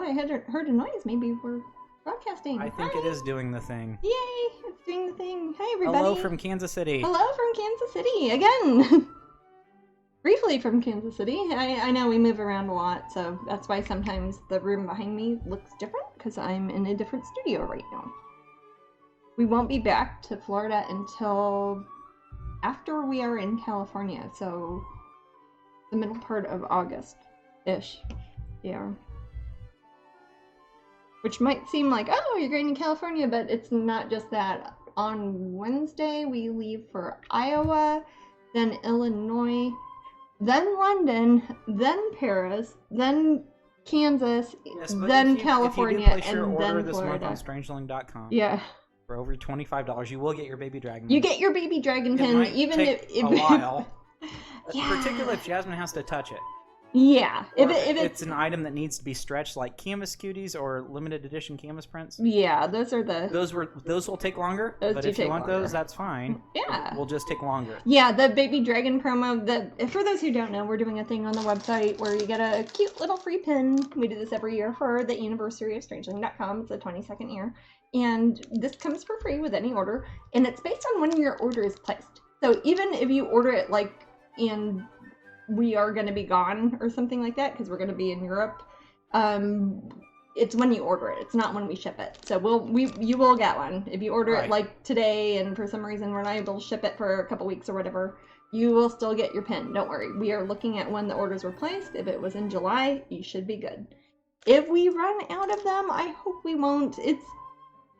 I had heard a noise. Maybe we're broadcasting. I think it is doing the thing. Yay! It's doing the thing. Hi, everybody. Hello from Kansas City. Hello from Kansas City again. Briefly from Kansas City. I know we move around a lot, so that's why sometimes the room behind me looks different, because I'm in a different studio right now. We won't be back to Florida until after we are in California, so the middle part of August-ish. Yeah. Which might seem like, oh, you're going to California, but it's not just that. On Wednesday, we leave for Iowa, then Illinois, then London, then Paris, then Kansas, then California, and then Florida. If you do place your order this month on Strangeling.com, yeah, for over $25, you will get your baby dragon. You get your baby dragon pin, even if a while. Yeah. Particularly if Jasmine has to touch it. Yeah, if it's an item that needs to be stretched, like canvas cuties or limited edition canvas prints. Yeah, those are the those will take longer. But if you want those, that's fine. Yeah, will just take longer. Yeah, the baby dragon promo. For those who don't know, we're doing a thing on the website where you get a cute little free pin. We do this every year for the anniversary of Strangeling.com. It's the 22nd year, and this comes for free with any order, and it's based on when your order is placed. So even if you order it we are going to be gone or something like that because we're going to be in Europe, it's when you order it. It's not when we ship it. So you will get one. If you order it like today and for some reason we're not able to ship it for a couple weeks or whatever, you will still get your pin. Don't worry. We are looking at when the orders were placed. If it was in July, you should be good. If we run out of them, I hope we won't. It's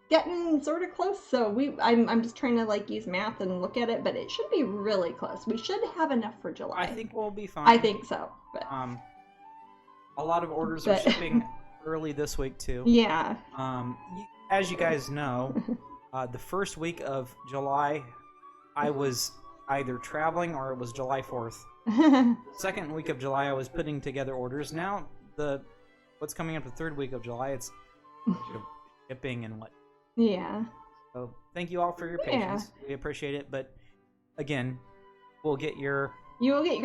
getting sort of close, so I'm just trying to use math and look at it, but it should be really close. We should have enough for July. I think we'll be fine. I think so. But, a lot of orders are shipping early this week too. Yeah. As you guys know, the first week of July, I was either traveling or it was July 4th. Second week of July, I was putting together orders. Now what's coming up the third week of July? It's shipping and what. Yeah. So thank you all for your patience. Yeah. We appreciate it. But again, you will get your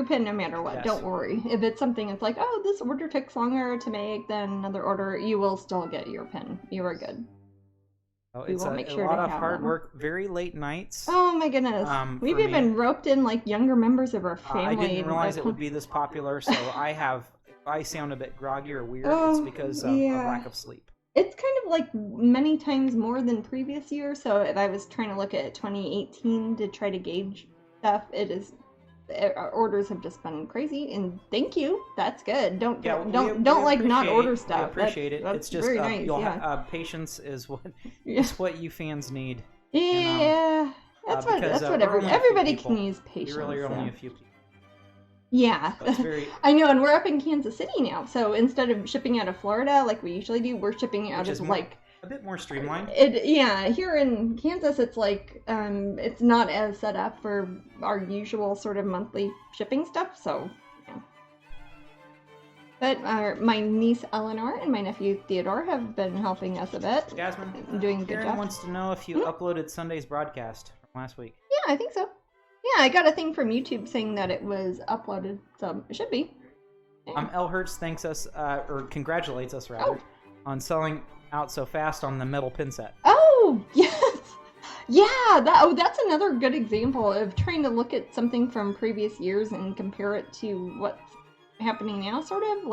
pin no matter what. Yes. Don't worry. If it's something that's like, oh, this order takes longer to make than another order, you will still get your pin. You are good. Oh, it's a lot of hard work. Very late nights. Oh my goodness. We've even roped in younger members of our family. I didn't realize it would be this popular. So if I sound a bit groggy or weird, it's because of lack of sleep. It's kind of many times more than previous years, so if I was trying to look at 2018 to try to gauge stuff, our orders have just been crazy, and thank you. That's good. Don't not order stuff. We appreciate it. It's just very nice, patience is what you fans need. Yeah, and, that's what everybody can use patience. You really are only a few people. Yeah, so I know, and we're up in Kansas City now, so instead of shipping out of Florida like we usually do, we're shipping out of a bit more streamlined. Here in Kansas, it's it's not as set up for our usual sort of monthly shipping stuff, so yeah. But my niece Eleanor and my nephew Theodore have been helping us a bit. Jasmine, doing a good Karen job. wants to know if you uploaded Sunday's broadcast from last week. Yeah, I think so. Yeah, I got a thing from YouTube saying that it was uploaded, so it should be. Yeah. El Hertz thanks us, or congratulates us rather, on selling out so fast on the metal pin set. Oh, yes! Yeah, that's another good example of trying to look at something from previous years and compare it to what's happening now, sort of.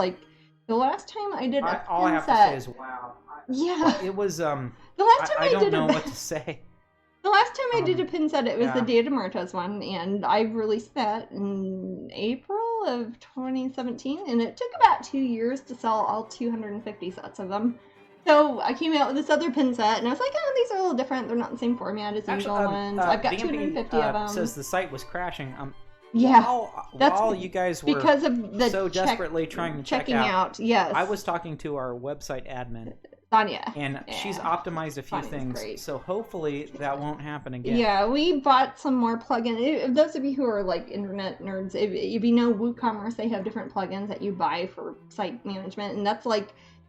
The last time I did a pin set... All I have to say is, wow. Yeah. It was, the last time I don't know what to say. The last time I did a pin set, it was the Dia de Muertos one, and I released that in April of 2017, and it took about 2 years to sell all 250 sets of them. So I came out with this other pin set, and I was like, oh, these are a little different. They're not the same format as the usual ones. I've got 250 of them. Says the site was crashing. Yeah, while you guys were because of the so desperately trying to check out. Yes, I was talking to our website admin, Sonia, and she's optimized a few things. Great. So hopefully that won't happen again. Yeah, we bought some more plugins. Those of you who are internet nerds, if you know WooCommerce, they have different plugins that you buy for site management, and that's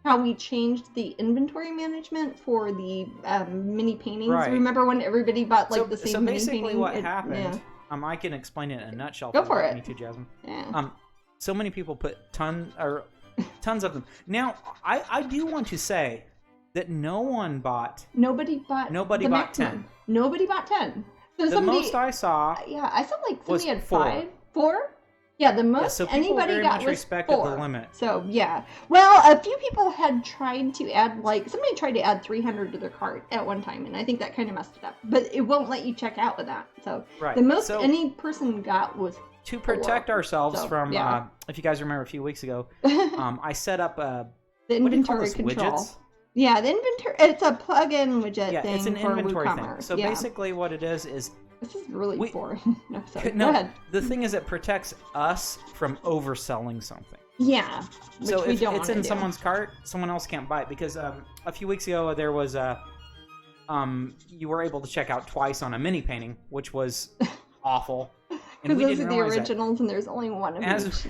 how we changed the inventory management for the mini paintings. Right. Remember when everybody bought the same mini painting? So basically what happened, I can explain it in a nutshell. Go for it. Me too, Jasmine. Yeah. So many people put tons or Tons of them. Now, I do want to say that nobody bought 10. Nobody bought 10. So the most I saw, I saw like somebody had 4. 4. Yeah, the most so anybody very got much was respected 4. the limit. So yeah, well, a few people had tried to add somebody tried to add 300 to their cart at one time, and I think that kind of messed it up. But it won't let you check out with that. So the most any person got was to protect ourselves from. If you guys remember a few weeks ago, I set up the inventory control. Widgets? Yeah, the inventory. It's a plug-in widget thing. It's an for inventory WooCommerce. thing. So basically, what it is. This is really boring. No, sorry. No, go ahead. The thing is, it protects us from overselling something. Yeah. So if it's in someone's cart, someone else can't buy it. Because a few weeks ago, there was you were able to check out twice on a mini painting, which was awful. Because those are the originals, and there's only one of each.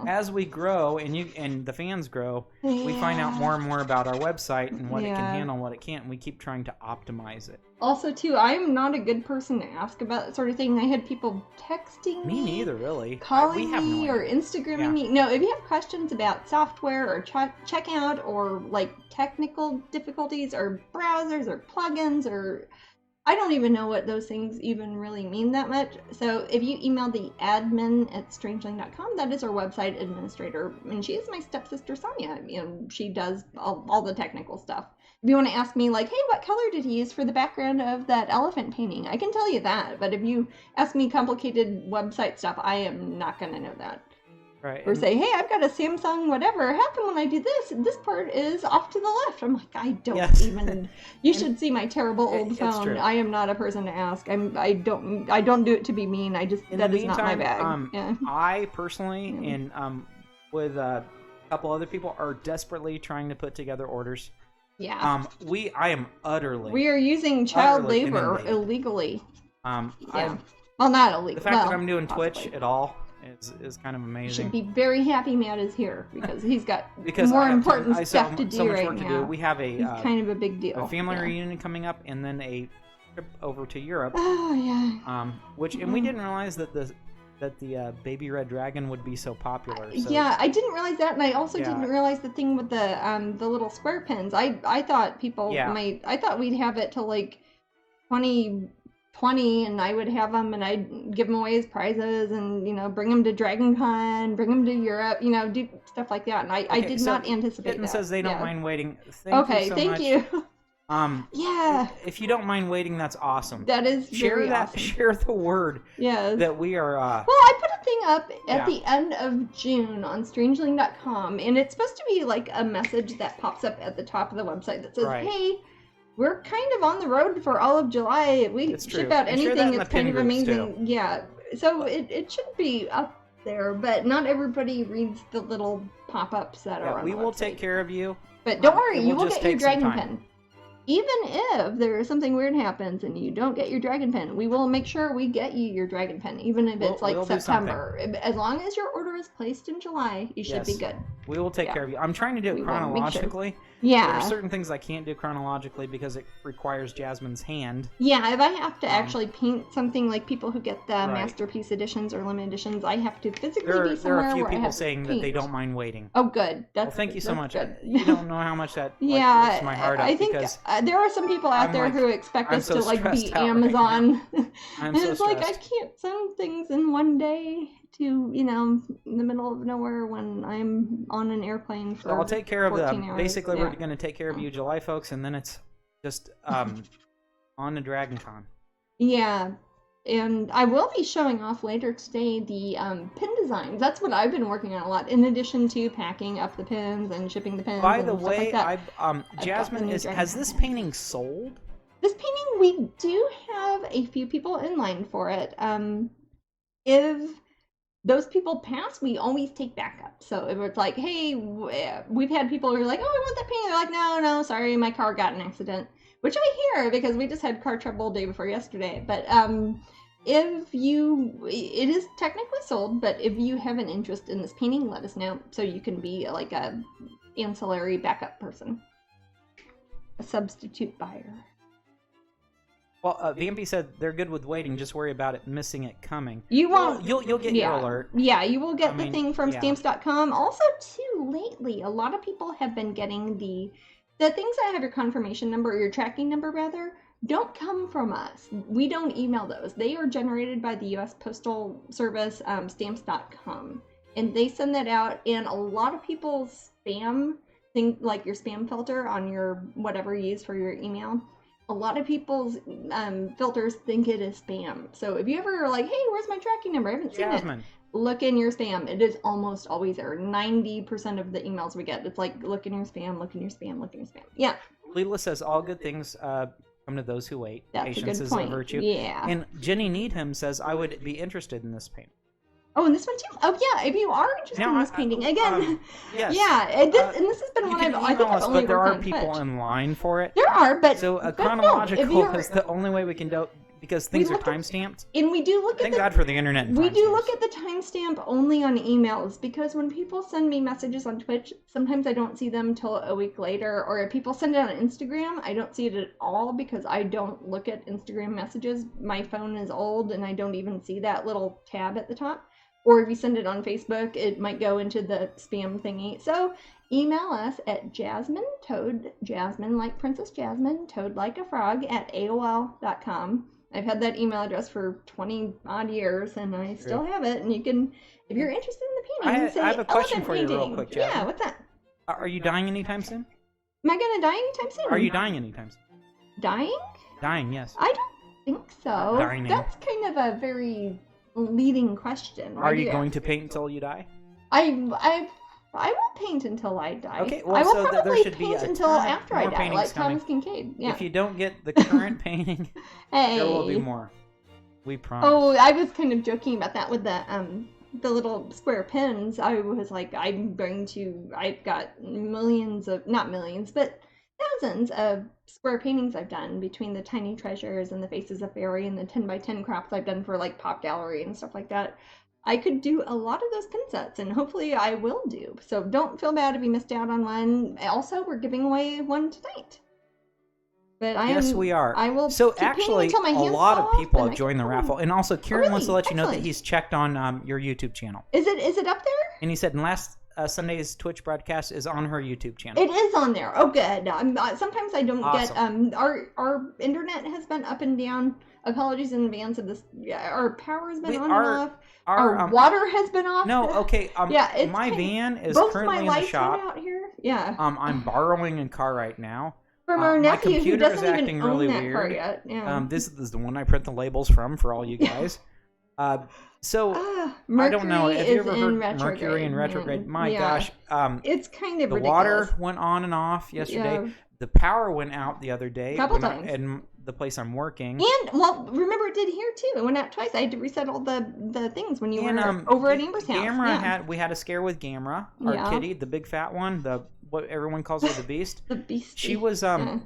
As we grow, and the fans grow, we find out more and more about our website and what it can handle and what it can't, and we keep trying to optimize it. Also, too, I'm not a good person to ask about that sort of thing. I had people texting me. Me neither, really. Calling me or Instagramming me. No, if you have questions about software or checkout or, like, technical difficulties or browsers or plugins or... I don't even know what those things even really mean that much. So if you email the admin@strangeling.com, that is our website administrator. And she is my stepsister, Sonia. You know, she does all the technical stuff. If you want to ask me, like, hey, what color did he use for the background of that elephant painting? I can tell you that. But if you ask me complicated website stuff, I am not going to know that. Right. Or say, hey, I've got a Samsung whatever. Happened when I do this? This part is off to the left. I'm like, I don't even. You should see my terrible old phone. I am not a person to ask. I don't do it to be mean. That is not my bag. I personally and with a couple other people are desperately trying to put together orders. Yeah. I am utterly. We are using child labor illegally. Well, not illegal. The fact that I'm doing Twitch at all is kind of amazing. Should be very happy Matt is here because he's got more important stuff to do so much right work now. To do. We have it's kind of a big deal. A family reunion coming up, and then a trip over to Europe. Oh yeah. And we didn't realize that the baby red dragon would be so popular. So. Yeah, I didn't realize that, and I also didn't realize the thing with the little square pins. I thought people might. I thought we'd have it till like 2020, and I would have them, and I'd give them away as prizes, and bring them to Dragon Con, bring them to Europe, do stuff like that. And I did not anticipate that. It says they don't mind waiting. Thank you. If you don't mind waiting, that's awesome. That is very awesome. Share the word. Yes. That we are. Well, I put a thing up at the end of June on Strangeling.com, and it's supposed to be like a message that pops up at the top of the website that says, "Hey, we're kind of on the road for all of July. We ship out anything. It's kind of amazing." Too. Yeah. So it should be up there, but not everybody reads the little pop-ups that are on the website. We will take care of you. But don't worry, you will get your dragon pin. Even if there is something weird happens and you don't get your dragon pin, we will make sure we get you your dragon pin, even if it's like September. As long as your order is placed in July, you should be good. We will take care of you. I'm trying to do it chronologically. Yeah. There are certain things I can't do chronologically because it requires Jasmine's hand. Yeah, if I have to actually paint something like people who get the Masterpiece editions or limited editions, I have to physically be somewhere. There are a few people saying that they don't mind waiting. Oh, good. Thank you so much. You don't know how much that lifts my heart up. I think there are some people out there who expect us to be Amazon. And it's like, I can't send things in one day to, in the middle of nowhere when I'm on an airplane for I'll take care of them. Hours. Basically, we're going to take care of you July, folks, and then it's just on to Dragon Con. Yeah. And I will be showing off later today the pin designs. That's what I've been working on a lot, in addition to packing up the pins and shipping the pins. By the way, Jasmine, has this painting sold? This painting, we do have a few people in line for it. If those people pass, we always take backup. So if it's like, hey, we've had people who are like, oh, I want that painting. They're like, no, sorry, my car got in an accident. Which I hear because we just had car trouble day before yesterday. But it is technically sold, but if you have an interest in this painting, let us know so you can be like a ancillary backup person, a substitute buyer. Well, Vampy said they're good with waiting. Just worry about it missing it coming. You won't. Well, you'll get your alert. Yeah, you will get the thing from stamps.com. Also, too, lately, a lot of people have been getting the things that have your confirmation number, or your tracking number, rather, don't come from us. We don't email those. They are generated by the U.S. Postal Service, stamps.com. And they send that out, and a lot of people's spam thing, like your spam filter on your whatever you use for your email, a lot of people's filters think it is spam. So if you ever are like, hey, where's my tracking number? I haven't seen it. Look in your spam. It is almost always there. 90% of the emails we get, it's like, look in your spam, look in your spam, look in your spam. Yeah. Leela says, all good things come to those who wait. That's Patience a good is point. a virtue. Yeah. And Jenny Needham says, I would be interested in this painting. Oh, and this one too? Oh, yeah, if you are interested in this painting. Again, yes. Yeah, and this has been one I think I've only but there are worked on people Twitch. In line for it. There are, but... So chronological is the only way we can do, because things are time-stamped. And we do look at Thank God for the internet and we do look at the timestamp only on emails, because when people send me messages on Twitch, sometimes I don't see them till a week later, or if people send it on Instagram, I don't see it at all, because I don't look at Instagram messages. My phone is old, and I don't even see that little tab at the top. Or if you send it on Facebook, it might go into the spam thingy. So email us at Jasmine like Princess Jasmine, toad like a frog, at AOL.com. I've had that email address for 20 odd years, and I still have it. And you can, if you're interested in the painting, I have a question for you real quick, Jasmine. Yeah, what's that? Are you dying anytime soon? Am I going to die anytime soon? Are you dying anytime soon? Dying? Dying, yes. I don't think so. Dying. That's kind of a very... leading question. Are you going to paint until you die? I won't paint until I die. Okay, well, I will so probably there should paint be until after I die, like coming. Thomas Kincaid. Yeah. If you don't get the current painting, hey. there will be more. We promise. Oh, I was kind of joking about that with the little square pins. I was like, I've got millions of, not millions, but thousands of square paintings I've done between the tiny treasures and the faces of fairy and the 10x10 crafts I've done for like Pop Gallery and stuff like that. I could do a lot of those pin sets, and hopefully I will do. So don't feel bad if you missed out on one. Also, we're giving away one tonight. But yes, we are. I will. So actually, a lot of people have joined the raffle, and also Kieran wants to let you know that he's checked on your YouTube channel. Is it up there? And he said, in last Sunday's Twitch broadcast is on her YouTube channel. It is on there. Oh, good. Sometimes I don't get. Our internet has been up and down. Apologies in advance of this. Yeah, our power has been on and off. Our water has been off. No, okay. Yeah, my van is currently in the shop. Out here. Yeah. I'm borrowing a car right now. From our nephew who doesn't acting even own really that weird. car yet. Yeah. This is the one I print the labels from for all you guys. I don't know. Have you ever heard Mercury in retrograde? My gosh. It's kind of the ridiculous. water went on and off yesterday. Yeah. The power went out the other day. Couple times. And the place I'm working. And, well, remember it did here too. It went out twice. I had to reset all the things when you were over at Amber's house. We had a scare with Gamera, our kitty, the big fat one, what everyone calls her the Beast. The Beast. She was kind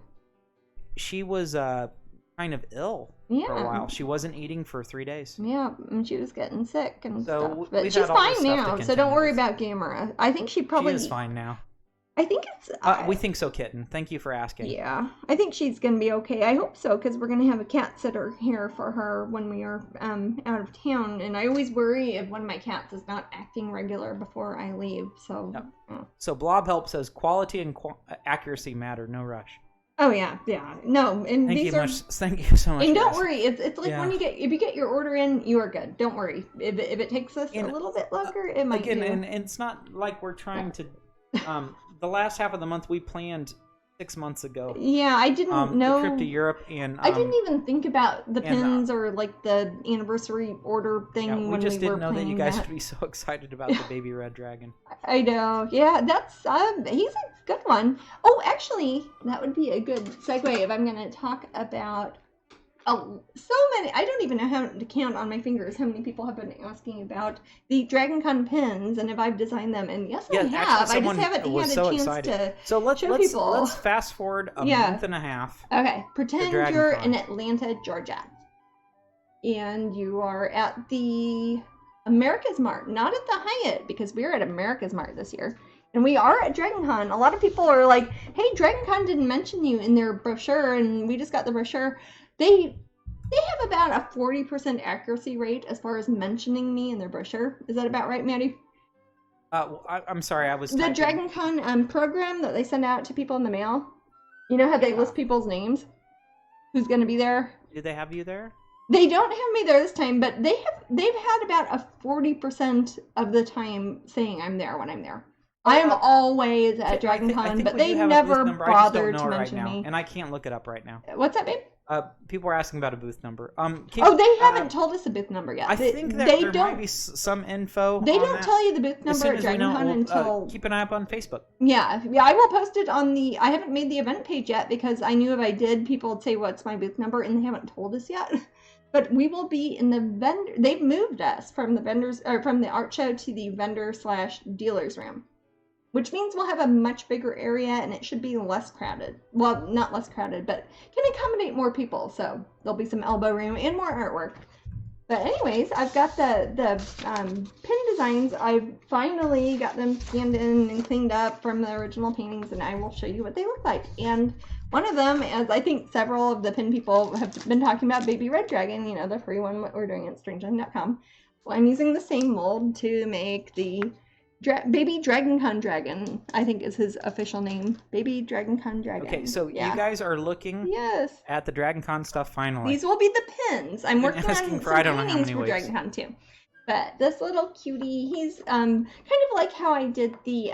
of ill for a while. She wasn't eating for 3 days. Yeah, and she was getting sick and stuff. But she's fine now, so don't worry about Gamera. I think she is fine now. I think it's... we think so, Kitten. Thank you for asking. Yeah, I think she's going to be okay. I hope so, because we're going to have a cat sitter here for her when we are out of town. And I always worry if one of my cats is not acting regular before I leave. So, So Blob Help says, quality and accuracy matter, no rush. Oh, yeah. No, and thank you so much. And don't worry, it's like when if you get your order in, you are good. Don't worry. If it takes us a little bit longer, it might do. And it's not like we're trying to... the last half of the month we planned 6 months ago. Yeah, I didn't know the trip to Europe, and I didn't even think about the pins or like the anniversary order thing. Yeah, when just didn't know that you guys would be so excited about the baby red dragon. I know. Yeah, that's he's a good one. Oh, actually, that would be a good segue if I'm going to talk about. So many. I don't even know how to count on my fingers how many people have been asking about the Dragon Con pins and if I've designed them. And yes, I have. I just haven't had a chance to show people. Let's fast forward a month and a half. Okay. Pretend you're in Atlanta, Georgia. And you are at the America's Mart. Not at the Hyatt, because we're at America's Mart this year. And we are at Dragon Con. A lot of people are like, hey, Dragon Con didn't mention you in their brochure, and we just got the brochure. They They have about a 40% accuracy rate as far as mentioning me in their brochure. Is that about right, Maddie? I'm sorry, I was the typing. DragonCon program that they send out to people in the mail. You know how they list people's names? Who's going to be there? Do they have you there? They don't have me there this time, but they've had about a 40% of the time saying I'm there when I'm there. I am always at DragonCon, but they never bothered to mention me. And I can't look it up right now. What's that, babe? People are asking about a booth number. They haven't told us a booth number yet. I think that there might be some info. They don't tell you the booth number at DragonCon until. Keep an eye up on Facebook. Yeah, I will post it on the. I haven't made the event page yet because I knew if I did, people would say, "What's my booth number?" and they haven't told us yet. But we will be in the vendor. They've moved us from the vendors or from the art show to the vendor/dealers room, which means we'll have a much bigger area and it should be less crowded. Well, not less crowded, but can accommodate more people. So there'll be some elbow room and more artwork. But anyways, I've got the pin designs. I've finally got them scanned in and cleaned up from the original paintings, and I will show you what they look like. And one of them, as I think several of the pin people have been talking about, Baby Red Dragon, you know, the free one we're doing at strangeline.com. Well, I'm using the same mold to make the Baby DragonCon Dragon, I think is his official name. Baby DragonCon Dragon. Okay, so you guys are looking at the DragonCon stuff finally. These will be the pins. I'm working on some paintings for DragonCon too. But this little cutie, he's kind of like how I did the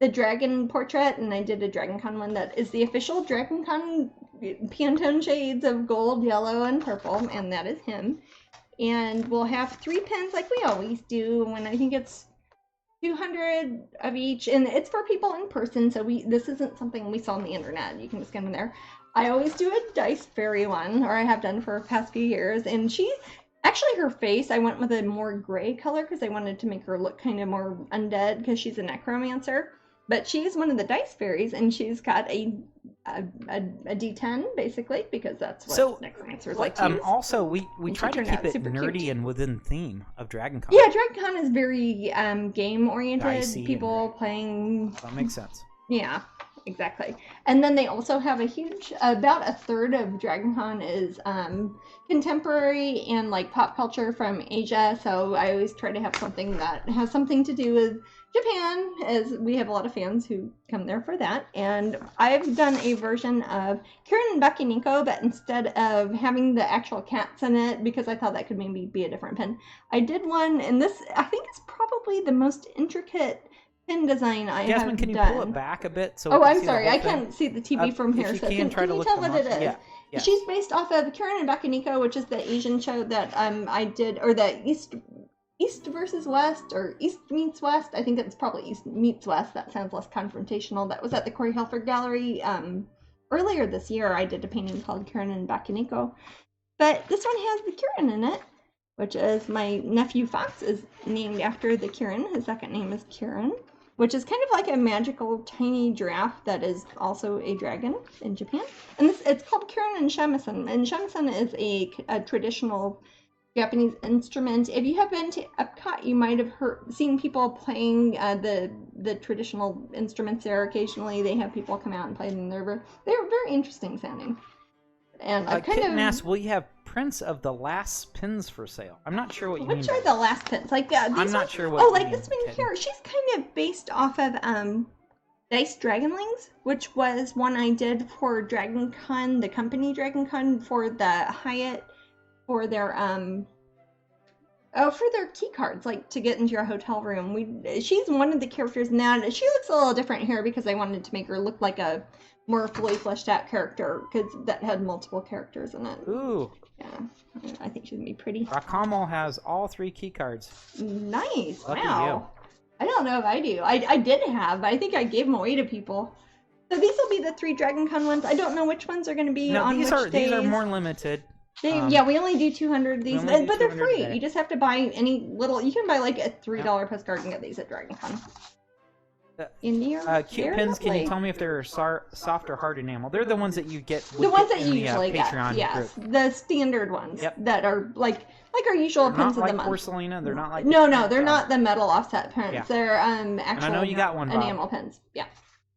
dragon portrait, and I did a DragonCon one that is the official DragonCon Pantone shades of gold, yellow, and purple, and that is him. And we'll have 3 pins like we always do, and I think it's 200 of each, and it's for people in person, so this isn't something we saw on the internet. You can just get in there. I always do a dice fairy one, or I have done for the past few years, and her face, I went with a more gray color because I wanted to make her look kind of more undead because she's a necromancer. But she's one of the dice fairies, and she's got a D10 basically, because that's what necromancers like to use. Also, we try to keep it nerdy cute and within theme of DragonCon. Yeah, DragonCon is very game oriented. Dicey people playing. That makes sense. Yeah, exactly. And then they also have a huge, about a third of DragonCon is contemporary and like pop culture from Asia. So I always try to have something that has something to do with Japan, as we have a lot of fans who come there for that. And I've done a version of Kieran and Becky Nico, but instead of having the actual cats in it, because I thought that could maybe be a different pin, I did one, and this, I think, is probably the most intricate pin design I have done. Jasmine, can you pull it back a bit? So I'm sorry, I can't see the TV from here, so can you tell what it is? Yeah. She's based off of Kieran and Becky Nico, which is the Asian show that I did, or the East versus West, or East meets West. I think it's probably East meets West. That sounds less confrontational. That was at the Corey Helfer Gallery earlier this year. I did a painting called Kieran and Becky Nico. But this one has the Kieran in it, which is my nephew Fox is named after the Kieran. His second name is Kieran, which is kind of like a magical tiny giraffe that is also a dragon in Japan. And it's called Kieran and shamisen. And shamisen is a traditional Japanese instrument. If you have been to Epcot, you might have seen people playing the traditional instruments there. Occasionally, they have people come out and play them. They're very interesting sounding. And I asked, will you have prints of the last pins for sale? I'm not sure what you mean. Which are the last pins? Like these I'm not sure what. Like this one here. She's kind of based off of Dice Dragonlings, which was one I did for DragonCon, the company DragonCon, for the Hyatt. For their key cards, like to get into your hotel room. She's one of the characters now. She looks a little different here because I wanted to make her look like a more fully fleshed out character, because that had multiple characters in it. Ooh. Yeah, I think she's gonna be pretty. Rakamal has all 3 key cards. Nice. Lucky wow. You. I don't know if I do. I did have, but I think I gave them away to people. So these will be the 3 DragonCon ones. I don't know which ones are going to be on which days. These are more limited. We only do 200 of these, but they're free. Today. You just have to buy any little. You can buy like a $3 postcard and get these at DragonCon. Cute pins. Can you tell me if they're soft or hard enamel? They're the ones that you get. The ones that you usually Patreon get. Yes, group. the standard ones that are like our usual pins of the month. Porcelain. They're not like. No, they're not the metal offset pins. Yeah. They're actual. And I know you got one, Bob. Enamel pins. Yeah.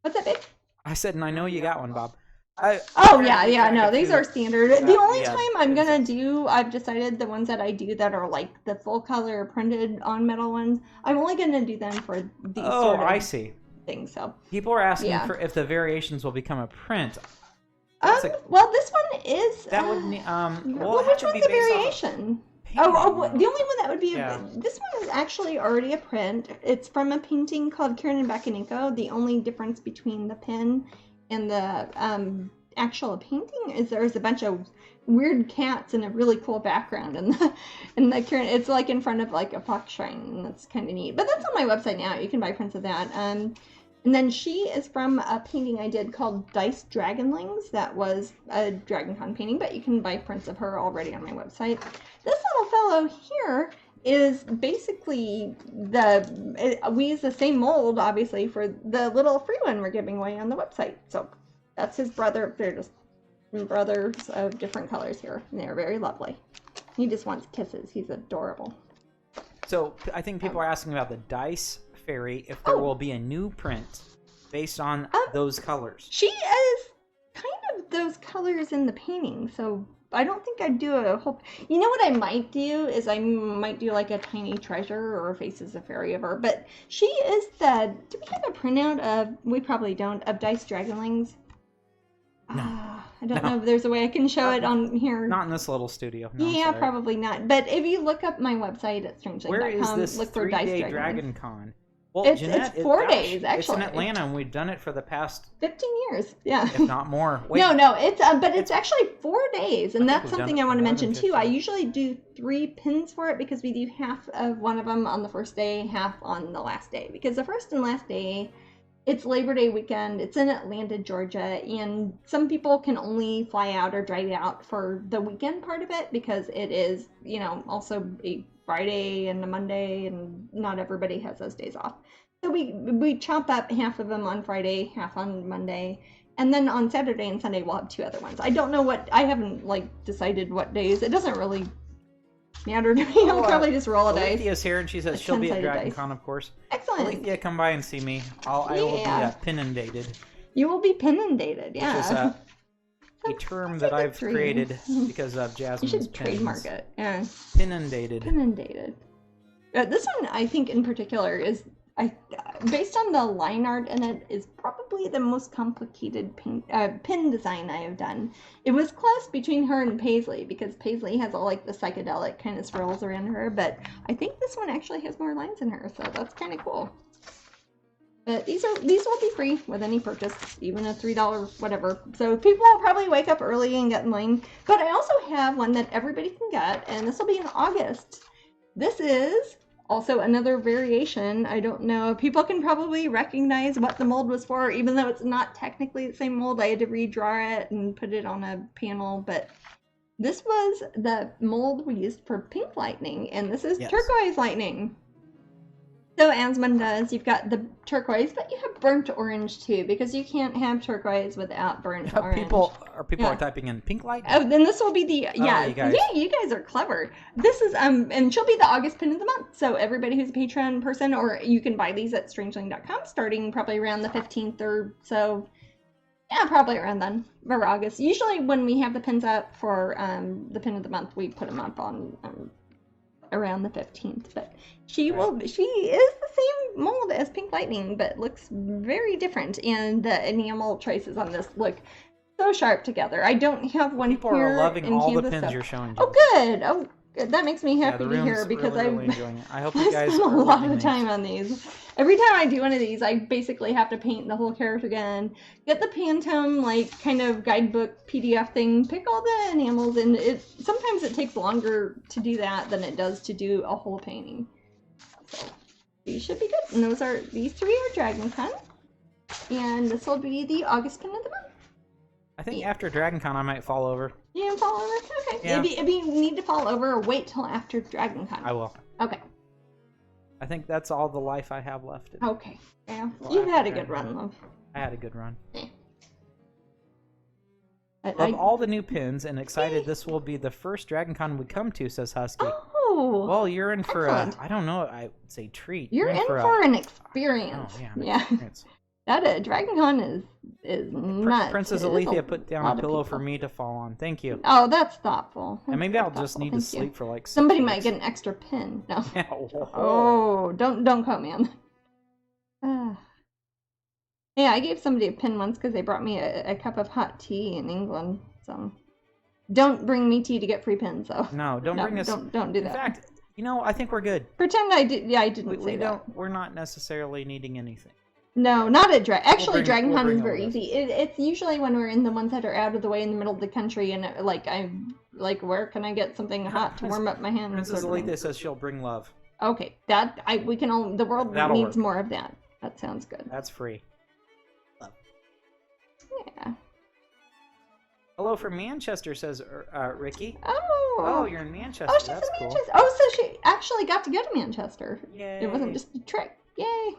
What's that, babe? I said, and I know you got one, Bob. No, these are standard. The only time I'm gonna do, I've decided the ones that I do that are like the full color printed on metal ones, I'm only gonna do them for these sort of I see. things. So people are asking for if the variations will become a print. Well, this one is. That would. Which one's a variation? The only one that would be this one is actually already a print. It's from a painting called Karen Becket-Griffith. The only difference between the pin and the actual painting is there's a bunch of weird cats in a really cool background, and the Karen, it's like in front of like a fox shrine, and that's kind of neat. But that's on my website now. You can buy prints of that. And then she is from a painting I did called Dice Dragonlings. That was a Dragon Con painting, but you can buy prints of her already on my website. This little fellow here is basically we use the same mold, obviously, for the little free one we're giving away on the website. So that's his brother. They're just brothers of different colors here, and they're very lovely. He just wants kisses. He's adorable. So I think people are asking about the Dice Fairy, if there will be a new print based on those colors. She is kind of those colors in the painting, so I don't think I'd do a whole... You know what I might do is I might do like a tiny treasure or Faces of Fairy of her, but she is the... Do we have a printout of... We probably don't, of Dice Dragonlings? No. I don't know if there's a way I can show it on here. Not in this little studio. No, yeah, probably not. But if you look up my website at strangelink.com, where is this look for Dice Dragon Con? Well, it's 4 days, actually. It's in Atlanta, and we've done it for the past 15 years. Yeah, if not more. Wait. No, it's actually 4 days, and that's something I want to mention too. I usually do 3 pins for it because we do half of one of them on the first day, half on the last day. Because the first and last day, it's Labor Day weekend. It's in Atlanta, Georgia, and some people can only fly out or drive out for the weekend part of it because it is, also a Friday and a Monday, and not everybody has those days off. So we chop up half of them on Friday, half on Monday, and then on Saturday and Sunday we'll have 2 other ones. I don't know I haven't decided what days. It doesn't really matter to me. I'll probably just roll a dice. Alethea's here, and she says she'll be at Dragon Con, of course. Excellent. Alethea, come by and see me. I will be inundated. You will be inundated, yeah. Which is a term that I've created because of Jasmine's You should trademark it. Yeah. Inundated. This one, I think, in particular, is based on the line art in it, is probably the most complicated pin design I have done. It was close between her and Paisley because Paisley has all the psychedelic kind of swirls around her, but I think this one actually has more lines in her, so that's kind of cool. But these will be free with any purchase, even a $3 whatever. So people will probably wake up early and get in line. But I also have one that everybody can get, and this will be in August. This is also another variation. I don't know. People can probably recognize what the mold was for, even though it's not technically the same mold. I had to redraw it and put it on a panel, but this was the mold we used for pink lightning, and this is turquoise lightning. So as one does, you've got the turquoise, but you have burnt orange too, because you can't have turquoise without burnt orange. People are typing in pink light. Oh, then this will be the you guys are clever. This is and she'll be the August pin of the month. So everybody who's a Patreon person, or you can buy these at strangelink.com starting probably around the 15th or so. Yeah, probably around then for August. Usually when we have the pins up for the pin of the month, we put them up on around the 15th, but she is the same mold as Pink Lightning, but looks very different, and the enamel traces on this look so sharp together. I don't have one People here are loving in all Kansas, the pins so. you're showing. Oh, good. Oh, good. That makes me happy to hear because really enjoying it. I hope you guys spent a lot of time on these. Every time I do one of these, I basically have to paint the whole character again, get the Pantone kind of guidebook PDF thing, pick all the enamels, and sometimes it takes longer to do that than it does to do a whole painting. So these should be good. And these 3 are Dragon Con, and this will be the August pin of the month. I think after Dragon Con I might fall over. You can fall over? Okay. Yeah. If you need to fall over, wait till after Dragon Con. I will. Okay. I think that's all the life I have left. Okay. Yeah. You've had a good run, love. I had a good run. Yeah. Love all the new pins and excited this will be the first Dragon Con we come to, says Husky. Oh. Well, you're in for I don't know, I would say treat. You're in for an experience. Oh, yeah. Yeah. That Dragon Con is is not. Princess Alethea put down a pillow for me to fall on. Thank you. Oh, that's thoughtful. And maybe I'll just need to sleep for like 6 Somebody weeks. might get an extra pin. No. Oh, don't quote me on that. Yeah, I gave somebody a pin once because they brought me a cup of hot tea in England. So don't bring me tea to get free pins, though. No, don't bring us. Don't do that. In fact, I think we're good. Pretend I did. Yeah, I didn't say that. We're not necessarily needing anything. No, not at Actually, Dragon Con is very easy. It's usually when we're in the ones that are out of the way in the middle of the country, and where can I get something hot to warm up my hands? Princess Alethea says she'll bring love. Okay, the world needs more of that. That sounds good. That's free. Love. Yeah. Hello from Manchester, says Ricky. Oh, you're in Manchester. Oh, she's That's in cool. Manchester. Oh, so she actually got to go to Manchester. Yay. It wasn't just a trick. Yay.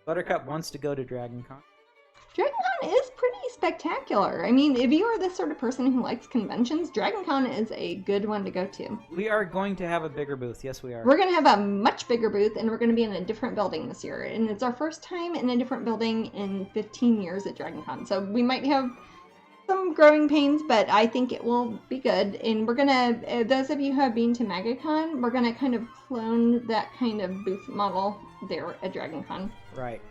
Buttercup wants to go to Dragon Con. Dragon Con is pretty spectacular. I mean, if you are the sort of person who likes conventions, Dragon Con is a good one to go to. We are going to have a bigger booth. Yes, we are. We're going to have a much bigger booth, and we're going to be in a different building this year. And it's our first time in a different building in 15 years at Dragon Con. So we might have some growing pains, but I think it will be good. And we're going to, those of you who have been to MegaCon, we're going to kind of clone that kind of booth model there at Dragon Con. Right.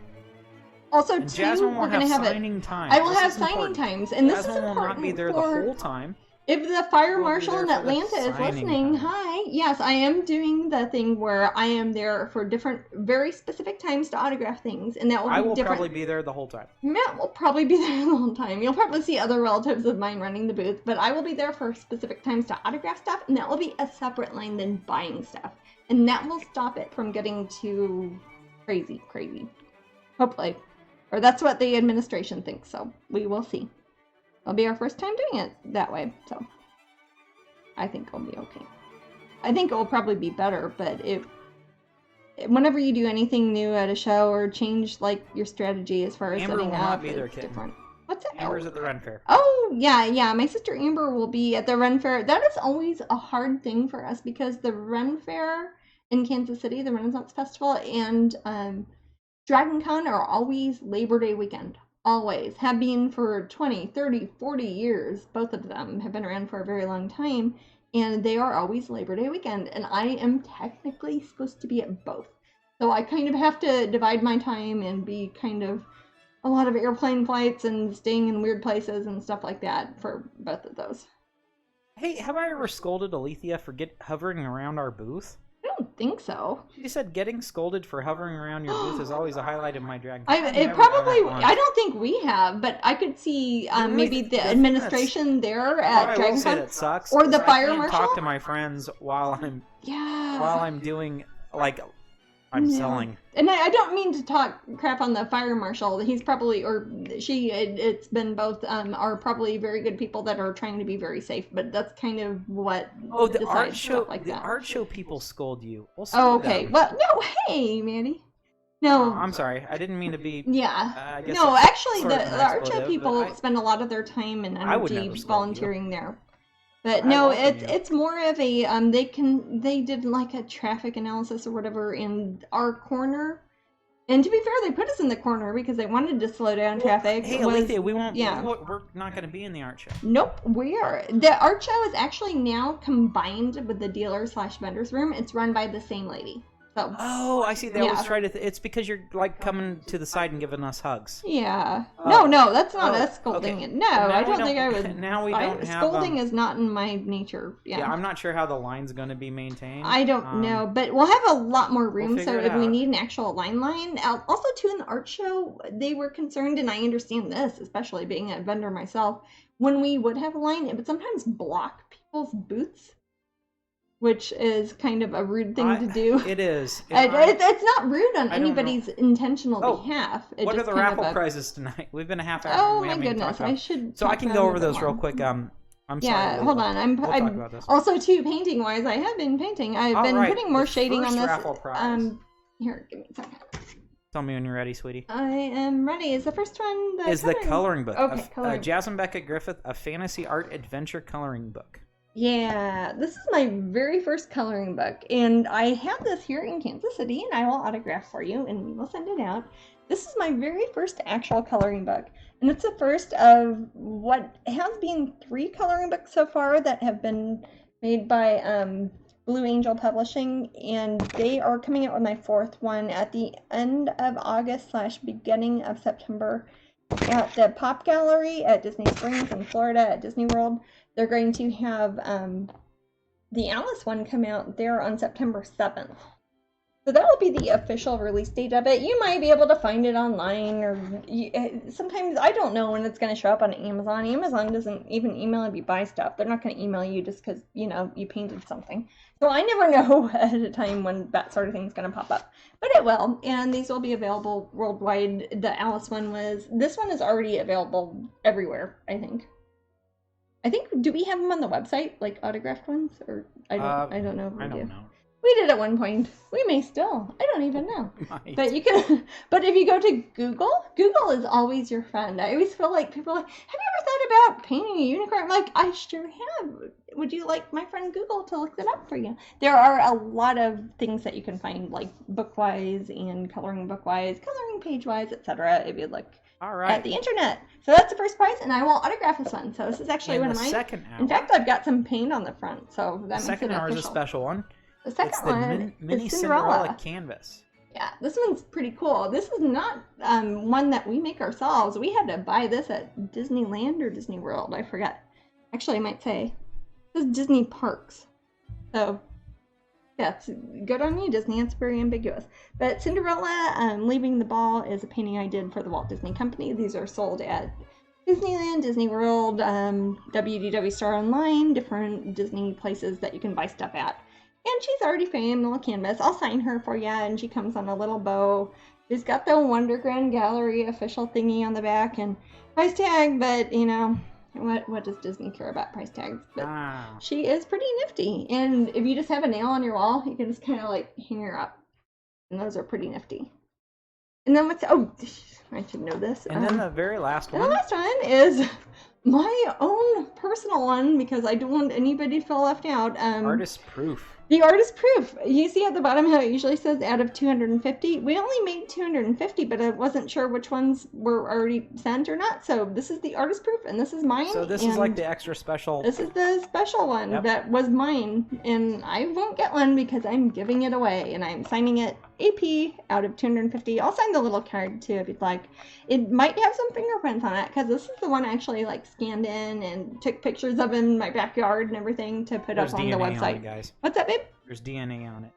Also, and Jasmine we're going to have signing times. I will have signing times, and this is important. Jasmine will not be there the whole time. If the fire marshal in Atlanta is listening, hi. Yes, I am doing the thing where I am there for different, very specific times to autograph things, and that will be different. I will probably be there the whole time. Matt will probably be there the whole time. You'll probably see other relatives of mine running the booth, but I will be there for specific times to autograph stuff, and that will be a separate line than buying stuff. And that will stop it from getting too crazy. Hopefully. Or that's what the administration thinks, so we will see. It'll be our first time doing it that way, so I think it'll be okay. I think it will probably be better, but whenever you do anything new at a show or change like your strategy as far as Amber setting will up, not be there, it's different. What's that? Amber's at the Ren Fair. Oh, yeah. My sister Amber will be at the Ren Fair. That is always a hard thing for us because the Ren Fair in Kansas City, the Renaissance Festival, and Dragon Con are always Labor Day weekend. Always. Have been for 20, 30, 40 years. Both of them have been around for a very long time. And they are always Labor Day weekend. And I am technically supposed to be at both. So I kind of have to divide my time and be kind of a lot of airplane flights and staying in weird places and stuff like that for both of those. Hey, have I ever scolded Alethea for hovering around our booth? I don't think so. She said getting scolded for hovering around your booth is always a highlight of my Dragon. I don't think we have, but I could see maybe the administration there at Dragon Con. That sucks. Or the fire marshal. I talk to my friends while I'm doing I'm selling. And I don't mean to talk crap on the fire marshal. He's probably, or she, it's been both, are probably very good people that are trying to be very safe, but that's kind of what the art show, art show people scold you. We'll okay. Them. Well, no, hey, Mandy. No. I'm sorry. I didn't mean to be... Yeah. No, actually, the art show people spend a lot of their time and energy volunteering there. But no, it's more of a they did like a traffic analysis or whatever in our corner, and to be fair, they put us in the corner because they wanted to slow down traffic. Hey, Alethea, we won't. Yeah, we're not going to be in the art show. Nope, we are. The art show is actually now combined with the dealer/vendors room. It's run by the same lady. So, I see. They always try to. It's because you're like coming to the side and giving us hugs. Yeah. No, that's not us scolding it. No, I don't think I would. Now we don't have. Scolding is not in my nature. Yeah, I'm not sure how the line's going to be maintained. I don't know, but we'll have a lot more room. So if we need an actual line, also too in the art show, they were concerned, and I understand this, especially being a vendor myself. When we would have a line, it would sometimes block people's booths. Which is kind of a rude thing to do. It is. It's not rude on anybody's intentional behalf. What are the raffle prizes tonight? We've been a half hour. Oh my goodness! I should. So I can go over those real quick. I'm sorry. Yeah, hold on. We'll talk about this. Also, too, painting wise, I have been painting. I've been putting more shading on this. Raffle prize. Here, give me a second. Tell me when you're ready, sweetie. I am ready. Is the first one the coloring book? Okay, coloring. Jasmine Becket-Griffith, a fantasy art adventure coloring book. Yeah, this is my very first coloring book, and I have this here in Kansas City, and I will autograph for you, and we will send it out. This is my very first actual coloring book, and it's the first of what has been 3 coloring books so far that have been made by Blue Angel Publishing, and they are coming out with my 4th one at the end of August / beginning of September at the Pop Gallery at Disney Springs in Florida at Disney World. They're going to have the Alice one come out there on September 7th. So that will be the official release date of it. You might be able to find it online, or sometimes I don't know when it's going to show up on Amazon. Amazon doesn't even email if you buy stuff. They're not going to email you just because, you know, you painted something. So I never know ahead of time when that sort of thing is going to pop up. But it will, and these will be available worldwide. The Alice one was, this one is already available everywhere, I think. Do we have them on the website, like autographed ones? Or I don't know if we do. I don't know. We did at one point. We may still. I don't even know. Might. But you can. But if you go to Google is always your friend. I always feel like people are like, have you ever thought about painting a unicorn? I'm like, I sure have. Would you like my friend Google to look that up for you? There are a lot of things that you can find, like book-wise and coloring book-wise, coloring page-wise, etc. If you look at the internet. So that's the first prize, and I will autograph this one. So this is actually one of mine. Second hour. In fact, I've got some paint on the front, so that makes it official. The second hour is a special one. The second one mini Cinderella canvas. Yeah, this one's pretty cool. This is not one that we make ourselves. We had to buy this at Disneyland or Disney World. I forget. Actually, I might say this is Disney Parks. So, yeah, it's good on you, Disney. It's very ambiguous. But Cinderella Leaving the Ball is a painting I did for the Walt Disney Company. These are sold at Disneyland, Disney World, WDW Store Online, different Disney places that you can buy stuff at. And she's already framed the little canvas. I'll sign her for you, and she comes on a little bow. She's got the Wonder Grand Gallery official thingy on the back and price tag, but, you know, what does Disney care about price tags? But she is pretty nifty. And if you just have a nail on your wall, you can just kind of, like, hang her up. And those are pretty nifty. And then I should know this. And then the very last one. The last one is my own personal one, because I don't want anybody to feel left out. Artist proof. The artist proof. You see at the bottom how it usually says out of 250. We only made 250, but I wasn't sure which ones were already sent or not. So this is the artist proof, and this is mine. So this is like the extra special. This is the special one that was mine, and I won't get one because I'm giving it away, and I'm signing it AP out of 250. I'll sign the little card too if you'd like. It might have some fingerprints on it because this is the one I actually like scanned in and took pictures of in my backyard and everything to put up on the website. On it, guys. What's that, babe? There's DNA on it.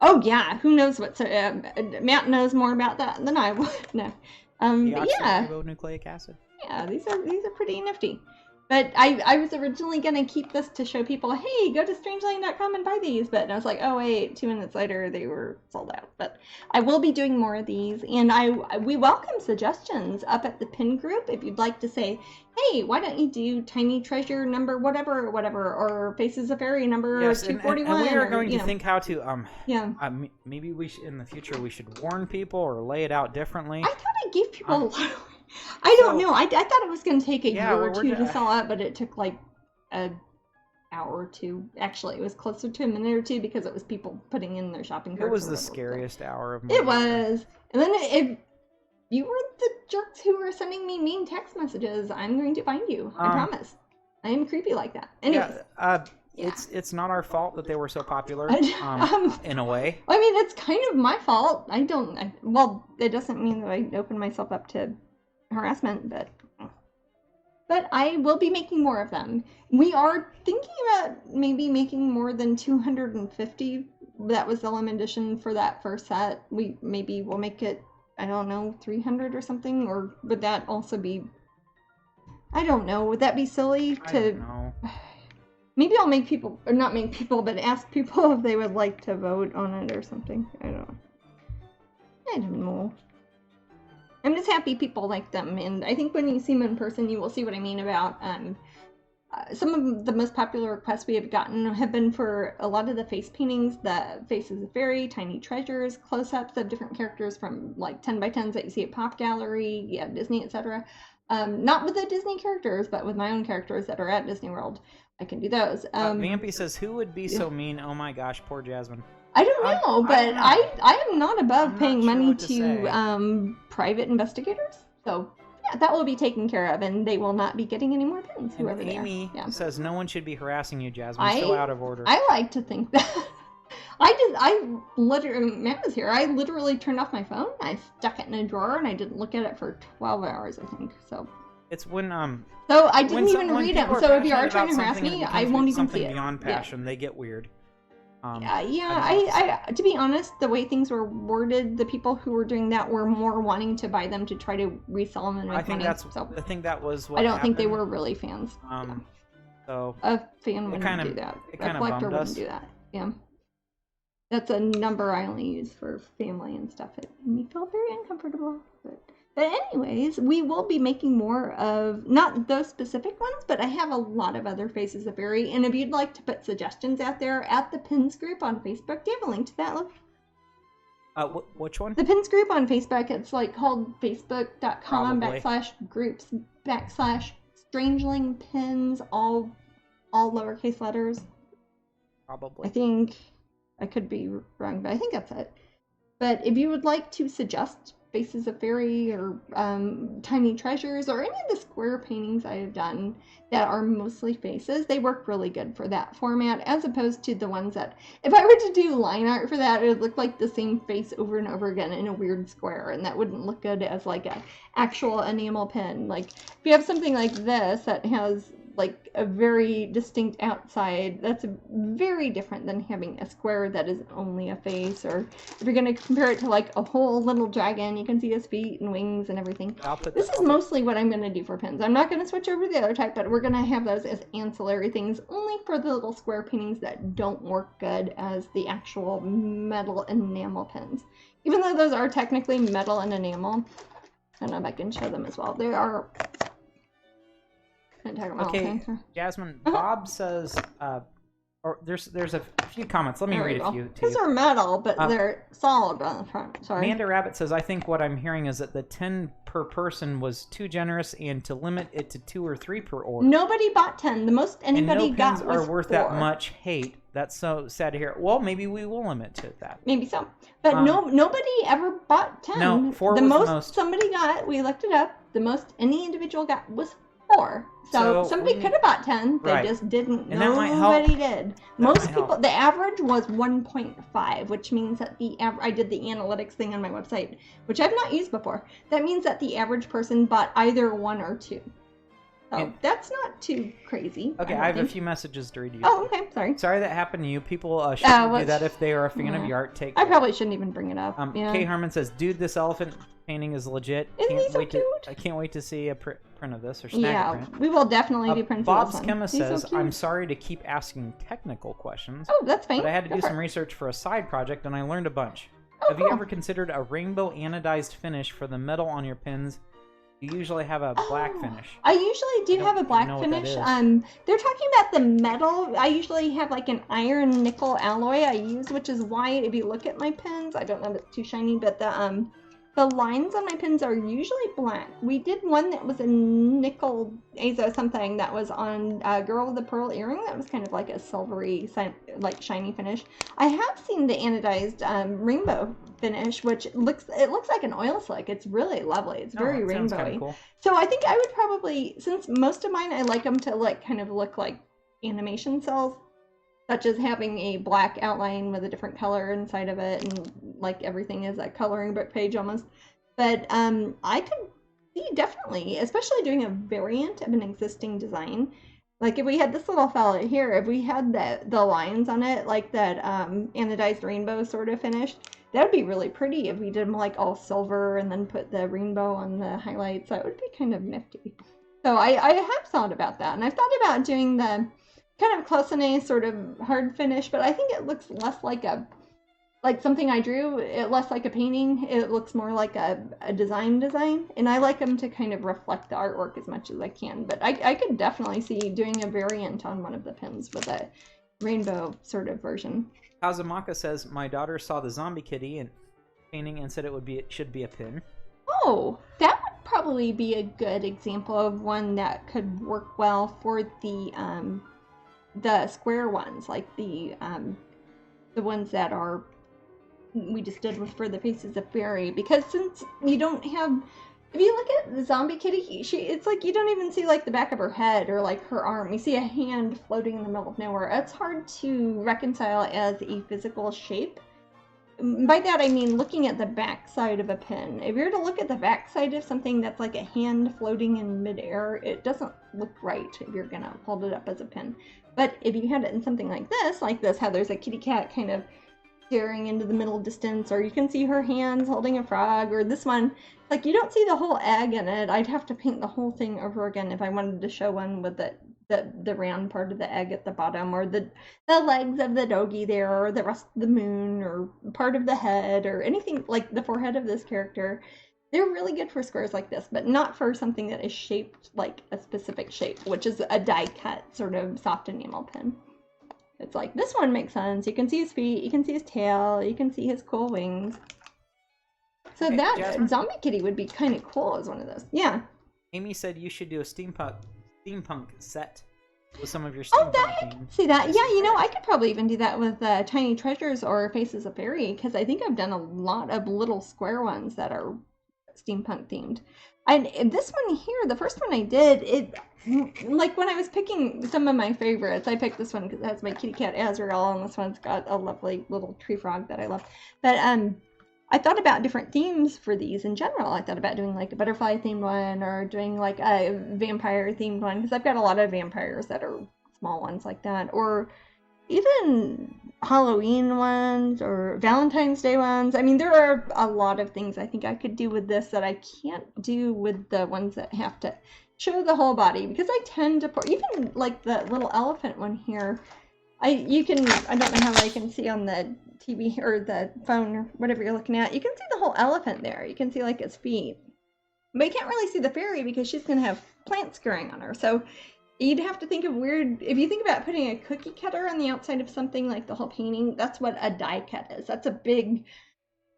Oh yeah, who knows what's Matt knows more about that than I would. No, but yeah, nucleic acid. Yeah, these are pretty nifty. But I was originally going to keep this to show people, hey, go to strangeland.com and buy these. But I was like, oh, wait, 2 minutes later, they were sold out. But I will be doing more of these. And we welcome suggestions up at the pin group. If you'd like to say, hey, why don't you do Tiny Treasure number whatever, or Faces of Fairy number 241. And we are going to think how to, maybe we should, in the future, we should warn people or lay it out differently. I thought I gave people a lot of... I don't know. I thought it was going to take a year or two to sell out, but it took like an hour or two. Actually, it was closer to a minute or two because it was people putting in their shopping carts. It was the scariest hour of my life. It was. And then if you were the jerks who were sending me mean text messages, I'm going to find you. I promise. I am creepy like that. Anyways. It's not our fault that they were so popular, in a way. I mean, it's kind of my fault. Well, it doesn't mean that I opened myself up to harassment, but I will be making more of them. We are thinking about maybe making more than 250. That was the limited edition for that first set. We'll make it, I don't know, 300 or something, or would that also be, I don't know, would that be silly to... I don't know. Maybe I'll make people, or not make people, but ask people if they would like to vote on it or something. I don't know. I'm just happy people like them, and I think when you see them in person, you will see what I mean about some of the most popular requests we have gotten have been for a lot of the face paintings, the Faces of Fairy, Tiny Treasures, close-ups of different characters from like 10x10s that you see at Pop Gallery, Disney, etc. Not with the Disney characters, but with my own characters that are at Disney World. I can do those. Vampy says, who would be so mean? Oh my gosh, poor Jasmine. I don't know, but I am not above paying money to private investigators. So yeah, that will be taken care of, and they will not be getting any more pins. Whoever Amy says no one should be harassing you, Jasmine. So out of order. I like to think that. I literally, Matt was here. I literally turned off my phone. I stuck it in a drawer, and I didn't look at it for 12 hours, I think. So. It's when So I didn't even read them. So if you are trying to harass me, I won't even see it. Something beyond passion, they get weird. I to be honest, the way things were worded, the people who were doing that were more wanting to buy them to try to resell them and make money. I think that was what I don't think they were really fans. So a fan wouldn't do that. A collector wouldn't do that. Yeah. That's a number I only use for family and stuff. It made me feel very uncomfortable. But anyways, we will be making more of, not those specific ones, but I have a lot of other Faces of Fairy. And if you'd like to put suggestions out there at the Pins group on Facebook, do you have a link to that, Luke? Which one? The Pins group on Facebook. It's like called facebook.com/groups/Strangeling Pins, all lowercase letters. Probably. I think, I could be wrong, but I think that's it. But if you would like to suggest Faces of Fairy or Tiny Treasures or any of the square paintings I have done that are mostly faces, they work really good for that format, as opposed to the ones that, if I were to do line art for that, it would look like the same face over and over again in a weird square, and that wouldn't look good as like a actual enamel pin. Like if you have something like this that has like a very distinct outside, that's very different than having a square that is only a face. Or if you're going to compare it to like a whole little dragon, you can see his feet and wings and everything. This is mostly what I'm going to do for pins. I'm not going to switch over to the other type, but we're going to have those as ancillary things only for the little square paintings that don't work good as the actual metal enamel pins. Even though those are technically metal and enamel. I don't know if I can show them as well. They are... Okay, Jasmine, Bob says, or there's a few comments. Let me read a few. These are metal, but they're solid on the front. Sorry. Amanda Rabbit says, I think what I'm hearing is that the 10 per person was too generous, and to limit it to 2 or 3 per order. Nobody bought 10. The most anybody got was 4. Are worth that much hate. That's so sad to hear. Well, maybe we will limit to that. Maybe so. But nobody ever bought 10. No, 4 was the most somebody got, we looked it up, the most any individual got was 4. So somebody could have bought 10. They just didn't. And nobody did. Most people, the average was 1.5, which means that I did the analytics thing on my website, which I've not used before. That means that the average person bought either 1 or 2. So that's not too crazy. Okay, I have a few messages to read you. Oh, okay, sorry. Sorry that happened to you. People shouldn't do that if they are a fan of your art. I probably shouldn't even bring it up. Kay Harmon says, dude, this elephant painting is legit. Isn't he so cute? I can't wait to see a print of this or snag print. We will definitely do prints Bob's of this Chemist says, I'm sorry to keep asking technical questions. Oh, that's fine. But I had to do some research for a side project, and I learned a bunch. Have you ever considered a rainbow anodized finish for the metal on your pins? You usually have a black finish. I usually do have a black finish. They're talking about the metal. I usually have like an iron nickel alloy I use, which is why if you look at my pins, I don't know if it's too shiny, but the lines on my pins are usually black. We did one that was a nickel azo something that was on Girl with the Pearl Earring. That was kind of like a silvery, like shiny finish. I have seen the anodized rainbow finish, which looks like an oil slick. It's really lovely. It's very rainbowy. Cool. So I think I would probably, since most of mine I like them to like kind of look like animation cells, such as having a black outline with a different color inside of it, and like everything is a coloring book page almost. But I could see definitely, especially doing a variant of an existing design. Like if we had this little fella here, if we had the lines on it, like that anodized rainbow sort of finish, that would be really pretty if we did them like all silver and then put the rainbow on the highlights. That would be kind of nifty. So I have thought about that, and I've thought about doing the kind of close in a sort of hard finish, but I think it looks less like something I drew, less like a painting. It looks more like a design, and I like them to kind of reflect the artwork as much as I can. But I could definitely see doing a variant on one of the pins with a rainbow sort of version. Kazumaka says, my daughter saw the zombie kitty and painting and said it should be a pin. Oh, that would probably be a good example of one that could work well for the square ones, like the the ones that are we just did with for the faces of fairy, because since you don't have, if you look at the zombie kitty, it's like you don't even see like the back of her head or like her arm. You see a hand floating in the middle of nowhere. It's hard to reconcile as a physical shape. By that I mean looking at the back side of a pin. If you're to look at the back side of something that's like a hand floating in midair, it doesn't look right if you're gonna hold it up as a pin. But if you had it in something like this, how there's a kitty cat kind of staring into the middle distance, or you can see her hands holding a frog, or this one, like you don't see the whole egg in it. I'd have to paint the whole thing over again if I wanted to show one with the round part of the egg at the bottom, or the legs of the doggy there, or the rest of the moon, or part of the head, or anything like the forehead of this character. They're really good for squares like this, but not for something that is shaped like a specific shape, which is a die cut sort of soft enamel pin. It's like, this one makes sense. You can see his feet, you can see his tail, you can see his cool wings. So okay, that Jasmine? Zombie kitty would be kind of cool as one of those. Yeah. Amy said you should do a steampunk set with some of your steampunk themes. See that? Yeah, you know, I could probably even do that with Tiny Treasures or Faces of Fairy, because I think I've done a lot of little square ones that are steampunk themed. And this one here, the first one I did, like when I was picking some of my favorites, I picked this one because it has my kitty cat Azrael, and this one's got a lovely little tree frog that I love. But I thought about different themes for these in general. I thought about doing like a butterfly themed one, or doing like a vampire themed one, because I've got a lot of vampires that are small ones like that, or even Halloween ones or Valentine's Day ones. I mean, there are a lot of things I think I could do with this that I can't do with the ones that have to show the whole body, because I tend to even like the little elephant one here. I don't know how you can see on the TV or the phone or whatever you're looking at. You can see the whole elephant there. You can see like its feet, but you can't really see the fairy because she's gonna have plants growing on her. So you'd have to think of weird, if you think about putting a cookie cutter on the outside of something, like the whole painting, that's what a die cut is. That's a big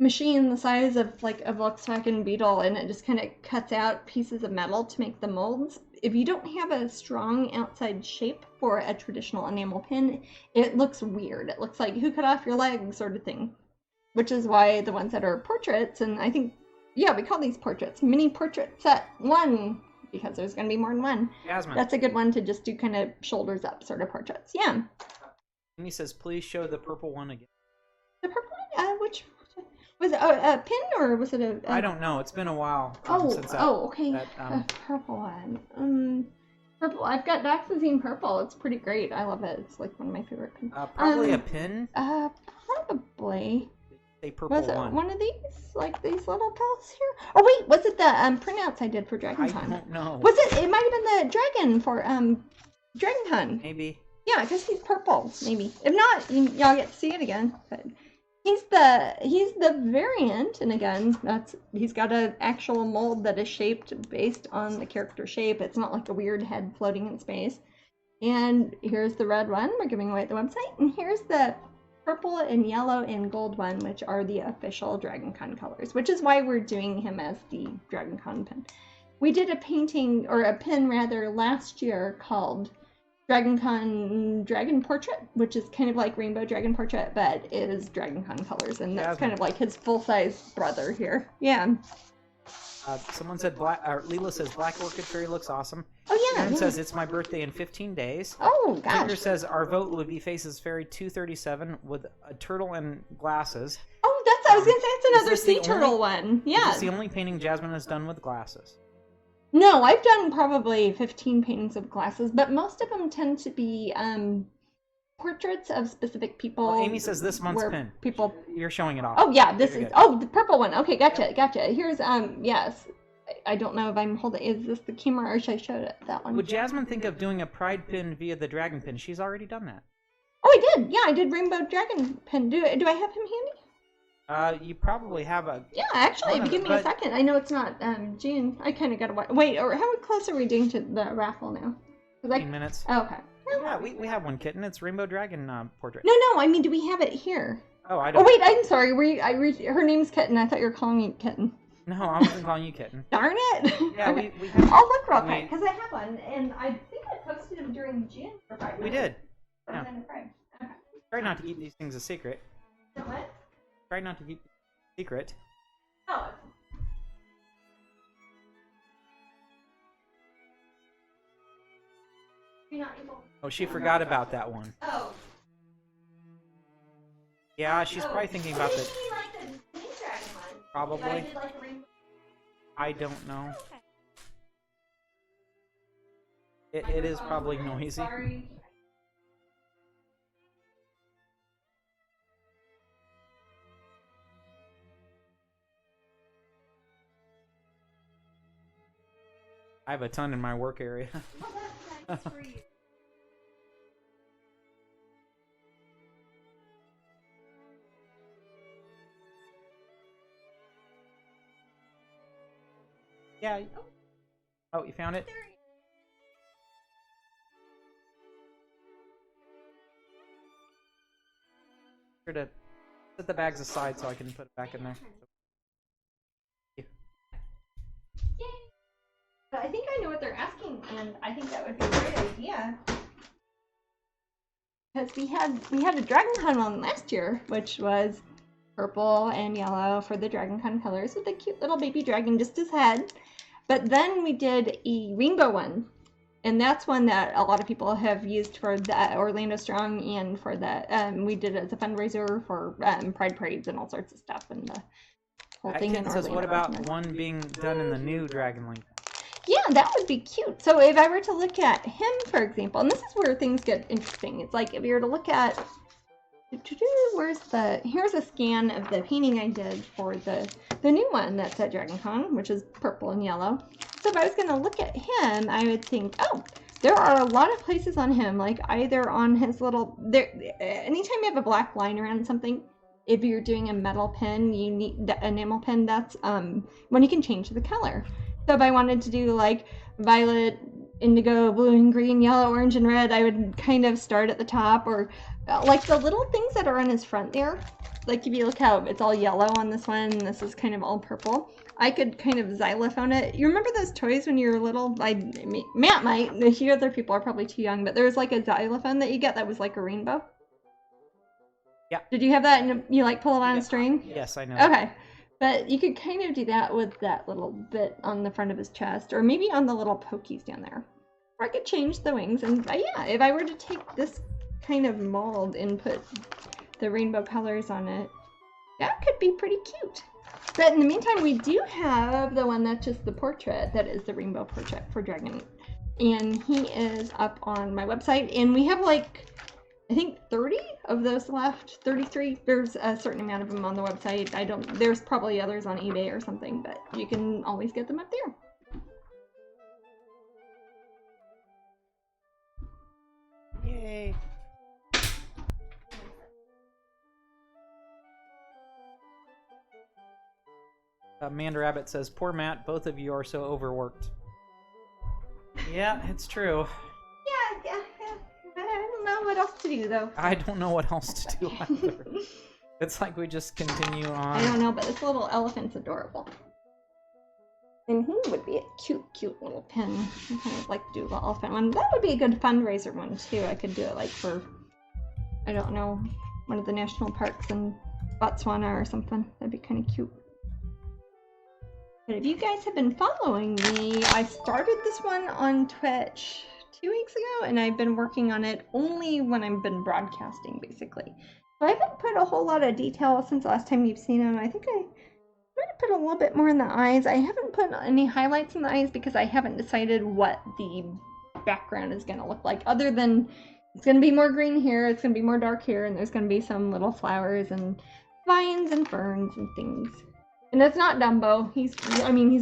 machine the size of like a Volkswagen Beetle, and it just kind of cuts out pieces of metal to make the molds. If you don't have a strong outside shape for a traditional enamel pin, it looks weird. It looks like who cut off your leg sort of thing, which is why the ones that are portraits, and I think, yeah, we call these portraits, mini portrait set 1, because there's going to be more than one. Jasmine. That's a good one to just do kind of shoulders up sort of portraits. Yeah. Amy says, please show the purple one again. The purple one? Which was it a pin, or was it a I don't know. It's been a while. Since okay. Purple one. Purple. I've got Daxazine purple. It's pretty great. I love it. It's like one of my favorite pins. Probably a pin? Probably. Purple was it one of these? Like these little pills here? Oh wait, was it the printouts I did for DragonCon? I don't know. Was it? It might have been the dragon for DragonCon. Maybe. Yeah, because he's purple. Maybe. If not, y'all get to see it again. But he's the variant, and again, he's got an actual mold that is shaped based on the character shape. It's not like a weird head floating in space. And here's the red one. We're giving away at the website, and here's the purple and yellow and gold one, which are the official DragonCon colors, which is why we're doing him as the DragonCon pin. We did a painting, or a pin rather, last year called DragonCon Dragon Portrait, which is kind of like Rainbow Dragon Portrait, but it is DragonCon colors, and that's kind of like his full-size brother here. Yeah. Someone said Leela says Black Orchid Fairy looks awesome. Oh yeah. Aaron says it's my birthday in 15 days. Oh gosh. Peter says our vote would be Faces Fairy 237 with a turtle and glasses. Oh, I was gonna say it's another sea turtle one. Yeah. Is this the only painting Jasmine has done with glasses? No, I've done probably 15 paintings of glasses, but most of them tend to be portraits of specific people. Well, Amy says this month's pin. You're showing it off. Oh yeah, this is the purple one. Okay, gotcha. Here's yes. I don't know if I'm holding. Is this the camera, or should I show it that one? Would Jasmine think of doing a pride pin via the dragon pin? She's already done that. Oh, I did. Yeah, I did rainbow dragon pin. Do I have him handy? You probably have a. Yeah, actually, if you give me a second. I know it's not June. I kind of gotta wait. Or how close are we doing to the raffle now? 15 minutes. Oh, okay. Yeah, we have one kitten. It's Rainbow Dragon portrait. No, I mean, do we have it here? Oh, I don't. Oh, wait, I'm sorry. Her name's Kitten. I thought you were calling me Kitten. No, I wasn't calling you Kitten. Darn it. Yeah, okay. we have. I'll look real quick, because I have one, and I think I posted him during June for 5 minutes. We did. Yeah. Try not to keep these things a secret. What? Try not to keep a secret. Oh. You're not able. Oh, she forgot about that one. Oh. Yeah, she's probably thinking about the. Like the pink dragon one. Probably. I did like the rainbow. I don't know. It is probably noisy. Sorry. I have a ton in my work area. That's for you. Yeah. Oh, you found it? Sure to set the bags aside so I can put it back in there. But I think I know what they're asking, and I think that would be a great idea. Because we had a Dragon Con one last year, which was purple and yellow for the Dragon Con colors with a cute little baby dragon just his head. But then we did a rainbow one, and that's one that a lot of people have used for the Orlando Strong and for the we did it as a fundraiser for Pride parades and all sorts of stuff and the whole thing in Orlando. What about one being done in the new Dragon Link? Yeah, that would be cute. So if I were to look at him, for example, and this is where things get interesting. It's like if you were to look at, here's a scan of the painting I did for the new one that's at Dragon Con, which is purple and yellow. So if I was going to look at him, I would think, oh, there are a lot of places on him, like either on his little, anytime you have a black line around something, if you're doing a metal pin, you need the enamel pin, that's when you can change the color. So if I wanted to do like violet, indigo, blue and green, yellow, orange, and red, I would kind of start at the top, or like the little things that are on his front there. Like if you look how it's all yellow on this one, and this is kind of all purple. I could kind of xylophone it. You remember those toys when you were little? Matt might. A few other people are probably too young, but there was like a xylophone that you get that was like a rainbow. Yeah. Did you have that and you like pull it on a string? Yes, I know. Okay. But you could kind of do that with that little bit on the front of his chest, or maybe on the little pokies down there. Or I could change the wings, and yeah, if I were to take this kind of mold and put the rainbow colors on it, that could be pretty cute. But in the meantime, we do have the one that's just the portrait, that is the rainbow portrait for Dragon. And he is up on my website, and we have like, I think 30 of those left, 33. There's a certain amount of them on the website. There's probably others on eBay or something, but you can always get them up there. Yay. Amanda Rabbit says, poor Matt, both of you are so overworked. Yeah, it's true. Yeah. I don't know what else to do, though. I don't know what else to do either. It's like we just continue on. I don't know, but this little elephant's adorable. And he would be a cute little pin. I kind of like to do the elephant one. That would be a good fundraiser one, too. I could do it, like, for, I don't know, one of the national parks in Botswana or something. That'd be kind of cute. But if you guys have been following me, I started this one on Twitch 2 weeks ago, and I've been working on it only when I've been broadcasting, basically. So I haven't put a whole lot of detail since the last time you've seen them. I think I might have put a little bit more in the eyes. I haven't put any highlights in the eyes because I haven't decided what the background is going to look like, other than it's going to be more green here, it's going to be more dark here, and there's going to be some little flowers and vines and ferns and things. And it's not Dumbo. He's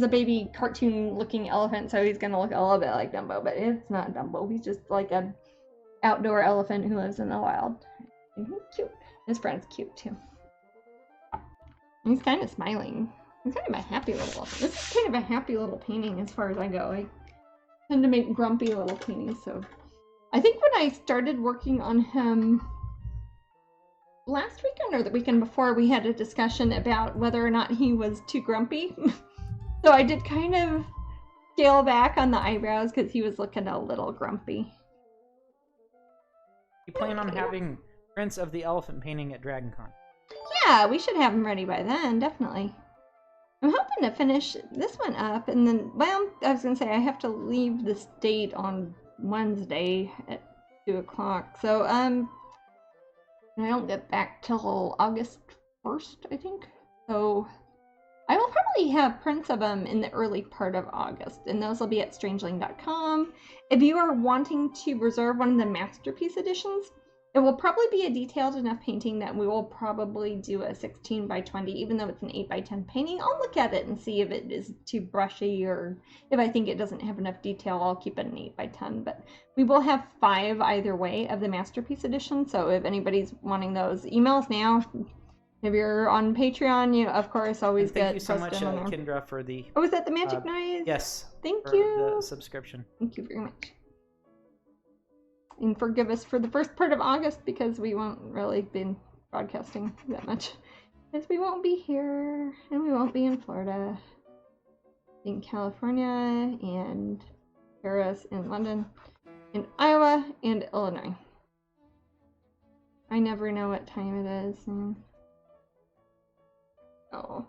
a baby cartoon-looking elephant, so he's gonna look a little bit like Dumbo, but it's not Dumbo. He's just like an outdoor elephant who lives in the wild. And he's cute. His friend's cute, too. And he's kind of smiling. He's kind of a happy little elephant. This is kind of a happy little painting as far as I go. I tend to make grumpy little paintings, so... I think when I started working on him... last weekend or the weekend before, we had a discussion about whether or not he was too grumpy. So I did kind of scale back on the eyebrows because he was looking a little grumpy. You plan on having prints of the elephant painting at DragonCon. Yeah, we should have them ready by then, definitely. I'm hoping to finish this one up, and then, well, I was going to say I have to leave the state on Wednesday at 2 o'clock, so, I don't get back till August 1st, I think. So, I will probably have prints of them in the early part of August, and those will be at strangeling.com. If you are wanting to reserve one of the Masterpiece editions, it will probably be a detailed enough painting that we will probably do a 16 by 20, even though it's an 8 by 10 painting. I'll look at it and see if it is too brushy, or if I think it doesn't have enough detail, I'll keep it an 8 by 10. But we will have 5 either way of the Masterpiece edition, so if anybody's wanting those, email us now. If you're on Patreon, you of course always get. Thank you so much, Kendra, for the. Oh, was that the Magic Knives? Yes. Thank you. The subscription. Thank you very much. And forgive us for the first part of August, because we won't really be broadcasting that much. Because we won't be here, and we won't be in Florida, in California, and Paris, and London, and Iowa, and Illinois. I never know what time it is. And... oh.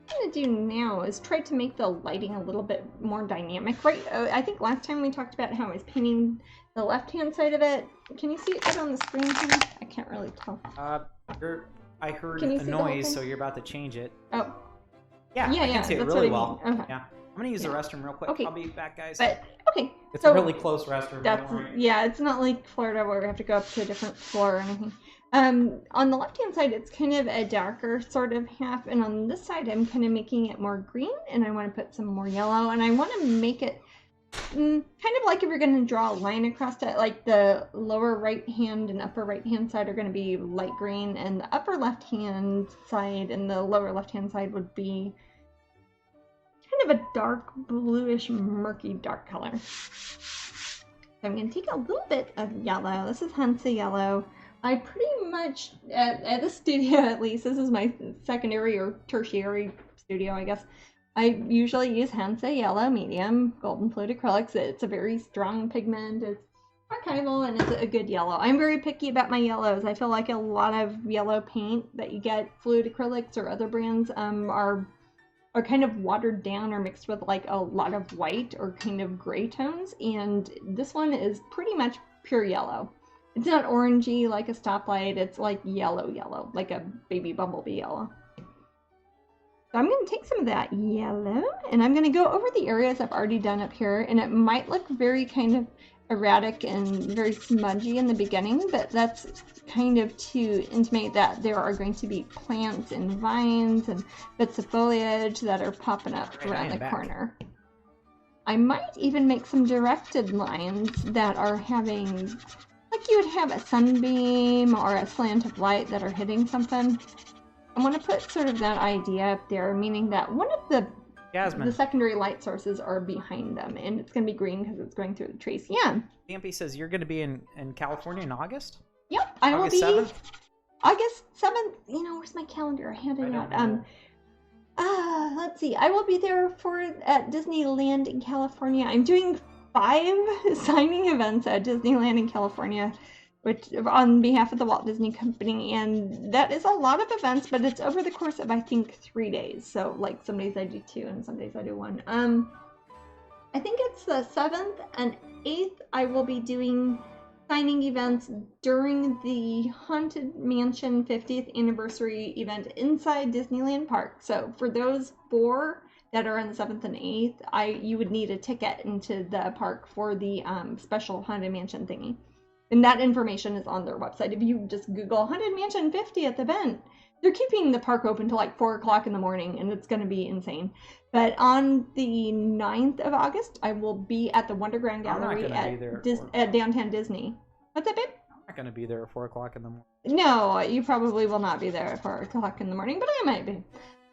What I'm going to do now is try to make the lighting a little bit more dynamic. Right, I think last time we talked about how I was painting the left-hand side of it. Can you see it good on the screen here? I can't really tell. I heard a noise, so you're about to change it. Oh. Yeah, I can see it really well. Okay. Yeah. I'm going to use the restroom real quick. Okay. I'll be back, guys. But, okay. It's a really close restroom. Yeah, it's not like Florida where we have to go up to a different floor or anything. On the left-hand side, it's kind of a darker sort of half, and on this side, I'm kind of making it more green, and I want to put some more yellow, and I want to make it kind of like if you're going to draw a line across it, like the lower right-hand and upper right-hand side are going to be light green, and the upper left-hand side and the lower left-hand side would be kind of a dark bluish, murky, dark color. So I'm going to take a little bit of yellow. This is Hansa yellow. I pretty much, at the studio at least, this is my secondary or tertiary studio, I guess. I usually use Hansa yellow medium, golden fluid acrylics. It's a very strong pigment. It's archival and it's a good yellow. I'm very picky about my yellows. I feel like a lot of yellow paint that you get, fluid acrylics or other brands, are kind of watered down or mixed with like a lot of white or kind of gray tones. And this one is pretty much pure yellow. It's not orangey like a stoplight, it's like yellow, like a baby bumblebee yellow. So I'm going to take some of that yellow, and I'm going to go over the areas I've already done up here, and it might look very kind of erratic and very smudgy in the beginning, but that's kind of to intimate that there are going to be plants and vines and bits of foliage that are popping up around the corner. I might even make some directed lines that are having... like you would have a sunbeam or a slant of light that are hitting something. I want to put sort of that idea up there, meaning that one of the secondary light sources are behind them, and it's going to be green because it's going through the trees. Yeah. Stampy says you're going to be in California in August? Yep, I will be. 7th? August 7th. You know, where's my calendar? I had it out. Let's see. I will be there at Disneyland in California. I'm doing 5 signing events at Disneyland in California, which on behalf of the Walt Disney Company, and that is a lot of events, but it's over the course of I think 3 days. So like some days I do 2 and some days I do 1. I think it's the 7th and 8th I will be doing signing events during the Haunted Mansion 50th anniversary event inside Disneyland Park. So for those 4 that are on the 7th and 8th, you would need a ticket into the park for the special Haunted Mansion thingy. And that information is on their website. If you just Google Haunted Mansion 50th event, they're keeping the park open till like 4 o'clock in the morning, and it's going to be insane. But on the 9th of August, I will be at the Wonderground Gallery at Downtown Disney. What's that, babe? I'm not going to be there at 4 o'clock in the morning. No, you probably will not be there at 4 o'clock in the morning, but I might be.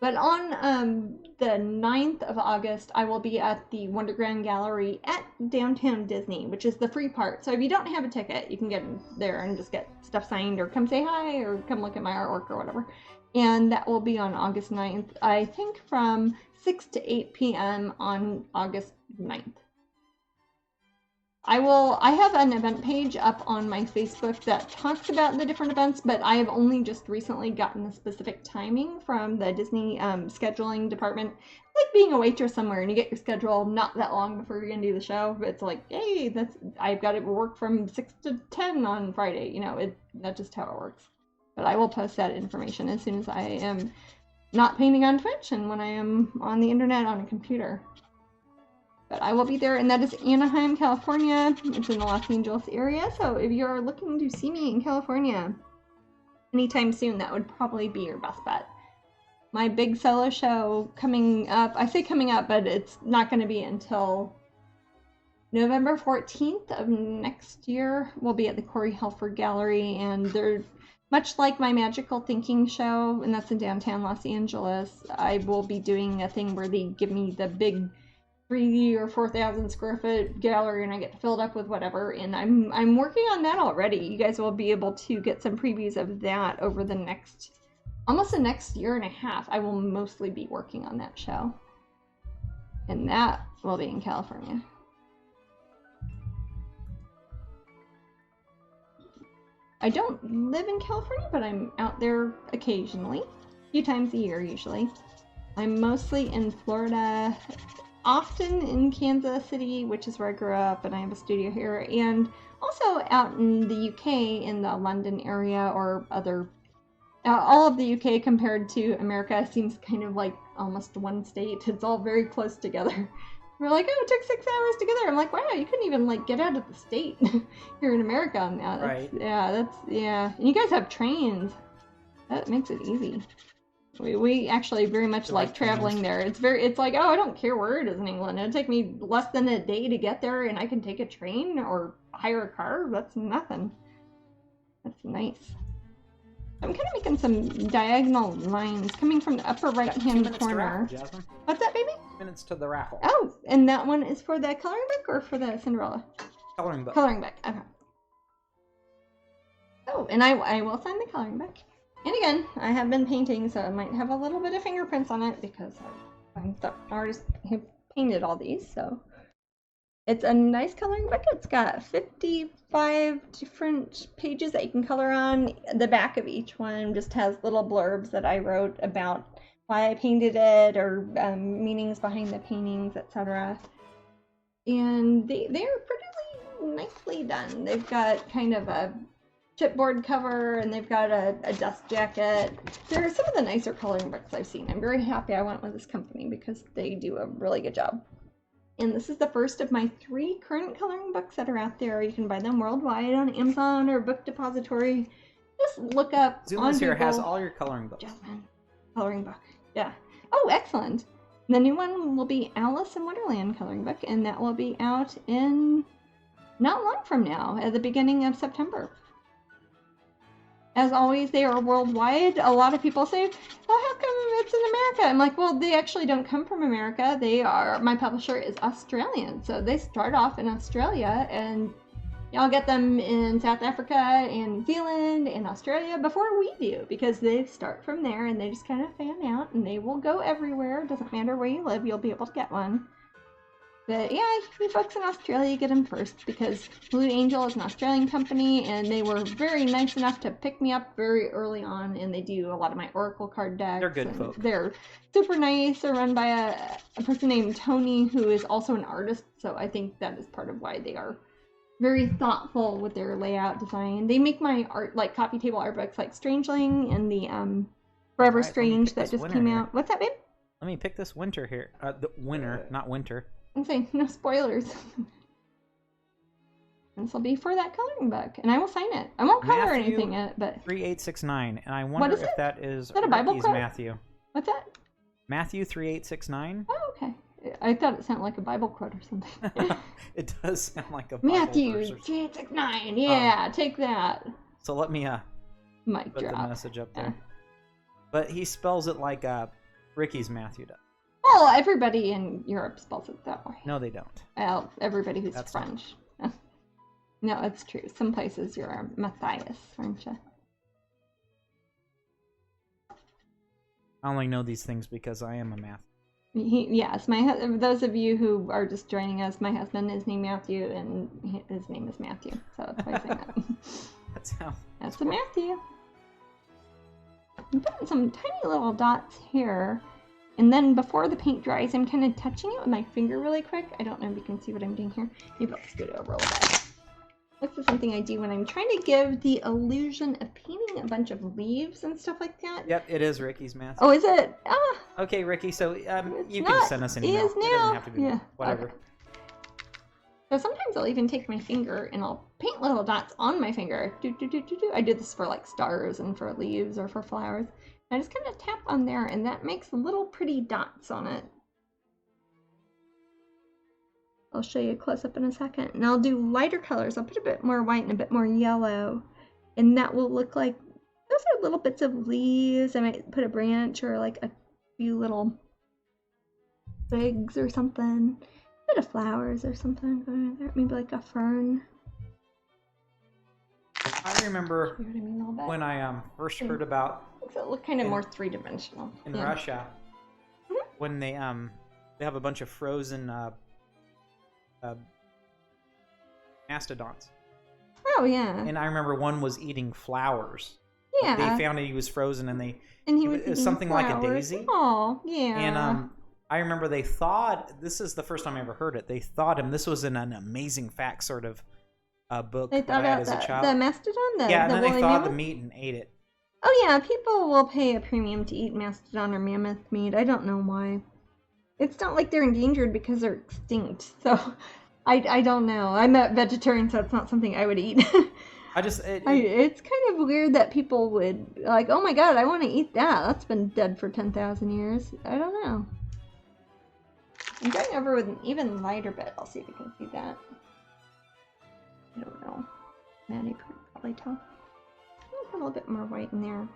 But on the 9th of August, I will be at the Wonderground Gallery at Downtown Disney, which is the free part. So if you don't have a ticket, you can get there and just get stuff signed or come say hi or come look at my artwork or whatever. And that will be on August 9th, I think from 6 to 8 p.m. on August 9th. I have an event page up on my Facebook that talks about the different events, but I have only just recently gotten the specific timing from the Disney scheduling department. It's like being a waitress somewhere and you get your schedule not that long before you're going to do the show. It's like, hey, I've got to work from 6 to 10 on Friday. You know, that's just how it works. But I will post that information as soon as I am not painting on Twitch and when I am on the internet on a computer. But I will be there, and that is Anaheim, California. It's in the Los Angeles area, so if you're looking to see me in California anytime soon, that would probably be your best bet. My big solo show coming up, I say coming up, but it's not going to be until November 14th of next year. We'll be at the Corey Helford Gallery, and they're much like my Magical Thinking show, and that's in downtown Los Angeles. I will be doing a thing where they give me the big 3,000 or 4,000 square foot gallery, and I get to fill it up with whatever. And I'm working on that already. You guys will be able to get some previews of that over the almost the next year and a half. I will mostly be working on that show, and that will be in California. I don't live in California, but I'm out there occasionally, a few times a year usually. I'm mostly in Florida, often in Kansas City, which is where I grew up, and I have a studio here, and also out in the UK in the London area or other, all of the UK compared to America seems kind of like almost one state. It's all very close together. We're like, oh, it took 6 hours to get there. I'm like, wow, you couldn't even like get out of the state here in America on that. Right. Yeah. And you guys have trains. That makes it easy. We actually very much like traveling there. It's like, oh, I don't care where it is in England. It'll take me less than a day to get there, and I can take a train or hire a car. That's nothing. That's nice. I'm kind of making some diagonal lines coming from the upper right-hand corner. Jasmine. What's that, baby? 2 minutes to the raffle. Oh, and that one is for the coloring book or for the Cinderella? Coloring book. Coloring book. Okay. Oh, and I will sign the coloring book. And again, I have been painting, so I might have a little bit of fingerprints on it because I'm the artist who painted all these. So it's a nice coloring book. It's got 55 different pages that you can color on. The back of each one just has little blurbs that I wrote about why I painted it or meanings behind the paintings, etc. And they are pretty nicely done. They've got kind of a chipboard cover, and they've got a dust jacket. They're some of the nicer coloring books I've seen. I'm very happy I went with this company because they do a really good job. And this is the first of my 3 current coloring books that are out there. You can buy them worldwide on Amazon or Book Depository. Just look up Zuma's here has all your coloring books. Jasmine. Coloring book. Yeah. Oh, excellent. The new one will be Alice in Wonderland coloring book, and that will be out in not long from now, at the beginning of September. As always, they are worldwide. A lot of people say, well, how come it's in America? I'm like, well, they actually don't come from America. My publisher is Australian. So they start off in Australia, and y'all get them in South Africa and New Zealand and Australia before we do, because they start from there and they just kind of fan out, and they will go everywhere. Doesn't matter where you live, you'll be able to get one. But yeah, you folks in Australia get them first, because Blue Angel is an Australian company, and they were very nice enough to pick me up very early on, and they do a lot of my Oracle card decks. They're good folk. They're super nice. They're run by a person named Tony, who is also an artist, so I think that is part of why they are very thoughtful with their layout design. They make my art, like coffee table art books, like Strangeling and the Forever Strange that just came out. What's that, babe? Let me pick this winter here. The winter, not winter. I'm saying no spoilers. This will be for that coloring book, and I will sign it. I won't color anything in it, but 3869, and I wonder if that is a Bible quote? Matthew. What's that? Matthew 3869. Oh, okay. I thought it sounded like a Bible quote or something. It does sound like a Bible Matthew verse 3869. Yeah, take that. So let me mic put drop. the message up there. But he spells it like Ricky's Matthew does. Well, everybody in Europe spells it that way. No, they don't. Well, everybody who's French. No, it's true. Some places you're Matthias, aren't you? I only know these things because I am a math. Yes, those of you who are just joining us, my husband is named Matthew, and his name is Matthew. So that's why I say that. That's a Matthew. I'm putting some tiny little dots here, and then before the paint dries, I'm kind of touching it with my finger really quick. I don't know if you can see what I'm doing here. Maybe I'll scoot it over a little bit. This is something I do when I'm trying to give the illusion of painting a bunch of leaves and stuff like that. Yep, it is Ricky's mask. Oh, is it? Okay, Ricky, so you can send us an email. It doesn't have to be whatever. Okay. So sometimes I'll even take my finger and I'll paint little dots on my finger. I do this for like stars and for leaves or for flowers. I just kind of tap on there, and that makes little pretty dots on it. I'll show you a close-up in a second. And I'll do lighter colors. I'll put a bit more white and a bit more yellow. And that will look like, those are little bits of leaves. I might put a branch or like a few little twigs or something. A bit of flowers or something going on there. Maybe like a fern. I remember when I first heard about... It look kind of more three-dimensional. In Russia, when they have a bunch of frozen... mastodons. Oh yeah. And I remember one was eating flowers. Yeah. They found he was frozen, and it was something flowers. like a daisy. Oh yeah. And I remember they thought, this is the first time I ever heard it. They thought this was an amazing fact sort of book they thought that I had as a child. The mastodon. And then they thawed the meat and ate it. Oh yeah, people will pay a premium to eat mastodon or mammoth meat. I don't know why. It's not like they're endangered because they're extinct. So I don't know. I'm a vegetarian, so it's not something I would eat. It's kind of weird that people would like, oh my god, I want to eat that. That's been dead for 10,000 years. I don't know. I'm going over with an even lighter bit. I'll see if you can see that. I don't know. Maddie could probably tell. I'll put a little bit more white in there.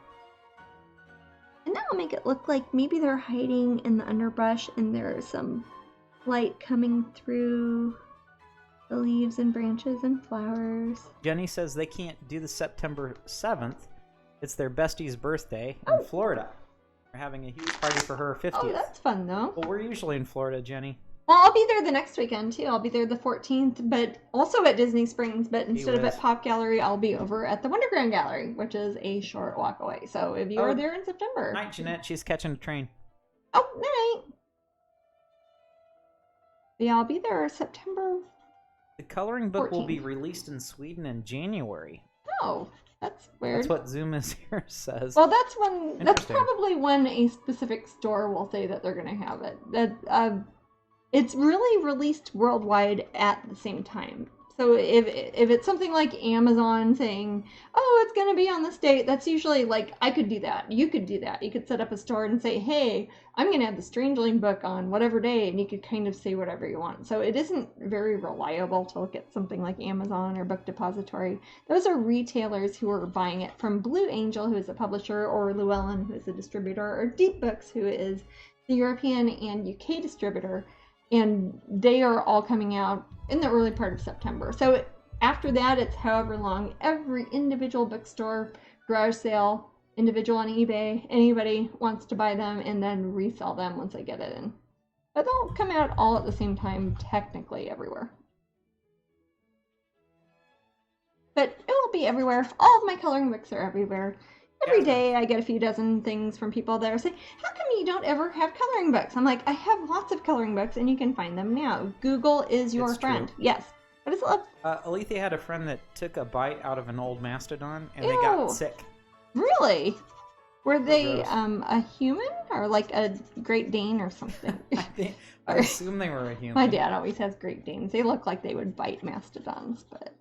And that will make it look like maybe they're hiding in the underbrush and there's some light coming through the leaves and branches and flowers. Jenny says they can't do the September 7th. It's their bestie's birthday in Florida. We're having a huge party for her 50th. Oh, that's fun, though. Well, we're usually in Florida, Jenny. Well, I'll be there the next weekend, too. I'll be there the 14th, but also at Disney Springs. But instead of at Pop Gallery, I'll be over at the Wonderground Gallery, which is a short walk away. So if you are there in September... Night, Jeanette. She's catching a train. Oh, night. Yeah, I'll be there September The coloring book 14th. will be released in Sweden in January. Oh, that's weird. That's what Zoom is here says. Well, that's probably when a specific store will say that they're going to have it. It's really released worldwide at the same time. So if it's something like Amazon saying, oh, it's going to be on this date, that's usually like, I could do that. You could do that. You could set up a store and say, hey, I'm going to have the Strangeling book on whatever day, and you could kind of say whatever you want. So it isn't very reliable to look at something like Amazon or Book Depository. Those are retailers who are buying it from Blue Angel, who is a publisher, or Llewellyn, who is a distributor, or Deep Books, who is the European and UK distributor. And they are all coming out in the early part of September. So after that, it's however long. Every individual bookstore, garage sale, individual on eBay, anybody wants to buy them and then resell them once they get it in. But they'll come out all at the same time, technically everywhere. But it will be everywhere. All of my coloring books are everywhere. Every day I get a few dozen things from people that are saying, how come you don't ever have coloring books? I'm like, I have lots of coloring books and you can find them now. Google is your friend. True. Yes. But it's Alethea had a friend that took a bite out of an old mastodon and they got sick. Really? Were they a human or like a Great Dane or something? I assume they were a human. My dad always has Great Danes. They look like they would bite mastodons, but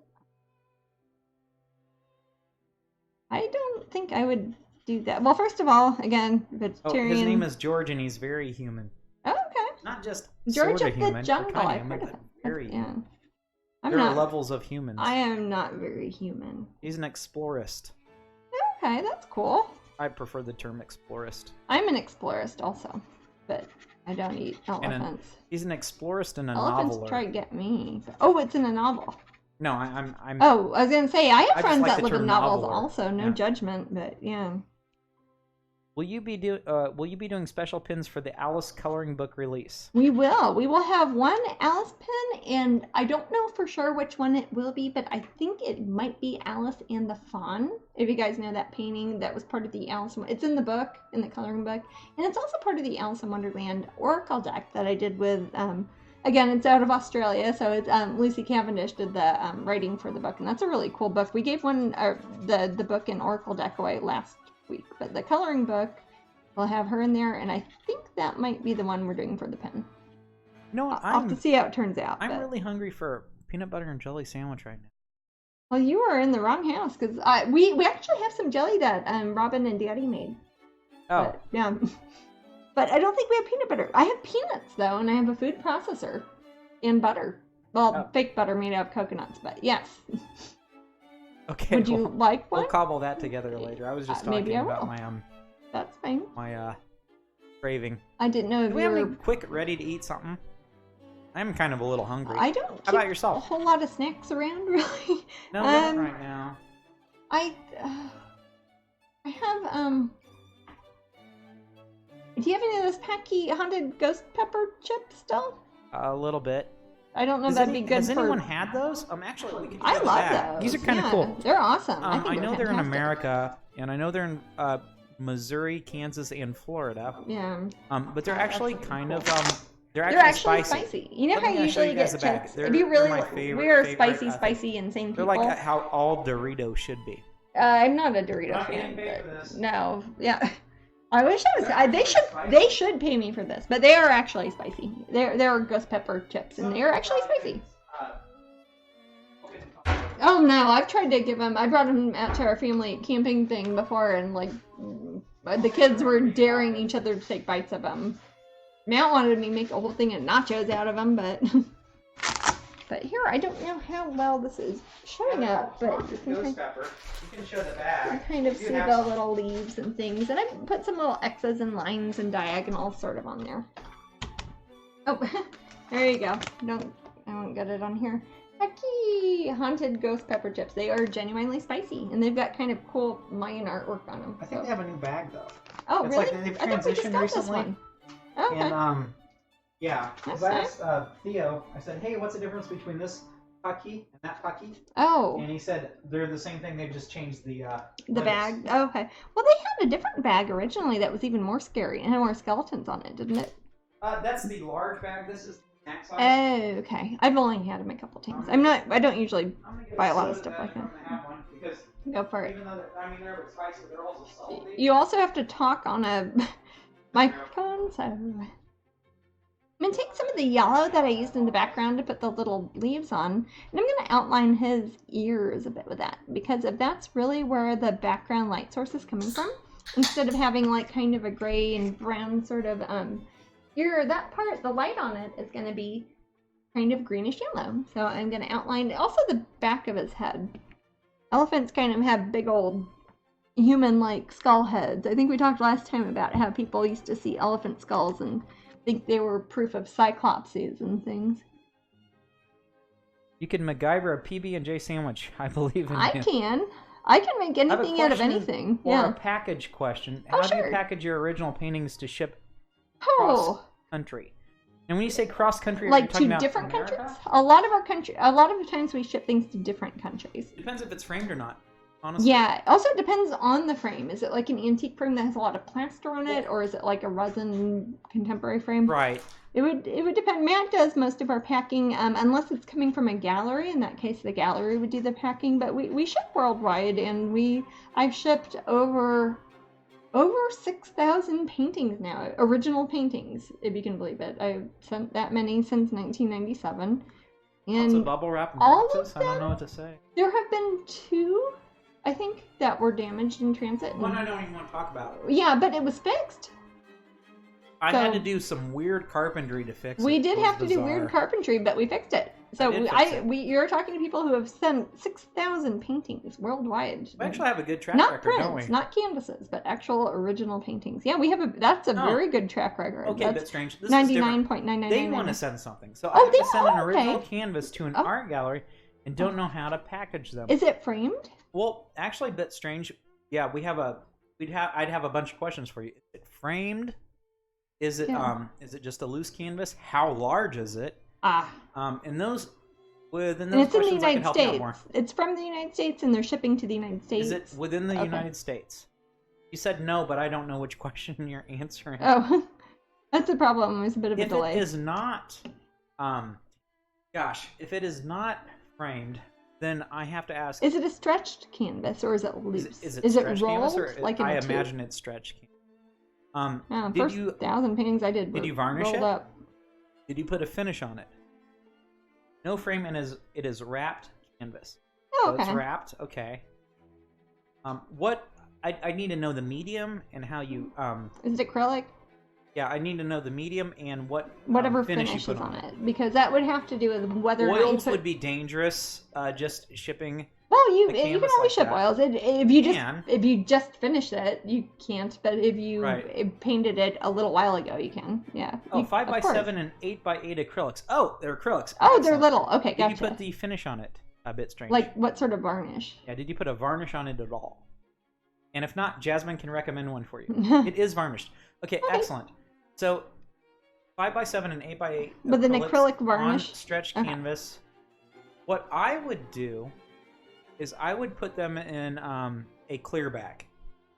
I don't think I would do that. Well, first of all, again, vegetarian. Oh, his name is George, and he's very human. Oh, okay. Not just George sort of human, the Jungle. I've human, heard of him. Very human. There are levels of humans. I am not very human. He's an explorist. Okay, that's cool. I prefer the term explorist. I'm an explorist also, but I don't eat elephants. He's an explorist and a noveler. Elephants try to get me. Oh, it's in a novel. No, I'm. Oh, I was gonna say I have friends that live in novels noveler. also. No judgment, but yeah. Will you be doing special pins for the Alice coloring book release? We will. We will have one Alice pin, and I don't know for sure which one it will be, but I think it might be Alice and the Fawn. If you guys know that painting, that was part of the Alice. It's in the book, in the coloring book, and it's also part of the Alice in Wonderland Oracle deck that I did with. Again, it's out of Australia, so it's Lucy Cavendish did the writing for the book, and that's a really cool book. We gave the book in Oracle deck away last week, but the coloring book will have her in there, and I think that might be the one we're doing for the pin. No, I'll have to see how it turns out. I'm really hungry for a peanut butter and jelly sandwich right now. Well, you are in the wrong house, because we actually have some jelly that Robin and Daddy made. Oh. But, yeah. But I don't think we have peanut butter. I have peanuts, though, and I have a food processor and butter. Well, fake butter made out of coconuts, but yes. Okay. Would you like one? We'll cobble that together later. I was just talking about my That's fine. My craving. I didn't know if Do we have any quick, ready to eat something? I'm kind of a little hungry. I don't. How about yourself? A whole lot of snacks around, really. No, not right now. I have Do you have any of those Packy haunted ghost pepper chips still? A little bit. I don't know if that'd be good Has anyone had those? Actually, we can I love those. These are kind of cool. They're awesome. I know they're in America, and I know they're in Missouri, Kansas, and Florida. Yeah. But they're actually kind of they're actually spicy. You know how you usually get chips? If you really we are spicy, insane people. They're like how all Doritos should be. I'm not a Dorito fan. But no. Yeah. I wish I was. They should pay me for this, but they are actually spicy. They're ghost pepper chips, and they are actually spicy. Oh no, I've tried to give them. I brought them out to our family camping thing before, and like the kids were daring each other to take bites of them. Matt wanted me to make a whole thing of nachos out of them, but here I don't know how well this is showing up. But you can show the back. You kind of see the little leaves and things, and I put some little X's and lines and diagonals sort of on there. Oh, there you go. I won't get it on here. Hecky haunted ghost pepper chips. They are genuinely spicy, and they've got kind of cool Mayan artwork on them. I think they have a new bag though. Oh, it's really? Like they've transitioned recently. Okay. And yeah. That's I asked Theo. I said, "Hey, what's the difference between this Pucky and that Pucky?" Oh. And he said they're the same thing. They've just changed the bag. Oh, okay. Well, they had a different bag originally that was even more scary and had more skeletons on it, didn't it? That's the large bag. This is the snack size. Oh, okay. I've only had them a couple times. I don't usually buy a lot of stuff like that. Go for it. Even though they're a bit spicy, they're also salty. You also have to talk on a microphone, so I'm going to take some of the yellow that I used in the background to put the little leaves on, and I'm going to outline his ears a bit with that, because if that's really where the background light source is coming from, instead of having like kind of a gray and brown sort of ear, that part, the light on it is going to be kind of greenish yellow. So I'm going to outline also the back of his head. Elephants kind of have big old human-like skull heads. I think we talked last time about how people used to see elephant skulls and think they were proof of cyclopses and things. You can MacGyver a PB&J sandwich. I believe in you. I can make anything out of anything. Or a package question. How do you package your original paintings to ship cross country? And when you say cross country, like to different countries? A lot of the times we ship things to different countries. Depends if it's framed or not. Honestly. Yeah. Also, it depends on the frame. Is it like an antique frame that has a lot of plaster on it, or is it like a resin contemporary frame? Right. It would depend. Matt does most of our packing, unless it's coming from a gallery. In that case, the gallery would do the packing. But we ship worldwide, and I've shipped over 6,000 paintings now, original paintings, if you can believe it. I've sent that many since 1997. And lots of bubble wrap and boxes. I don't know what to say. There have been 2, I think, that were damaged in transit. One I don't even want to talk about. Yeah, but it was fixed. I had to do some weird carpentry to fix it. We did have to do weird carpentry, but we fixed it. So you're talking to people who have sent 6,000 paintings worldwide. We actually have a good track record, don't we? Not prints, not canvases, but actual original paintings. Yeah, we have that's a very good track record. Okay, that's strange. This 99.999. They want to send something, so I have to send an original canvas to an art gallery and don't know how to package them. Is it framed? Well, actually, a bit strange. Yeah, we have I'd have a bunch of questions for you. Is it framed? Is it is it just a loose canvas? How large is it? And those within those it's questions, in the I can United help you out States. more. It's from the United States, and they're shipping to the United States. Is it within the United States? You said no, but I don't know which question you're answering. Oh, that's a problem. There's a bit of a delay. If it is not, if it is not framed, then I have to ask: is it a stretched canvas or is it loose? Is it rolled? Or like in I imagine it's stretched canvas. First 1,000 paintings I did. Did you varnish it? Up. Did you put a finish on it? No frame, and it is wrapped canvas. Oh, so okay. It's wrapped. Okay. What I need to know the medium and how you Is it acrylic? Yeah, I need to know the medium and whatever finish finish you put is on it, because that would have to do with whether or not you put... would be dangerous. Just shipping. Well, you can always ship oils. If you just finish it, you can't. But if you painted it a little while ago, you can. Yeah. Oh, 5x7 and 8x8 acrylics. Oh, they're acrylics. Oh, they're little. Okay, gotcha. Did you put the finish on it? A bit strange. Like what sort of varnish? Yeah. Did you put a varnish on it at all? And if not, Jasmine can recommend one for you. It is varnished. Okay, excellent. So 5x7 and 8x8 with an acrylic varnish on stretched canvas. What I would do is I would put them in a clear bag,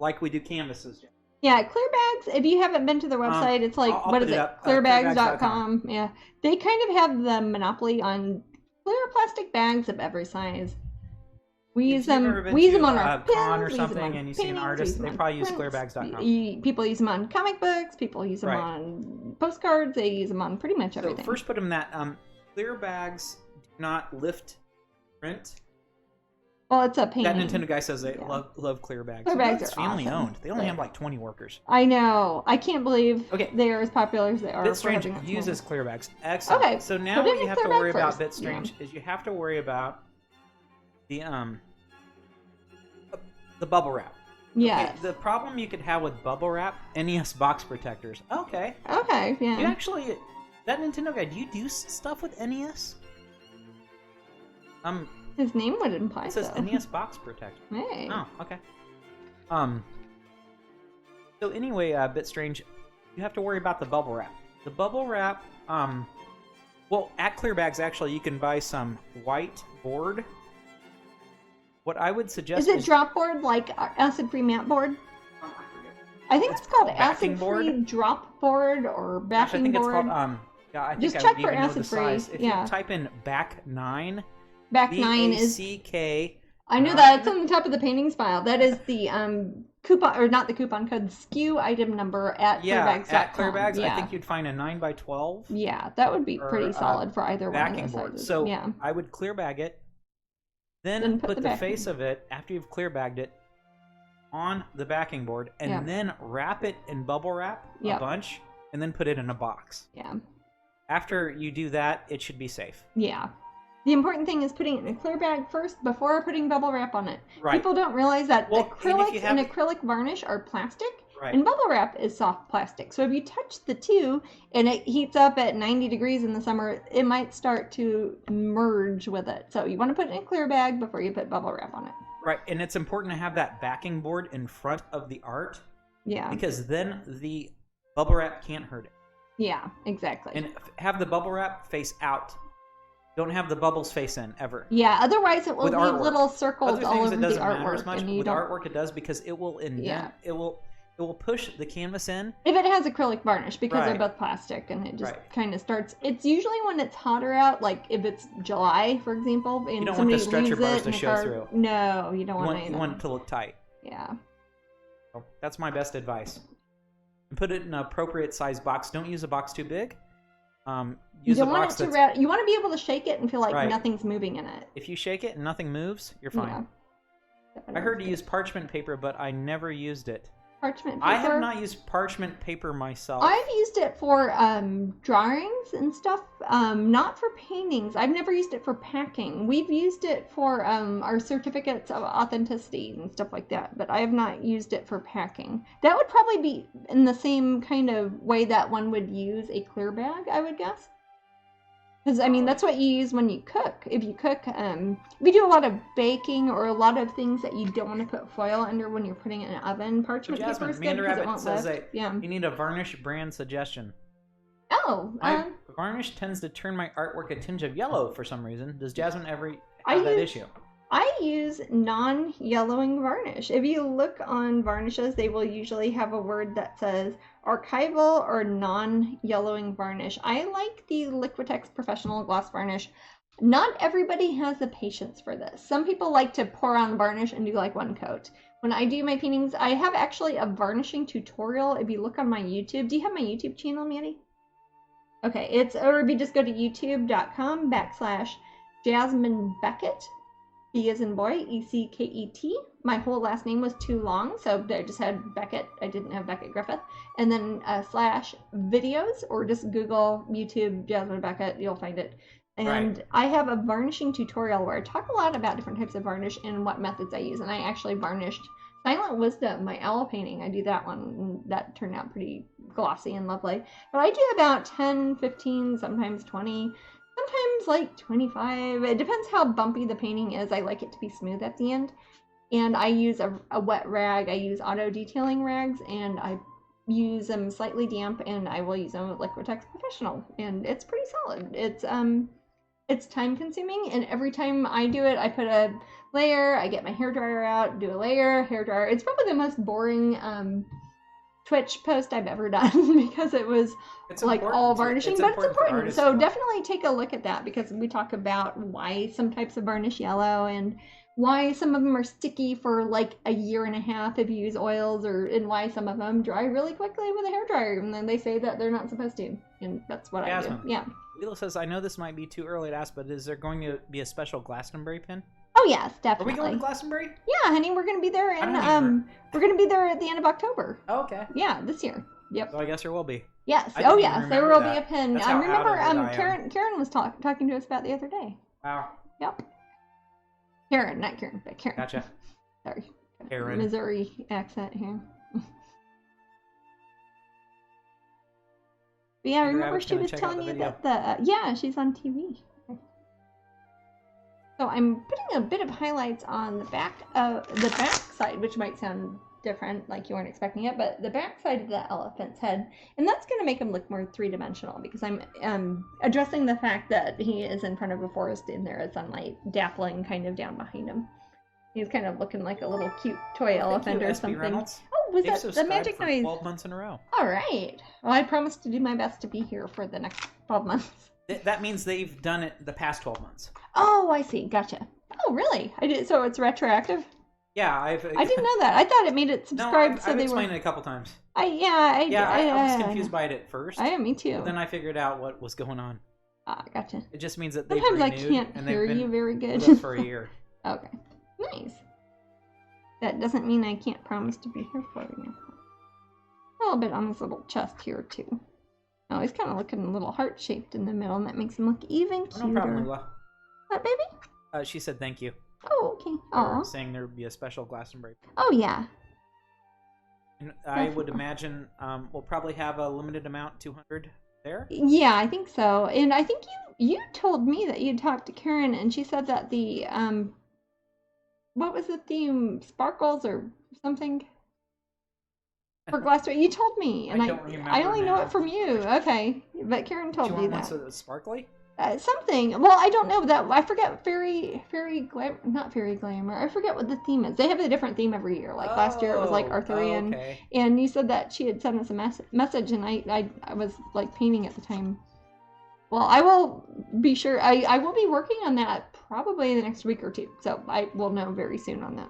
like we do canvases. Yeah, clear bags. If you haven't been to their website, it's like what is it? Clearbags.com. Yeah, they kind of have the monopoly on clear plastic bags of every size. We use them on our con or pins, something, and you see an artist, they probably use clearbags.com. People use them on comic books. People use them on postcards. They use them on pretty much everything. So first, put them in that. Clear bags do not lift print. Well, it's a painting. That Nintendo guy says they love clear bags. Clear bags are family awesome. owned. They only have like 20 workers. I know. I can't believe they are as popular as they are. Bit Strange uses clear bags. Excellent. Okay. So now what you have to worry about, Bit Strange, is you have to worry about the bubble wrap. Yeah. Okay, the problem you could have with bubble wrap, NES box protectors. Okay. Okay. Yeah. You actually, that Nintendo guy, do you do stuff with NES? His name would imply so. It says NES box protector. Hey. Oh, okay. So anyway, Bit Strange, you have to worry about the bubble wrap. The bubble wrap, well, at Clear Bags, actually, you can buy some white board. What I would suggest is drop board, like acid-free matte board? I think it's called acid-free drop board or backing board. I think it's called, I think just I check would for even know the acid-free. size. If you type in back 9, back 9 is BACK. I knew that. It's on the top of the paintings file. That is the coupon, or not the coupon code, SKU item number at Clearbags.com. At Clearbags, I think you'd find a 9x12. Yeah, that would be pretty solid for either one of those sizes. So I would clear bag it, then put the face of it, after you've clear bagged it, on the backing board, and then wrap it in bubble wrap a bunch, and then put it in a box. Yeah. After you do that, it should be safe. Yeah. The important thing is putting it in a clear bag first before putting bubble wrap on it. Right. People don't realize that acrylic and acrylic varnish are plastic, and bubble wrap is soft plastic. So if you touch the two and it heats up at 90 degrees in the summer, it might start to merge with it. So you want to put it in a clear bag before you put bubble wrap on it. Right, and it's important to have that backing board in front of the art. Yeah. Because then the bubble wrap can't hurt it. Yeah, exactly. And have the bubble wrap face out. Don't have the bubbles face in, ever. Yeah, otherwise it will leave little circles all over the artwork. As much. With artwork, it does, because it will indent. It will push the canvas in. If it has acrylic varnish, because they're both plastic, and it just kind of starts. It's usually when it's hotter out, like if it's July, for example, and you don't somebody want the stretcher bars to leaves show through. No, you don't want any. You want it to look tight. Yeah. So that's my best advice. And put it in an appropriate size box. Don't use a box too big. You don't want it to you want to be able to shake it and feel like nothing's moving in it. If you shake it and nothing moves, you're fine. Yeah. I heard to use parchment paper, but I never used it. Parchment paper? I have not used parchment paper myself. I've used it for drawings and stuff, not for paintings. I've never used it for packing. We've used it for our certificates of authenticity and stuff like that, but I have not used it for packing. That would probably be in the same kind of way that one would use a clear bag, I would guess. Because, I mean, that's what you use when you cook. If you cook, if you do a lot of baking or a lot of things that you don't want to put foil under when you're putting it in an oven, parchment paper is good because it won't lift. Yeah. You need a varnish brand suggestion. Oh. Varnish tends to turn my artwork a tinge of yellow for some reason. Does Jasmine ever have that issue? I use non-yellowing varnish. If you look on varnishes, they will usually have a word that says archival or non-yellowing varnish. I like the Liquitex Professional Gloss Varnish. Not everybody has the patience for this. Some people like to pour on varnish and do like one coat. When I do my paintings, I have actually a varnishing tutorial. If you look on my YouTube, do you have my YouTube channel, Maddie? Okay, or if you just go to youtube.com/Jasmine Becket. B as in boy, E-C-K-E-T. My whole last name was too long, so I just had Beckett. I didn't have Becket-Griffith. And then /videos, or just Google YouTube Jasmine Becket, you'll find it. And I have a varnishing tutorial where I talk a lot about different types of varnish and what methods I use. And I actually varnished Silent Wisdom, my owl painting. I do that one, and that turned out pretty glossy and lovely. But I do about 10, 15, sometimes 20. Sometimes like 25. It depends how bumpy the painting is. I like it to be smooth at the end. And I use a wet rag. I use auto detailing rags, and I use them slightly damp, and I will use them with Liquitex Professional. And it's pretty solid. It's time consuming, and every time I do it, I put a layer, I get my hairdryer out, do a layer, hairdryer. It's probably the most boring Twitch post I've ever done because it was like all varnishing, but it's important. So definitely take a look at that, because we talk about why some types of varnish yellow and why some of them are sticky for like a year and a half if you use oils, and why some of them dry really quickly with a hairdryer, and then they say that they're not supposed to, and that's what Jasmine, I do. Yeah. Wheeler says, I know this might be too early to ask, but is there going to be a special Glastonbury pin? Oh yes, definitely. Are we going to Glastonbury? Yeah, honey, we're going to be there we're going to be there at the end of October. Oh, okay. Yeah, this year. Yep. So I guess there will be. Yes. Oh yes, there will be a pin. I remember Karen was talking to us about the other day. Wow. Yep. Karen, not Karen, but Karen. Gotcha. Sorry. Karen. Missouri accent here. But yeah, I remember she was telling you that yeah, she's on TV. So I'm putting a bit of highlights on the back side, which might sound different, like you weren't expecting it, but the back side of the elephant's head, and that's going to make him look more three-dimensional, because I'm addressing the fact that he is in front of a forest and there is sunlight dappling kind of down behind him. He's kind of looking like a little cute toy elephant or something. Reynolds. Oh, was that the magic noise? 12 months in a row. All right. Well, I promise to do my best to be here for the next 12 months. That means they've done it the past 12 months. Oh, I see. Gotcha. Oh, really? I did. So it's retroactive? Yeah, I didn't know that. I thought it made it subscribed. I've explained it a couple times. I was confused by it at first. Me too. But then I figured out what was going on. Gotcha. It just means that they've renewed. Sometimes I can't hear you very good. For a year. Okay. Nice. That doesn't mean I can't promise to be here for you. A little bit on his little chest here too. Oh, he's kind of looking a little heart-shaped in the middle, and that makes him look even cuter. No problem, Lula. What, baby? She said thank you. Oh, okay. Oh. Saying there would be a special Glastonbury. Oh, yeah. And I would imagine we'll probably have a limited amount, 200 there? Yeah, I think so. And I think you told me that you talked to Karen, and she said that the, what was the theme? Sparkles or something? For Glastonbury, you told me, and I only know it from you. Okay, but Karen told you that. So sparkly? Something. Well, I don't know that. I forget not fairy glamour. I forget what the theme is. They have a different theme every year. Like last year, it was like Arthurian. Okay. And you said that she had sent us a message, and I was like painting at the time. Well, I will be sure. I will be working on that probably in the next week or two. So I will know very soon on that.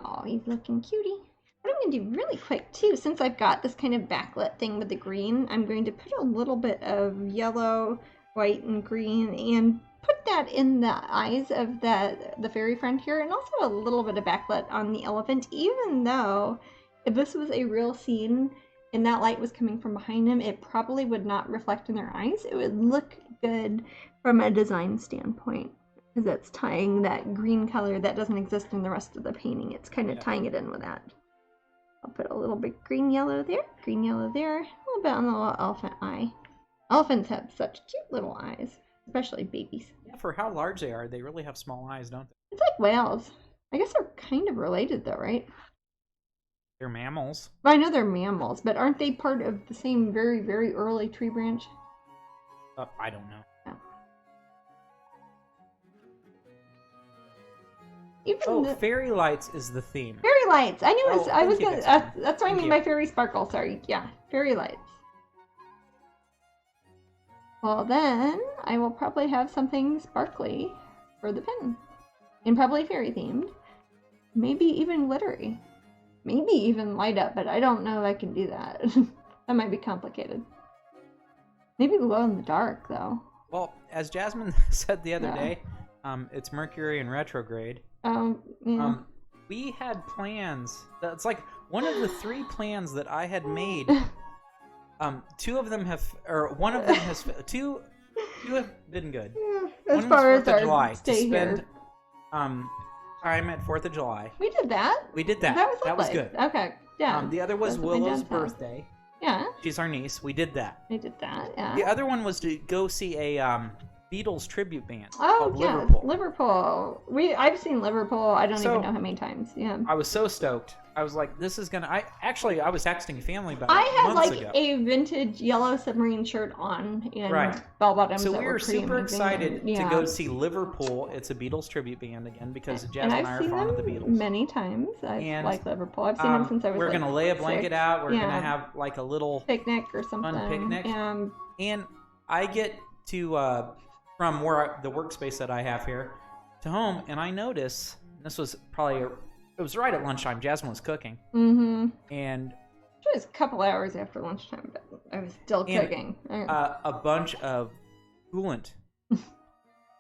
Oh, he's looking cutie. What I'm going to do really quick, too, since I've got this kind of backlit thing with the green, I'm going to put a little bit of yellow, white, and green, and put that in the eyes of the fairy friend here, and also a little bit of backlit on the elephant, even though if this was a real scene and that light was coming from behind him, it probably would not reflect in their eyes. It would look good from a design standpoint, because it's tying that green color that doesn't exist in the rest of the painting. It's kind of tying it in with that. I'll put a little bit green yellow there, a little bit on the little elephant eye. Elephants have such cute little eyes, especially babies. Yeah, for how large they are, they really have small eyes, don't they? It's like whales. I guess they're kind of related though, right? They're mammals. Well, I know they're mammals, but aren't they part of the same very, very early tree branch? I don't know. No. Fairy lights is the theme. Fairy lights. I knew it was. I was gonna. That's what I mean by fairy sparkle. Sorry. Yeah, fairy lights. Well, then I will probably have something sparkly for the pin, and probably fairy themed. Maybe even glittery. Maybe even light up, but I don't know if I can do that. That might be complicated. Maybe glow in the dark, though. Well, as Jasmine said the other day, it's Mercury in retrograde. Yeah. We had plans. It's like one of the 3 plans that I had made. 2 of them have, or one of them has, 2 have been good. Yeah, as far as our stay here. Time at 4th of July. We did that? We did that. That was good. Okay, yeah. The other was Willow's birthday. Yeah. She's our niece. We did that. We did that, yeah. The other one was to go see a Beatles tribute band called Liverpool. I've seen Liverpool. I don't even know how many times. Yeah. I was so stoked. I was like, this is gonna. I was texting family about it. I had months like ago. a vintage yellow submarine shirt on and bell bottoms. So that we were super excited to go see Liverpool. It's a Beatles tribute band again because Jasmine and I are fond of the Beatles. Many times. I like Liverpool. I've seen them since I was. We're gonna lay a blanket 6. out. We're gonna have like a little picnic or something. Fun picnic. And I get to from the workspace that I have here to home, and I notice this was probably. It was right at lunchtime. Jasmine was cooking. Mm-hmm. And it was a couple hours after lunchtime, but I was still cooking. A bunch of coolant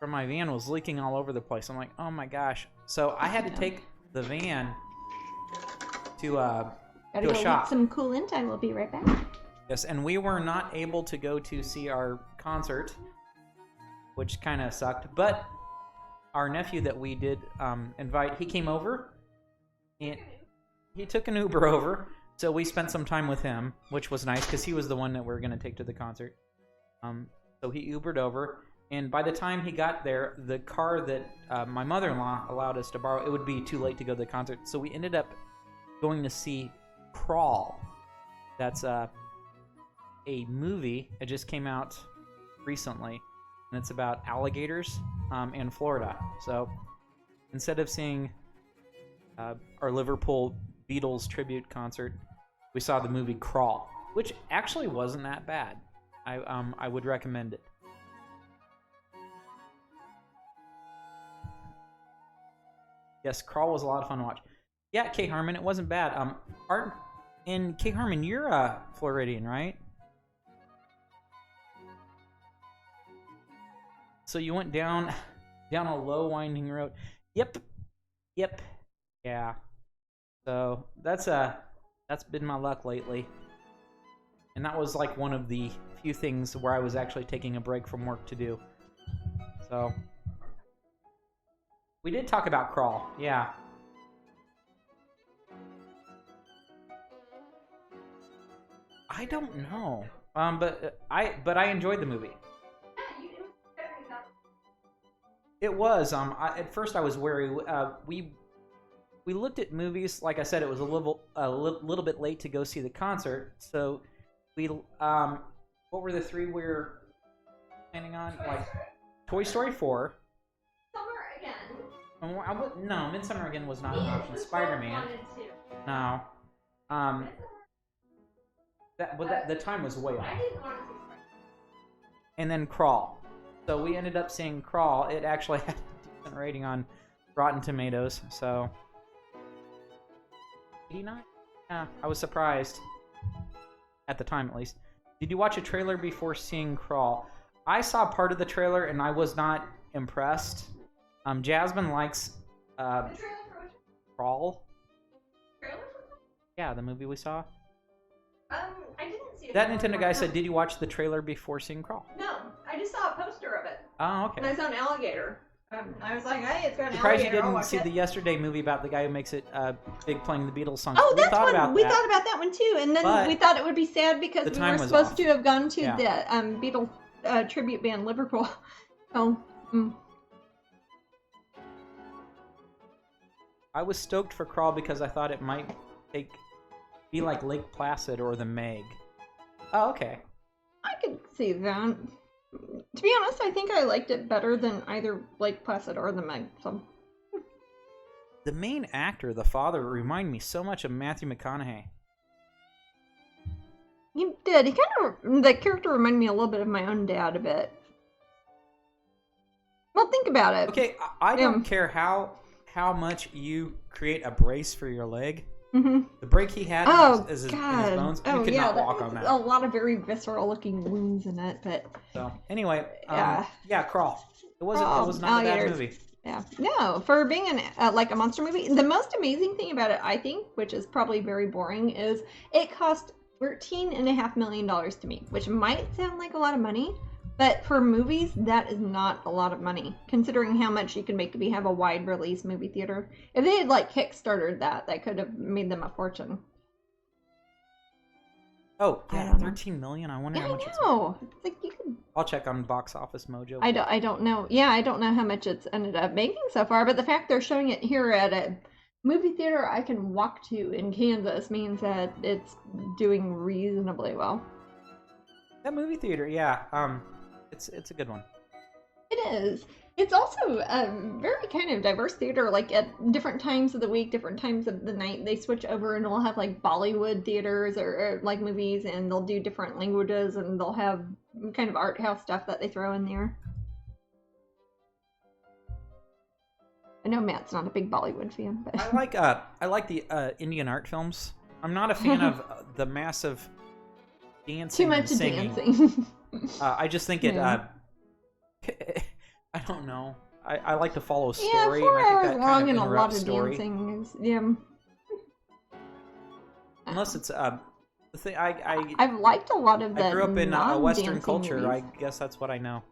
from my van was leaking all over the place. I'm like, oh my gosh. So I had to take the van to a shop. Get some coolant. I will be right back. Yes, and we were not able to go to see our concert, which kind of sucked. But our nephew that we did invite, he came over. And he took an Uber over, so we spent some time with him, which was nice because he was the one that we were going to take to the concert. So he Ubered over, and by the time he got there, the car that my mother-in-law allowed us to borrow, it would be too late to go to the concert. So we ended up going to see Crawl. That's a movie. It just came out recently, and it's about alligators in Florida. So instead of seeing our Liverpool Beatles tribute concert, we saw the movie Crawl, which actually wasn't that bad. I would recommend it. Yes, Crawl was a lot of fun to watch. Yeah, K Harmon, it wasn't bad. Art and K Harmon, you're a Floridian, right? So you went down a low winding road. Yep. Yeah, so that's been my luck lately, and that was like one of the few things where I was actually taking a break from work to do. So we did talk about Crawl, yeah. I don't know, but I enjoyed the movie. It was. At first I was wary. We looked at movies. Like I said, it was a little bit late to go see the concert. So we what were the 3 we were planning on? Like Toy Story 4. Summer Again. No, Midsummer Again was not an option. Spider-Man. No. The time was way off. And then Crawl. So we ended up seeing Crawl. It actually had a decent rating on Rotten Tomatoes. So 89? Yeah, I was surprised. At the time, at least. Did you watch a trailer before seeing Crawl? I saw part of the trailer, and I was not impressed. Jasmine likes Crawl. Trailer? Yeah, the movie we saw. I didn't see it. That Nintendo guy said, did you watch the trailer before seeing Crawl? No, I just saw a poster of it. Oh, okay. And I saw an alligator. I was like, hey, it's got an surprised elevator. you didn't see the Yesterday movie about the guy who makes it big playing the Beatles songs. Oh, that's one. We thought about that one too, and then we thought it would be sad because we were supposed to have gone to the Beatles tribute band Liverpool. Oh. I was stoked for Crawl because I thought it might be like Lake Placid or the Meg. Oh, okay. I could see that. To be honest, I think I liked it better than either Lake Placid or the Meg. So. The main actor, the father, reminded me so much of Matthew McConaughey. He did. The character reminded me a little bit of my own dad a bit. Well, think about it. Okay, I don't care how much you create a brace for your leg. Mm-hmm. The break he had in his bones, you could not walk on that. A lot of very visceral looking wounds in it, but... So, anyway, Crawl. It was not a bad movie. Yeah. No, for being like a monster movie, the most amazing thing about it, I think, which is probably very boring, is it cost $13.5 million to make, which might sound like a lot of money, but for movies, that is not a lot of money, considering how much you can make if you have a wide release movie theater. If they had like Kickstartered that could have made them a fortune. Oh, yeah, 13 million. I wonder how much it's like you could... I'll check on Box Office Mojo. I don't know. Yeah, I don't know how much it's ended up making so far, but the fact they're showing it here at a movie theater I can walk to in Kansas means that it's doing reasonably well. That movie theater, yeah. It's a good one. It is. It's also a very kind of diverse theater. Like at different times of the week, different times of the night, they switch over and they'll have like Bollywood theaters or like movies, and they'll do different languages, and they'll have kind of art house stuff that they throw in there. I know Matt's not a big Bollywood fan, but I like the Indian art films. I'm not a fan of the massive dancing. Too much and singing. dancing. I just think it. I don't know. I like to follow story. Yeah, 4 and I think hours that long kind of and a lot of story. dancing is yeah. Unless it's the thing I've liked a lot of the. I grew up in a Western culture. Movies. I guess that's what I know.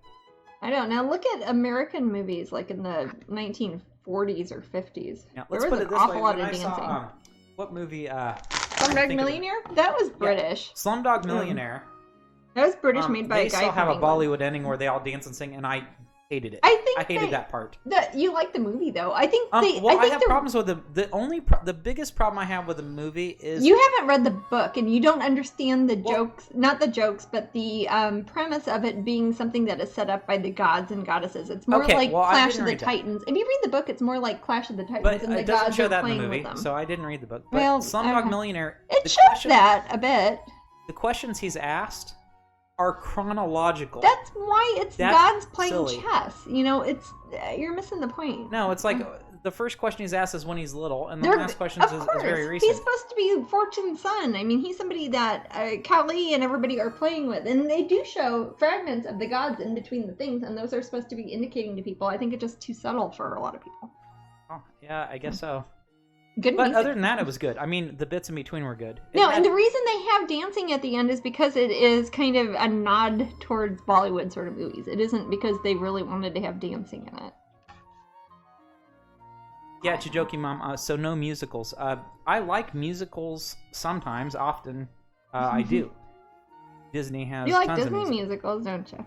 I don't know. Look at American movies like in the 1940s or 50s. Yeah, there let's was put an it this awful way. lot When of I dancing. saw, what movie? Slumdog Millionaire? That was British. Yeah. Slumdog Millionaire. That was British, made by a guy from They still have a England. Bollywood ending where they all dance and sing, and I hated it. I hated that part. You like the movie though. I think I have problems with the biggest problem I have with the movie is you haven't read the book and you don't understand the jokes, not the jokes, but the premise of it being something that is set up by the gods and goddesses. It's more like Clash of the Titans. If you read the book, it's more like Clash of the Titans, and the gods are playing with them. So I didn't read the book. But Slumdog Millionaire, it shows that a bit. The questions he's asked are chronological. That's why it's gods playing chess. You know, you're missing the point. No, it's like the first question he's asked is when he's little, and the last question is very recent. He's supposed to be Fortune's son. I mean, he's somebody that Kali and everybody are playing with, and they do show fragments of the gods in between the things, and those are supposed to be indicating to people. I think it's just too subtle for a lot of people. Oh, yeah, I guess so. Good but music. Other than that, it was good. I mean, the bits in between were good. And the reason they have dancing at the end is because it is kind of a nod towards Bollywood sort of movies. It isn't because they really wanted to have dancing in it. Yeah, Chijoki Mom. So no musicals. I like musicals sometimes, often. I do. Disney has You like tons Disney of musicals, don't you?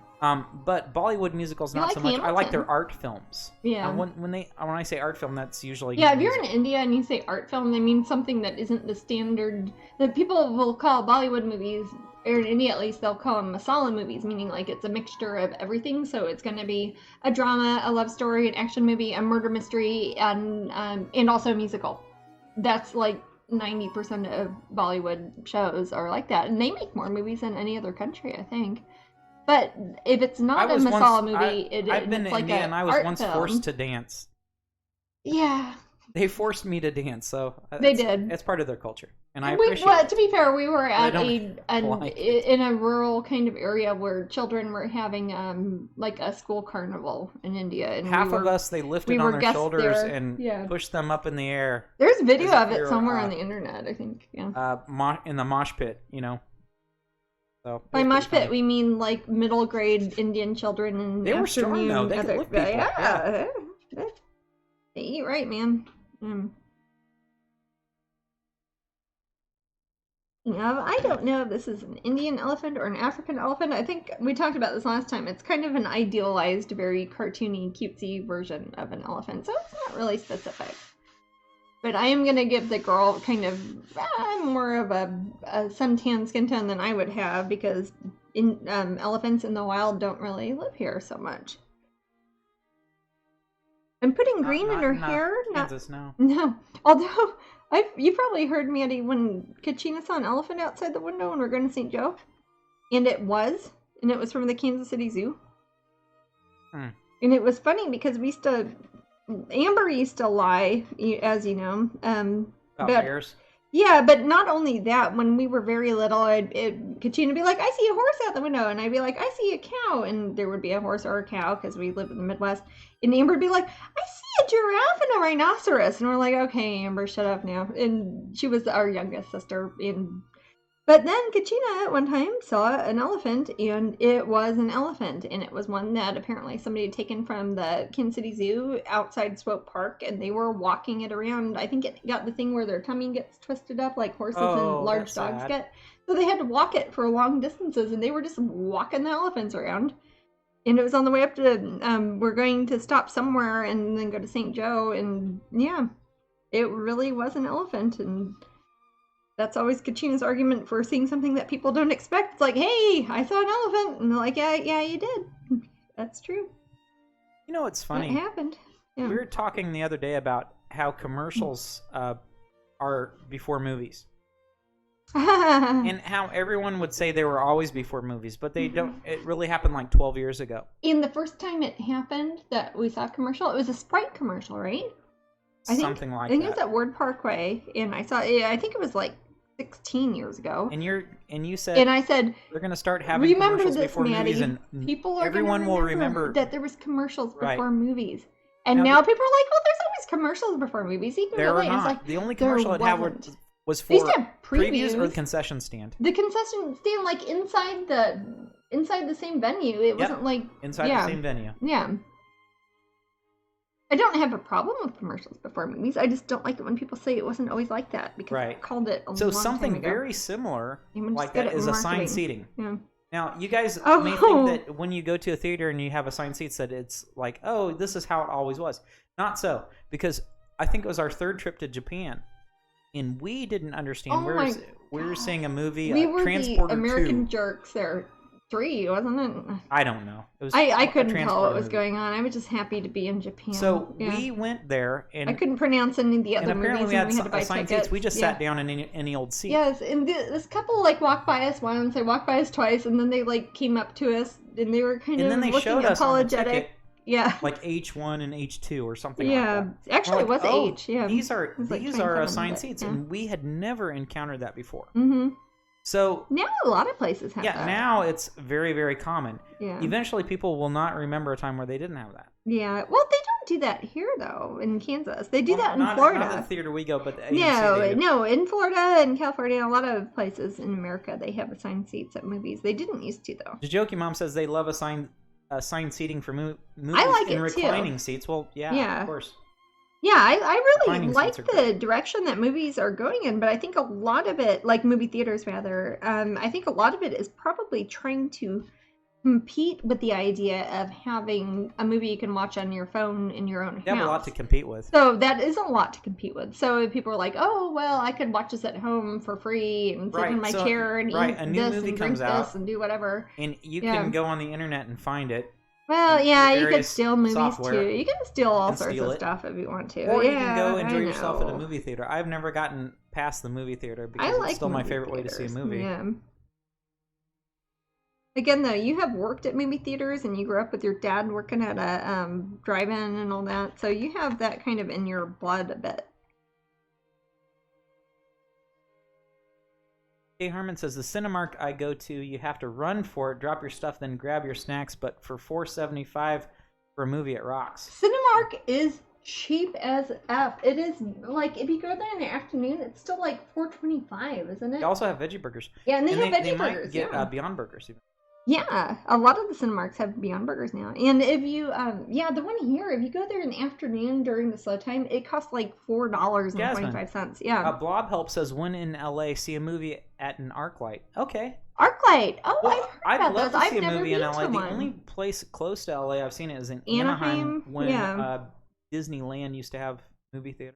But Bollywood musicals not so much. Hamilton? I like their art films. Yeah. When I say art film, that's usually if you're in India and you say art film, they mean something that isn't the standard that people will call Bollywood movies. Or in India, at least, they'll call them masala movies, meaning like it's a mixture of everything. So it's going to be a drama, a love story, an action movie, a murder mystery, and also a musical. That's like 90% of Bollywood shows are like that, and they make more movies than any other country, I think. But if it's not a masala movie, I've been to India and I was once forced to dance. Yeah. They forced me to dance, so they did. It's part of their culture, and I appreciate it. To be fair, we were at in a rural kind of area where children were having like a school carnival in India, and half of us they lifted on their shoulders and pushed them up in the air. There's video of it somewhere on the internet, I think. Yeah. In the mosh pit, you know. So by mosh pit, we mean like middle grade Indian children and they were strong though. They could lift people. Yeah. eat right, man. I don't know if this is an Indian elephant or an African elephant. I think we talked about this last time. It's kind of an idealized, very cartoony, cutesy version of an elephant, so it's not really specific. But I am going to give the girl kind of more of a suntan skin tone than I would have, because elephants in the wild don't really live here so much. I'm putting green in her hair. Kansas, no. No. Although, you probably heard me, Eddie, when Kachina saw an elephant outside the window when we were going to St. Joe. And it was from the Kansas City Zoo. And it was funny because Amber used to lie, as you know. About bears? Yeah, but not only that, when we were very little, Kachina would be like, I see a horse out the window. And I'd be like, I see a cow. And there would be a horse or a cow because we lived in the Midwest. And Amber would be like, I see a giraffe and a rhinoceros. And we're like, okay, Amber, shut up now. And she was our youngest sister. But then Kachina at one time saw an elephant, and it was an elephant. And it was one that apparently somebody had taken from the Kansas City Zoo outside Swope Park, and they were walking it around. I think it got the thing where their tummy gets twisted up like horses and large dogs get. So they had to walk it for long distances, and they were just walking the elephants around. And it was on the way up to, we're going to stop somewhere and then go to St. Joe, and yeah, it really was an elephant. And that's always Kachina's argument for seeing something that people don't expect. It's like, hey, I saw an elephant. And they're like, yeah, you did. That's true. You know, it's funny. It happened. Yeah. We were talking the other day about how commercials are before movies. And how everyone would say they were always before movies, but they don't. It really happened like 12 years ago. And the first time it happened that we saw a commercial, it was a Sprite commercial, right? Something like that. I think it was at Ward Parkway, and I saw it. I think it was like 16 years ago. And you said, and I said, they're going to start having commercials before movies, and people are everyone will remember that there was commercials before movies. And now people are like, well, there's always commercials before movies. Even there were not. Like, the only commercial it had was for previews or the concession stand. The concession stand, like inside the same venue. It wasn't like inside the same venue. Yeah. I don't have a problem with commercials before movies. I just don't like it when people say it wasn't always like that, because I called it a long time ago. So something very similar like that is assigned seating. Yeah. Now, you guys may think that when you go to a theater and you have assigned seats that it's like, oh, this is how it always was. Not so, because I think it was our third trip to Japan, and we didn't understand. We were seeing a movie, Transporter 2. The American Jerks there. 3, wasn't it? I don't know. It was I couldn't tell what was going on. I was just happy to be in Japan. So we went there, and I couldn't pronounce any of the other movies. Apparently we had to buy assigned seats. We just sat down in any old seat. Yes, and this couple walked by us once. They walked by us twice, and then they came up to us, and they were kind of looking apologetic. Yeah, like H1 and H2 or something like that. Yeah, actually it was H. Yeah, these are assigned seats, and we had never encountered that before. Mm-hmm. So now a lot of places have that. Yeah, now it's very, very common. Yeah. Eventually, people will not remember a time where they didn't have that. Yeah. Well, they don't do that here though. In Kansas, they do that in Florida. Not the theater we go, but the AMC no, in Florida and California, a lot of places in America, they have assigned seats at movies. They didn't used to though. Jajokey Mom says they love assigned seating for movies I like in it reclining too. seats. Well, yeah, of course. Yeah, I really like the direction that movies are going in, but I think a lot of it, like movie theaters rather, I think a lot of it is probably trying to compete with the idea of having a movie you can watch on your phone in your own house. You have a lot to compete with. So that is a lot to compete with. So if people are like, oh, well, I could watch this at home for free and sit in my chair and eat this and drink this and do whatever. And you can go on the internet and find it. Well, yeah, you can steal movies too. You can steal all sorts of stuff if you want to. Or you can go enjoy yourself at a movie theater. I've never gotten past the movie theater because it's still my favorite way to see a movie. Yeah. Again, though, you have worked at movie theaters and you grew up with your dad working at a drive-in and all that, so you have that kind of in your blood a bit. Kay Harmon says, the Cinemark I go to, you have to run for it, drop your stuff, then grab your snacks, but for $4.75 for a movie, it rocks. Cinemark is cheap as F. It is, like, if you go there in the afternoon, it's still like $4.25, isn't it? They also have veggie burgers. Yeah, and they have veggie burgers. They might get yeah. Beyond Burgers even. Yeah, a lot of the Cinemarks have Beyond Burgers now. And if you, the one here, if you go there in the afternoon during the slow time, it costs like $4.25. Yeah. Blob Help says, when in LA, see a movie at an ArcLight. Okay. ArcLight. Oh, well, I've heard about those. I've never been to LA. The only place close to LA I've seen it is in Anaheim when Disneyland used to have movie theater.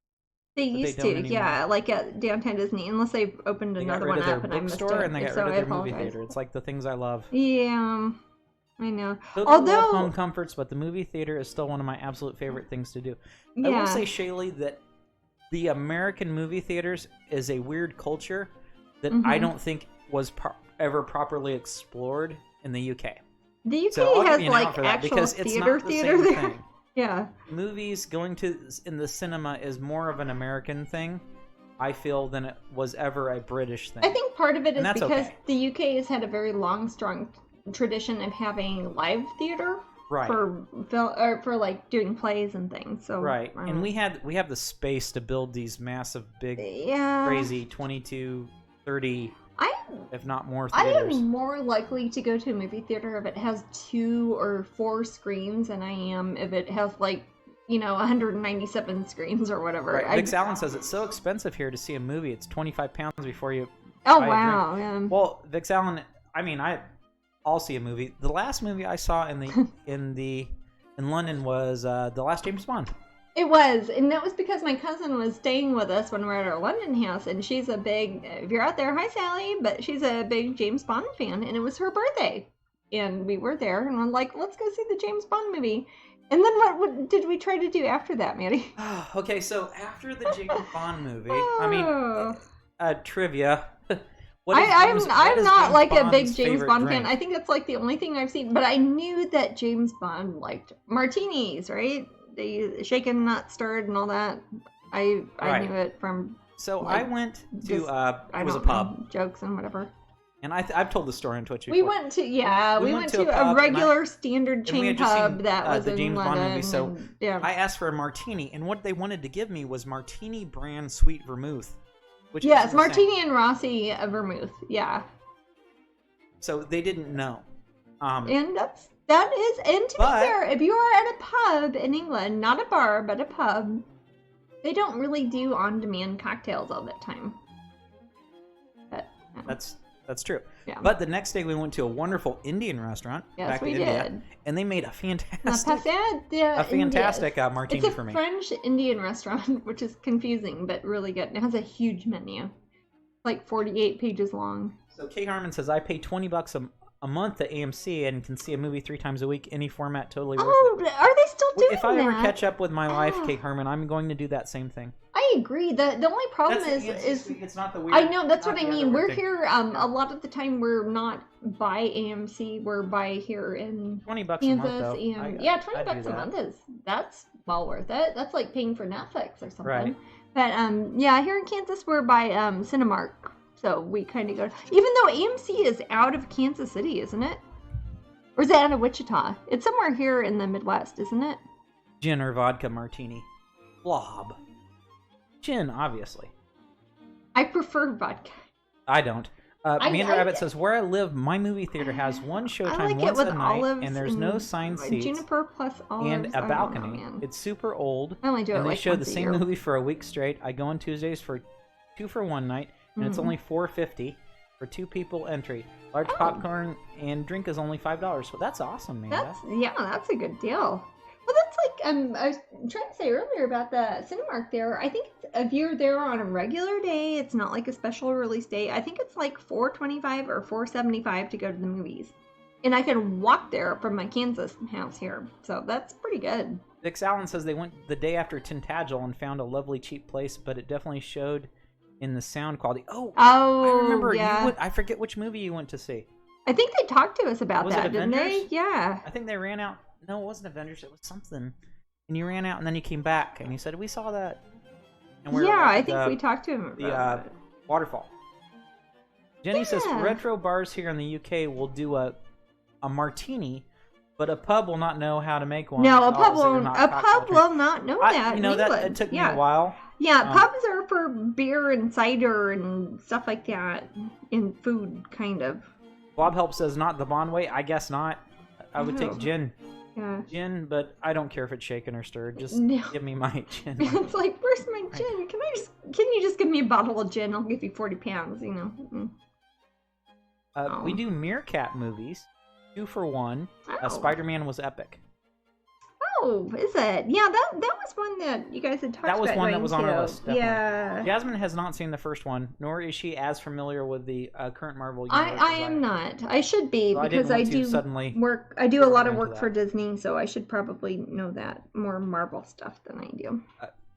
They used to, yeah, like at downtown Disney, unless they've opened another one up and I missed it. And they got rid of their movie theater. It's like the things I love. Yeah, I know. Although love home comforts, but the movie theater is still one of my absolute favorite things to do. I will say, Shaylee, that the American movie theaters is a weird culture that I don't think was ever properly explored in the UK. The UK has like actual theater there. Yeah. Movies, going in the cinema is more of an American thing, I feel, than it was ever a British thing. I think part of it is because the UK has had a very long, strong tradition of having live theater for like doing plays and things. So and we have the space to build these massive, big, crazy 22, 30. If not more theaters. I am more likely to go to a movie theater if it has 2 or 4 screens than I am if it has 197 screens or whatever. Right. Vix Allen says it's so expensive here to see a movie. It's £25 before you buy a drink. Yeah. Well, Vix Allen, I mean, I'll see a movie. The last movie I saw in London was the last James Bond. It was, and that was because my cousin was staying with us when we were at our London house, and she's a big, if you're out there, hi Sally, but she's a big James Bond fan, and it was her birthday, and we were there, and I'm like, let's go see the James Bond movie. And then what did we try to do after that, Maddie? Okay, so after the James Bond movie, I mean, trivia. I'm not like a big James Bond fan. I think that's like the only thing I've seen, but I knew that James Bond liked martinis, right? The shaken, not stirred, and all that. I knew it from. So I went to it was a pub, jokes and whatever. And I've told the story on Twitch before. We went to a regular standard chain pub that was the in James London. Bond movie. So I asked for a martini, and what they wanted to give me was martini brand sweet vermouth. Which is martini and Rossi vermouth. Yeah. So they didn't know. And that is, and to be fair, if you are at a pub in England, not a bar, but a pub, they don't really do on-demand cocktails all the time. But, That's true. Yeah. But the next day we went to a wonderful Indian restaurant back in India, and they made a fantastic martini for me. It's a French Indian restaurant, which is confusing but really good. It has a huge menu, like 48 pages long. So Kay Harmon says, I pay $20 a month at AMC and can see a movie 3 times a week, any format, totally worth it. Are they still doing that? If I ever catch up with my life, Kay Harmon, I'm going to do do that same thing. I agree. The only problem is it's not the weird. I know, that's what I mean. We're here a lot of the time. We're not by AMC. We're by here in $20 Kansas. a month, though. $20 a month that's well worth it. That's like paying for Netflix or something. Right. But here in Kansas, we're by Cinemark, so we kind of go. Even though AMC is out of Kansas City, isn't it? Or is it out of Wichita? It's somewhere here in the Midwest, isn't it? Gin or vodka martini. Blob. Gin, obviously. I prefer vodka. I don't. Amanda Rabbit says, where I live, my movie theater has one showtime once a night, and there's no signed seats, juniper plus olives, and a balcony. It's super old, I only do and it they show the same movie for a week straight. I go on Tuesdays for 2 for 1 night, and it's only $4.50 for 2 people entry. Large popcorn and drink is only $5. So that's awesome, man. That's a good deal. Well, that's like I was trying to say earlier about the Cinemark there. I think if you're there on a regular day, it's not like a special release day. I think it's like $4.25 or $4.75 to go to the movies, and I can walk there from my Kansas house here, so that's pretty good. Vix Allen says they went the day after Tintagel and found a lovely cheap place, but it definitely showed in the sound quality. I remember. Yeah. I forget which movie you went to see. I think they talked to us about that, didn't they? Yeah. I think they ran out. No, it wasn't Avengers. It was something. And you ran out, and then you came back, and you said, we saw that. And I think we talked to him about the waterfall. Jenny says, retro bars here in the UK will do a martini, but a pub will not know how to make one. No, a pub will not know that. It took me a while. Yeah, pubs are for beer and cider and stuff like that, and food, kind of. Blob Help says not the Bond way. I guess not. I would take gin. Yeah. Gin, but I don't care if it's shaken or stirred. Just give me my gin. It's like, where's my gin? Can you just give me a bottle of gin? I'll give you 40 pounds, you know. We do Meerkat movies. 2 for 1. Oh. Spider-Man was epic. Oh, is it? Yeah, that was one that you guys had talked about. That was one that was on our list. Definitely. Yeah. Jasmine has not seen the first one, nor is she as familiar with the current Marvel universe. I am not. I should be, so because I do work. I do a lot of work for Disney, so I should probably know that more Marvel stuff than I do.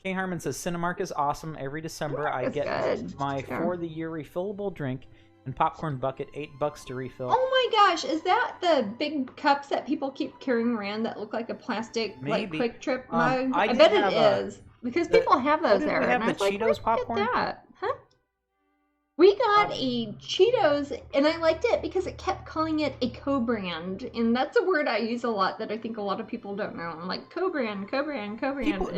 Kay Harmon says Cinemark is awesome. Every December I get my for the year refillable drink and popcorn bucket, $8 to refill. Oh my gosh, is that the big cups that people keep carrying around that look like a plastic like Quick Trip mug? I bet it is, because people have those there. We have the Cheetos popcorn. Get that? Huh? We got a Cheetos, and I liked it because it kept calling it a co-brand, and that's a word I use a lot that I think a lot of people don't know. I'm like, co-brand.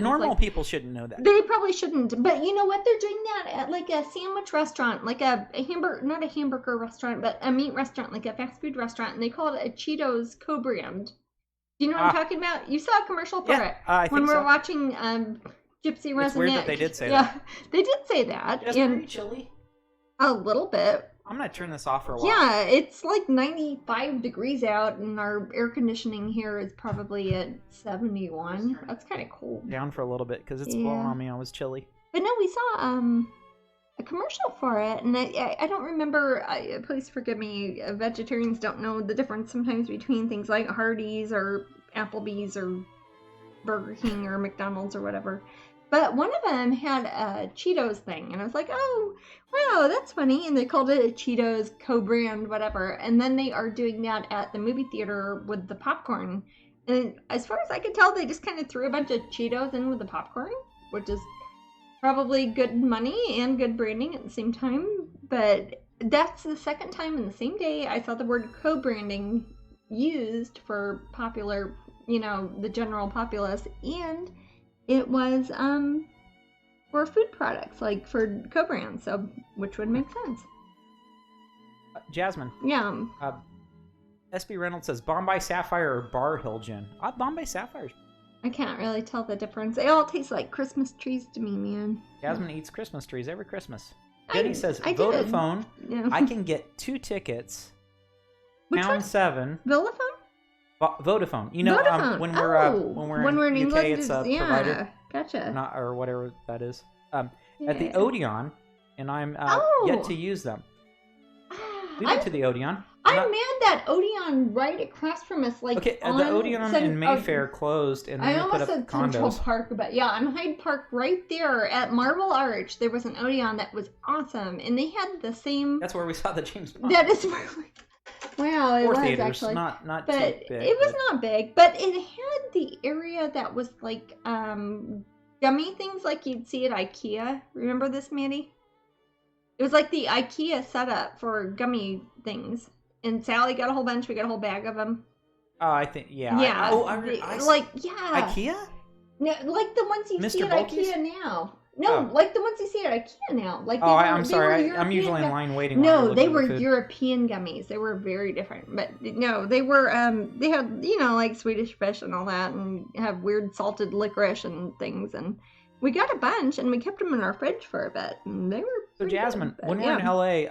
Normal people shouldn't know that. They probably shouldn't, but you know what? They're doing that at like a sandwich restaurant, like a hamburger, not a hamburger restaurant, but a meat restaurant, like a fast food restaurant, and they call it a Cheetos co-brand. Do you know what I'm talking about? You saw a commercial for it when we were watching Gypsy Rose. It's weird that they did say that. Yeah, they did say that. It's pretty chilly. A little bit. I'm gonna turn this off for a while. Yeah, it's like 95 degrees out, and our air conditioning here is probably at 71. That's kind of cold. Down for a little bit because it's blowing on me. I was chilly. But no, we saw a commercial for it, and I don't remember. Please forgive me. Vegetarians don't know the difference sometimes between things like Hardee's or Applebee's or Burger King or McDonald's or whatever. But one of them had a Cheetos thing, and I was like, oh, wow, that's funny. And they called it a Cheetos co-brand, whatever. And then they are doing that at the movie theater with the popcorn. And as far as I could tell, they just kind of threw a bunch of Cheetos in with the popcorn, which is probably good money and good branding at the same time. But that's the second time in the same day I saw the word co-branding used for popular, the general populace. And it was for food products, like for co-brands, so which would make sense. Jasmine. Yeah. SB Reynolds says Bombay Sapphire or Bar Hill Gin. Bombay Sapphires. I can't really tell the difference. They all taste like Christmas trees to me, man. Jasmine eats Christmas trees every Christmas. Jenny says Vodafone. Yeah. I can get 2 tickets. #7. Vodafone? Vodafone. Vodafone. When we're in England, UK, it's a provider. Gotcha. Or whatever that is. At the Odeon, and I'm yet to use them. We went to the Odeon. I'm mad that Odeon right across from us, like the Odeon in Mayfair closed, and then I almost said condos. Central Park, but yeah, on Hyde Park, right there at Marble Arch, there was an Odeon that was awesome, and they had the same. That's where we saw the James Bond. That is where. Wow, it was theaters, actually not but too big. It was not big, but it had the area that was like gummy things like you'd see at IKEA. Remember this, Mandy? It was like the IKEA setup for gummy things. And Sally got a whole bunch. We got a whole bag of them. Oh, I think, yeah. Yeah. IKEA? No, like the ones you Mr. see at Bulky's? IKEA now. No, like the ones you see at IKEA now. Like I'm sorry. I'm usually in line waiting. No, they were European gummies. They were very different. But no, they were. They had like Swedish fish and all that, and have weird salted licorice and things. And we got a bunch, and we kept them in our fridge for a bit, and they were. So Jasmine, when we're in LA,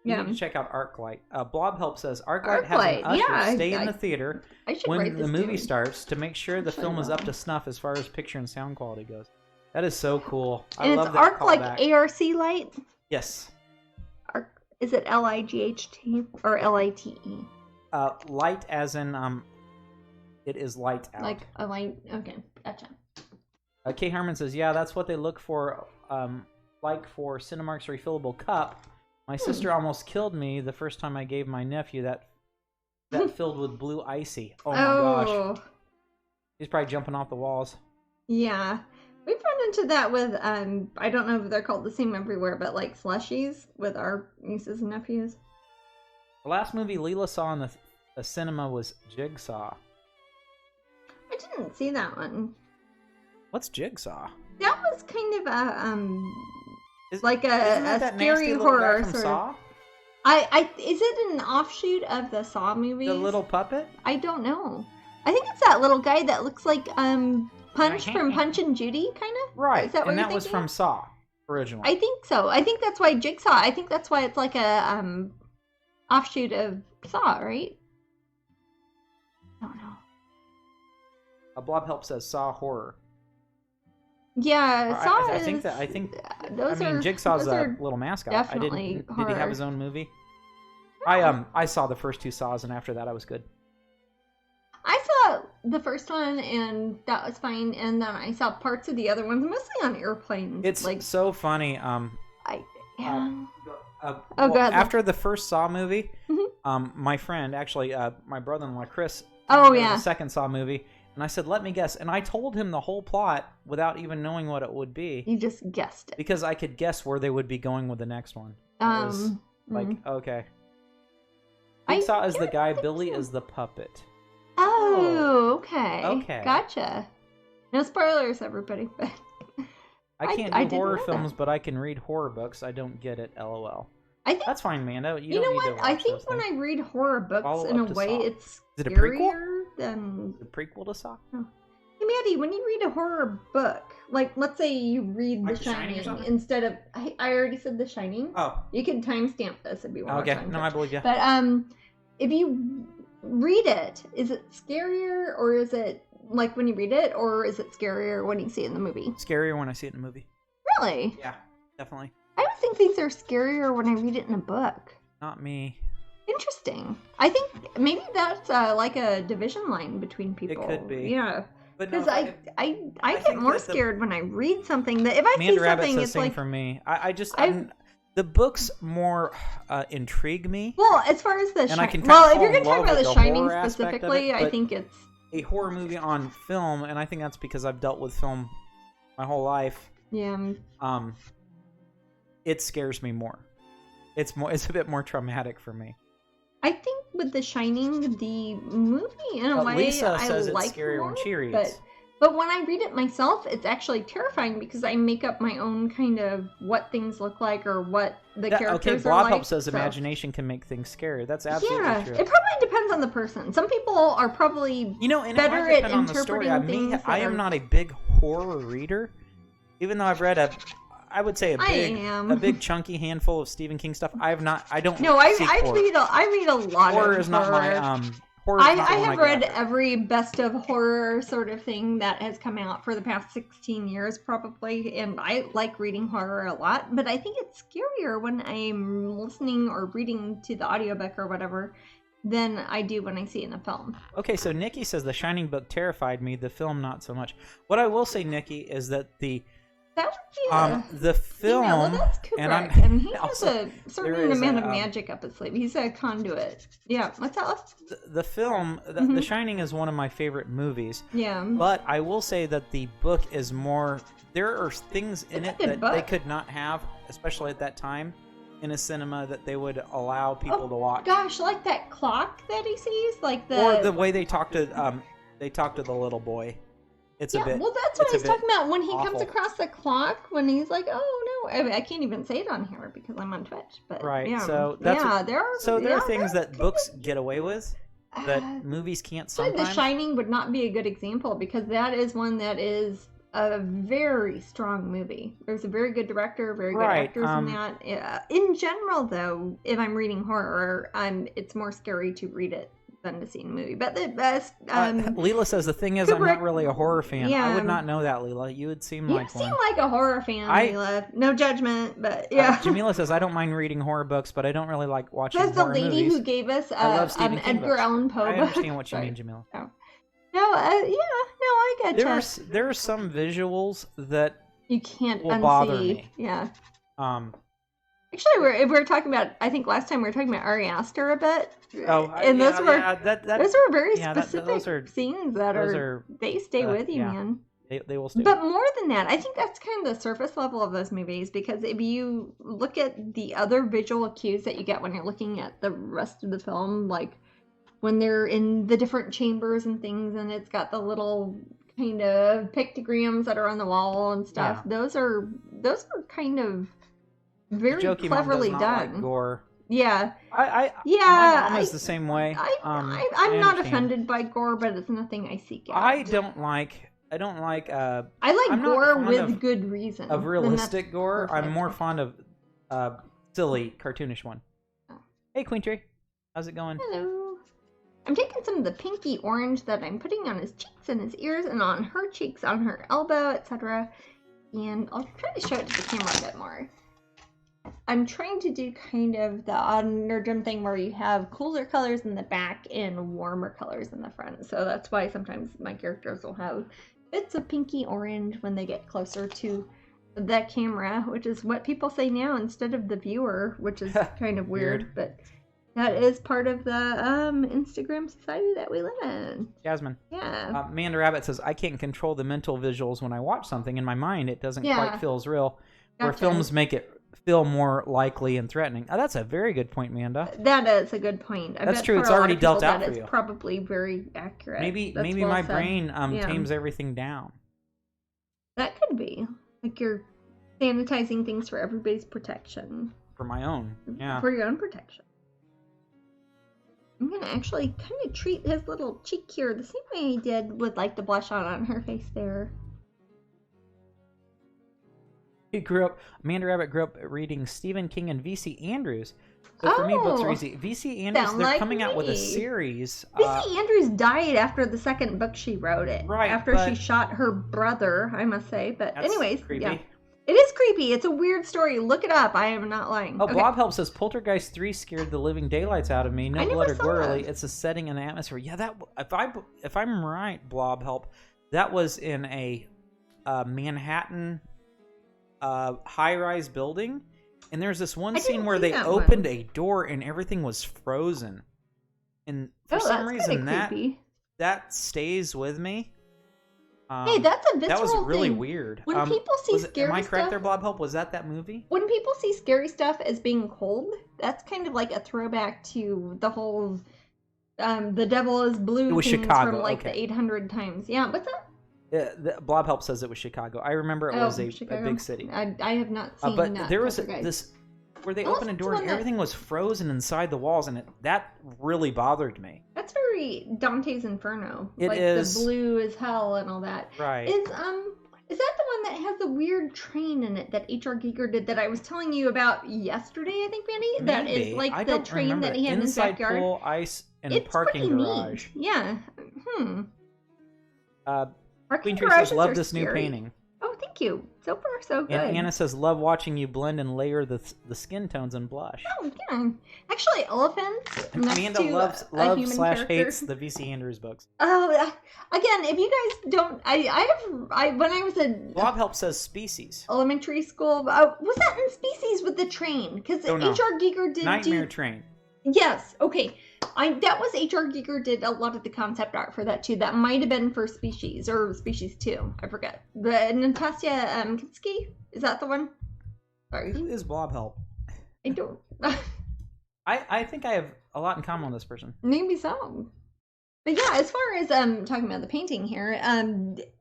you need to check out ArcLight. Blob Help says ArcLight has an usher stay in the theater when the movie starts to make sure the film is up to snuff as far as picture and sound quality goes. That is so cool. I love that. Arc like ARC light? Yes. Is it LIGHT or LITE? Light as in it is light out. Like a light. Okay, gotcha. Kay Harmon says, yeah, that's what they look for. Like for Cinemark's refillable cup. My sister almost killed me the first time I gave my nephew that filled with blue icy. Oh my gosh. He's probably jumping off the walls. Yeah. We've run into that with, I don't know if they're called the same everywhere, but like slushies with our nieces and nephews. The last movie Leela saw in the cinema was Jigsaw. I didn't see that one. What's Jigsaw? That was kind of a, Isn't scary that horror from sort Saw? of. Is it an offshoot of the Saw movies? The little puppet? I don't know. I think it's that little guy that looks like Punch from Punch and Judy, kind of. Right. Is that and that was from Saw originally. I think so. I think that's why Jigsaw. I think that's why it's like a offshoot of Saw, right? I don't know. A Blob Help says Saw horror. Yeah, Saw I think Jigsaw's a little mascot. Definitely Did he have his own movie? I saw the first 2 Saws, and after that I was good. I saw the first one, and that was fine, and then I saw parts of the other ones, mostly on airplanes. It's like so funny. Go ahead. After the first Saw movie, my friend, actually, my brother-in-law Chris, the second Saw movie, and I said, "Let me guess," and I told him the whole plot without even knowing what it would be. You just guessed it because I could guess where they would be going with the next one. It was okay. Jigsaw is the guy. Billy is the puppet. Oh, okay. Gotcha. No spoilers, everybody. But I can't do horror films, but I can read horror books. I don't get it. LOL. That's fine, Mando. You don't need to watch I think those when things. I read horror books, in a way, Saw. it's Is it a scarier prequel? than the prequel to Saw. Oh. Hey, Maddie, when you read a horror book, like let's say you read The Shining instead of I already said The Shining. Oh, you can timestamp this if you want. Okay, no, I believe you. But if you read it, is it scarier or is it like when you read it, or is it scarier when you see it in the movie? Scarier when I see it in the movie. Really? Yeah, definitely. I would think things are scarier when I read it in a book. Not me. Interesting. I think maybe that's like a division line between people. It could be. Yeah. Because I get more scared when I read something that if I see something, it's like for me. The books more intrigue me. Well, as far as the if you're going to talk about The Shining specifically, I think it's a horror movie on film, and I think that's because I've dealt with film my whole life. Yeah. It scares me more. It's a bit more traumatic for me. I think with The Shining, the movie in a way Lisa says I like it's scarier more, when she reads. But when I read it myself, it's actually terrifying because I make up my own kind of what things look like or what the characters are like. Blob Help says imagination can make things scary. That's absolutely true. It probably depends on the person. Some people are probably better at interpreting things. I am not a big horror reader, even though I've read I would say a big chunky handful of Stephen King stuff. I don't. No, I read a lot horror of is not my I have read every best of horror sort of thing that has come out for the past 16 years probably, and I like reading horror a lot, but I think it's scarier when I'm listening or reading to the audiobook or whatever than I do when I see it in a film. Okay, so Nikki says the Shining book terrified me, the film not so much. What I will say, Nikki, is that the film, that's Kubrick, and he has a certain amount of magic up his sleeve. He's a conduit. Yeah, what's that? The film, The Shining, is one of my favorite movies. Yeah, but I will say that the book is more. There are things in it that they could not have, especially at that time, in a cinema that they would allow people to watch. Gosh, like that clock that he sees, or the way they talk to the little boy. It's a bit. Well, that's what I was talking about when he awful. Comes across the clock. When he's like, "Oh no!" I can't even say it on here because I'm on Twitch. But right, yeah, so there are things that books get away with that movies can't. Sometimes The Shining would not be a good example because that is one that is a very strong movie. There's a very good director, very good actors in that. In general, though, if I'm reading horror, it's more scary to read it than to see a movie. But the best Leela says the thing is, Kubrick, I'm not really a horror fan. I would not know that, Leela. You would seem like one. You seem like a horror fan, Leela. No judgment, but yeah. Jamila says I don't mind reading horror books, but I don't really like watching horror movies. That's the lady who gave us an Edgar Allan Poe book. I understand what you mean, Jamila. I gotcha. There are some visuals that you can't will unsee. bother me. Yeah. Actually, we're talking about. I think last time we were talking about Ari Aster a bit. Those were very specific scenes that they stay with you, man. They will stay. But more than that, I think that's kind of the surface level of those movies because if you look at the other visual cues that you get when you're looking at the rest of the film, like when they're in the different chambers and things, and it's got the little kind of pictograms that are on the wall and stuff. Yeah. Those are kind of very cleverly done. Like gore. Yeah. My mom is the same way. I'm not offended by gore, but it's nothing I seek out. I don't like I like gore with good reason. Of realistic gore. Perfect. I'm more fond of silly, cartoonish one. Oh. Hey, Queen Tree. How's it going? Hello. I'm taking some of the pinky orange that I'm putting on his cheeks and his ears and on her cheeks, on her elbow, etc. And I'll try to show it to the camera a bit more. I'm trying to do kind of the nerdrum thing where you have cooler colors in the back and warmer colors in the front. So that's why sometimes my characters will have bits of pinky orange when they get closer to the camera, which is what people say now instead of the viewer, which is kind of weird, but that is part of the Instagram society that we live in. Jasmine. Yeah. Amanda Rabbit says, I can't control the mental visuals when I watch something. In my mind, it doesn't quite feel as real. Gotcha. Where films make it feel more likely and threatening. Oh, that's a very good point, Amanda. That is a good point. That's true. It's already dealt out for you. It's probably very accurate. Maybe my brain tames everything down. That could be. Like you're sanitizing things for everybody's protection. For my own. Yeah. For your own protection. I'm going to actually kind of treat his little cheek here the same way he did with like the blush on her face there. Amanda Rabbit grew up reading Stephen King and V.C. Andrews. So for me, books are easy. V.C. Andrews, they're coming out with a series. V.C. Andrews died after the second book she wrote it. Right. After she shot her brother, I must say. But anyways, creepy. Yeah. It is creepy. It's a weird story. Look it up. I am not lying. Oh, okay. Blob Help says Poltergeist 3 scared the living daylights out of me. No blood or gore, really. It's a setting and the atmosphere. Yeah, that if I'm right, Blob Help, that was in a Manhattan high-rise building, and there's this one scene where they opened a door and everything was frozen. And for some reason that stays with me. Hey, that's a visceral That was really thing. weird. When people see scary am I correct stuff, there, Blob Help? Was that movie? When people see scary stuff as being cold, that's kind of like a throwback to the whole the devil is blue. It was things Chicago. From like the 800 times. Yeah, what's that? Blob Help says it was Chicago. I remember it was a big city. I have not seen but that. there was this where they opened a door and everything was frozen inside the walls, and that really bothered me. That's very Dante's Inferno. It like is. The blue is hell and all that. Right. Is that the one that has the weird train in it that H.R. Giger did that I was telling you about yesterday, I think, Mandy? Maybe. That is like the train that he had in his backyard. Pool, ice, and parking garage. Neat. Yeah. Queen Tree says, love this new painting. Oh, thank you. So far, so good. And Anna says, love watching you blend and layer the skin tones and blush. Oh, yeah. Actually, elephants. Amanda loves/hates the V.C. Andrews books. Oh, again, if you guys don't, when I was in Blob Help says species. Elementary school, was that in Species with the train? Because H.R. Giger did Nightmare Train. Yes. Okay. That was H.R. Giger did a lot of the concept art for that too. That might have been for Species or Species 2. I forget. The Natasha Kinski? Is that the one? Sorry. Who is Blob Help? I don't. I think I have a lot in common with this person. Maybe so. But yeah, as far as talking about the painting here,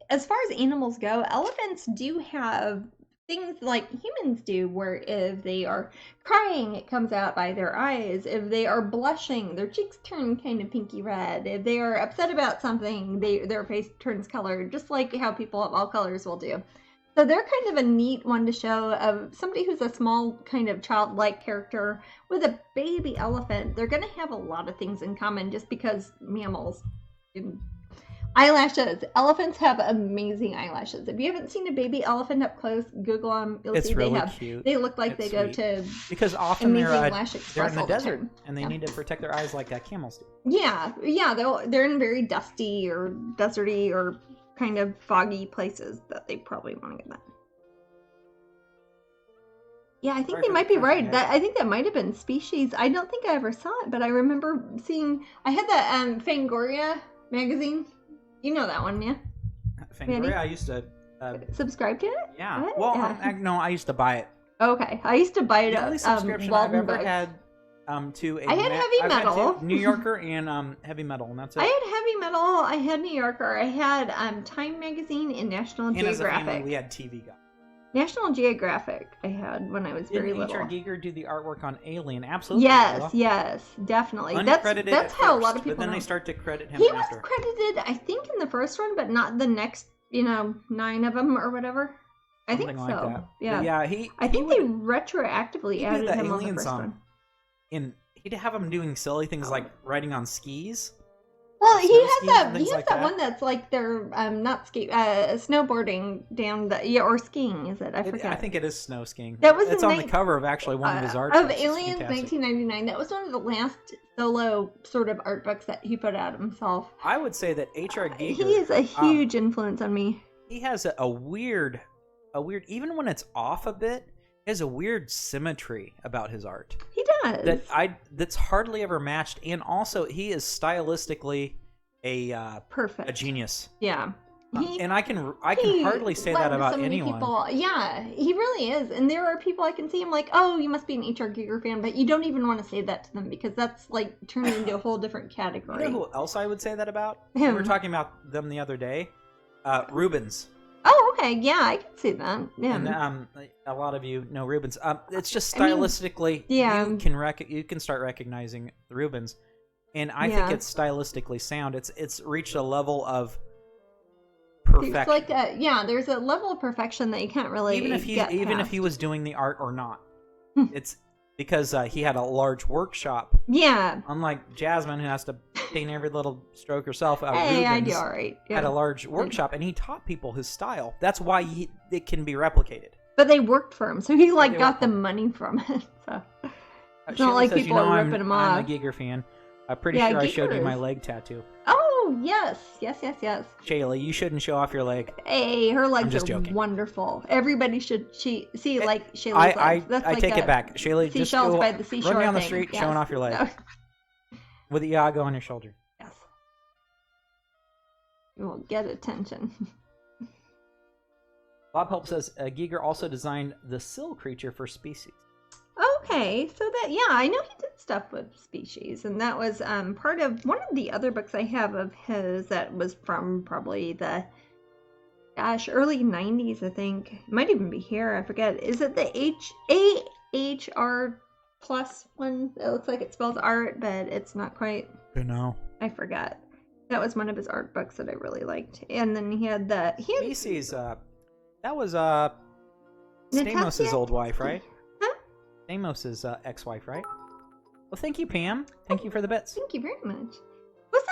as far as animals go, elephants do have things like humans do, where if they are crying, it comes out by their eyes. If they are blushing, their cheeks turn kind of pinky red. If they are upset about something, their face turns color, just like how people of all colors will do. So they're kind of a neat one to show of somebody who's a small kind of childlike character with a baby elephant. They're going to have a lot of things in common just because mammals. Eyelashes. Elephants have amazing eyelashes. If you haven't seen a baby elephant up close, Google them. You'll see really they have. Cute. They look like they go to. Because often they're in the desert and they need to protect their eyes like camels do. Yeah. They're in very dusty or deserty or kind of foggy places that they probably want to get that. Yeah, I think they might be right. I think that might have been Species. I don't think I ever saw it, but I remember seeing. I had the Fangoria magazine. You know that one, yeah? Fangoria, I used to... subscribe to it? Yeah. What? Well, no, I used to buy it. Okay. I used to buy it at subscription I've ever had to a... I had Heavy Metal. New Yorker and Heavy Metal, and that's it. I had Heavy Metal, I had New Yorker, I had Time Magazine and National Geographic. As a family, we had TV Guide. National Geographic I had when I was very little. Didn't H.R. Giger do the artwork on Alien? Absolutely. Yes, definitely. Uncredited That's how a lot of people but then know. They start to credit him He after. was credited, I think, in the first one, but not the next, 9 of them or whatever. Something I think like so. That. Yeah. Yeah, I think they retroactively added him on the first one. He'd have him doing silly things like riding on skis. Well, he has that one that's like they're not snowboarding down or skiing, is it? I forget. I think it is snow skiing. It's on the cover of actually one of his art of books. Aliens 1999. That was one of the last solo sort of art books that he put out himself. I would say that H.R. Giger. He is a huge influence on me. He has a weird, even when it's off a bit, he has a weird symmetry about his art. He does. That's hardly ever matched, and also he is stylistically a genius. Yeah. And I can hardly say that about anyone. People, yeah, he really is. And there are people I can see him like, oh, you must be an H.R. Giger fan, but you don't even want to say that to them because that's like turning into a whole different category. You know who else I would say that about? Him. We were talking about them the other day. Rubens. Oh, okay. Yeah, I can see that. Yeah. And a lot of you know Rubens. It's just stylistically, you can start recognizing the Rubens, and I think it's stylistically sound. It's reached a level of perfection. It's like there's a level of perfection that you can't really even if he was doing the art or not. It's because he had a large workshop. Yeah. Unlike Jasmine, who has to paint every little stroke herself. Hey, Rubens I do all right. Yeah. Had a large workshop, and he taught people his style. That's why it can be replicated. But they worked for him, so he got the money from it. So it's not like people are ripping him off. I'm a Giger fan. I'm pretty sure I showed you my leg tattoo. Oh, yes. Shayla, you shouldn't show off your leg. Hey, her legs are wonderful. Everybody should see like Shayla's legs. That's I take it back. Shayla, just go by the seashore run down the street showing off your leg. No. With the Iago on your shoulder. Yes. You will get attention. Bob Help says Giger also designed the Sill creature for Species. Okay, so I know he did stuff with Species, and that was part of one of the other books I have of his that was from probably the early 90s, I think. It might even be here, I forget. Is it the AHR plus one? It looks like it spells art, but it's not quite. No. I forgot. That was one of his art books that I really liked. And then he had Species, that was Stamos' old wife, right? Stamos' ex-wife, right? Well, thank you, Pam. Thank you for the bits. Thank you very much. Was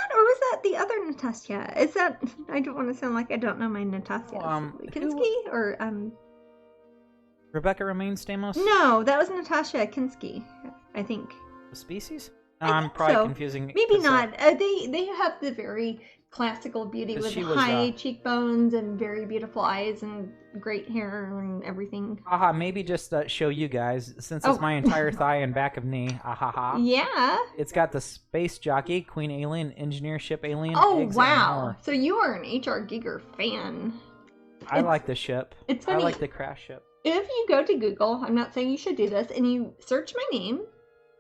that the other Natasha? Is that... I don't want to sound like I don't know my Natasha. Kinski? Or, Rebecca Romaine Stamos? No, that was Natasha Kinski, I think. The Species? I'm probably confusing... Maybe not. They have the very classical beauty with high cheekbones and very beautiful eyes and great hair and everything. Maybe just show you guys, since it's my entire thigh and back of knee. Yeah. It's got the Space Jockey, Queen Alien, Engineer Ship Alien. Oh, wow. So you are an H.R. Giger fan. I like the ship. It's funny. I like the crash ship. If you go to Google, I'm not saying you should do this, and you search my name,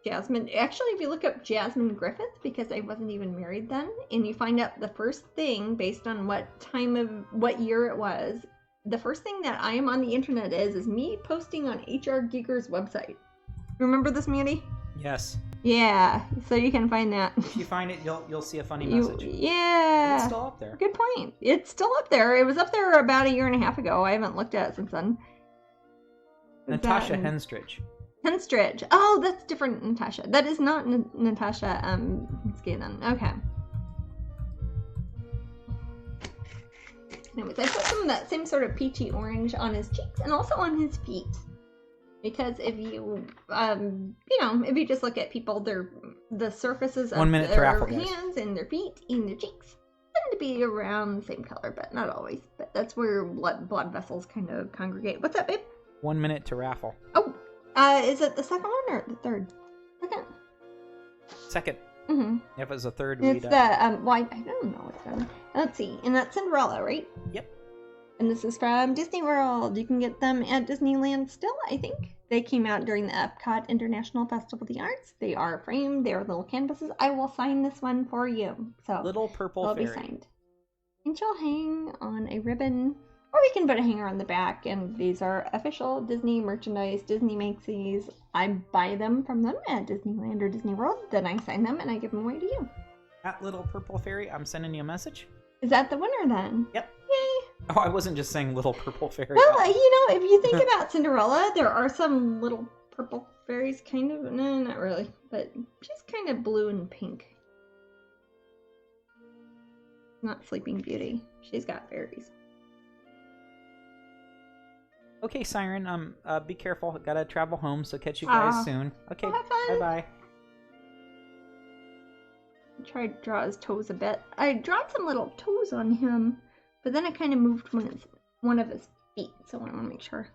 Jasmine. Actually, if you look up Jasmine Griffith, because I wasn't even married then, and you find out the first thing based on what year it was, the first thing that I am on the internet is me posting on H.R. Giger's website. Remember this, Mandy? Yes. Yeah, so you can find that. If you find it, you'll see a funny message. Yeah. It's still up there. Good point. It's still up there. It was up there about 1.5 years ago. I haven't looked at it since then. Natasha Henstridge. Henstridge. Oh, that's different Natasha. That is not Natasha then. Okay. Anyways, I put some of that same sort of peachy orange on his cheeks and also on his feet. Because if you, if you just look at people, the surfaces of their hands and their feet and their cheeks tend to be around the same color, but not always. But that's where blood vessels kind of congregate. What's up, babe? 1 minute to raffle. Oh, is it the second one or the third? Second. Mm-hmm. If it was a third, it's the I don't know what's done. Let's see, and that's Cinderella, right? Yep. And this is from Disney World. You can get them at Disneyland still, I think. They came out during the Epcot International Festival of the Arts. They are framed. They are little canvases. I will sign this one for you. So little purple fairy. Be signed. And she'll hang on a ribbon Or we can put a hanger on the back, and these are official Disney merchandise. Disney makes these. I buy them from them at Disneyland or Disney World, then I sign them and I give them away to you. That little purple fairy, I'm sending you a message. Is that the winner then? Yep. Yay! Oh, I wasn't just saying little purple fairy. Well, if you think about Cinderella, there are some little purple fairies, kind of. No, not really, but she's kind of blue and pink. Not Sleeping Beauty. She's got fairies. Okay, Siren, be careful. Gotta travel home, so catch you guys soon. Okay, bye-bye. Try to draw his toes a bit. I drawn some little toes on him, but then I kind of moved one of his feet, so I want to make sure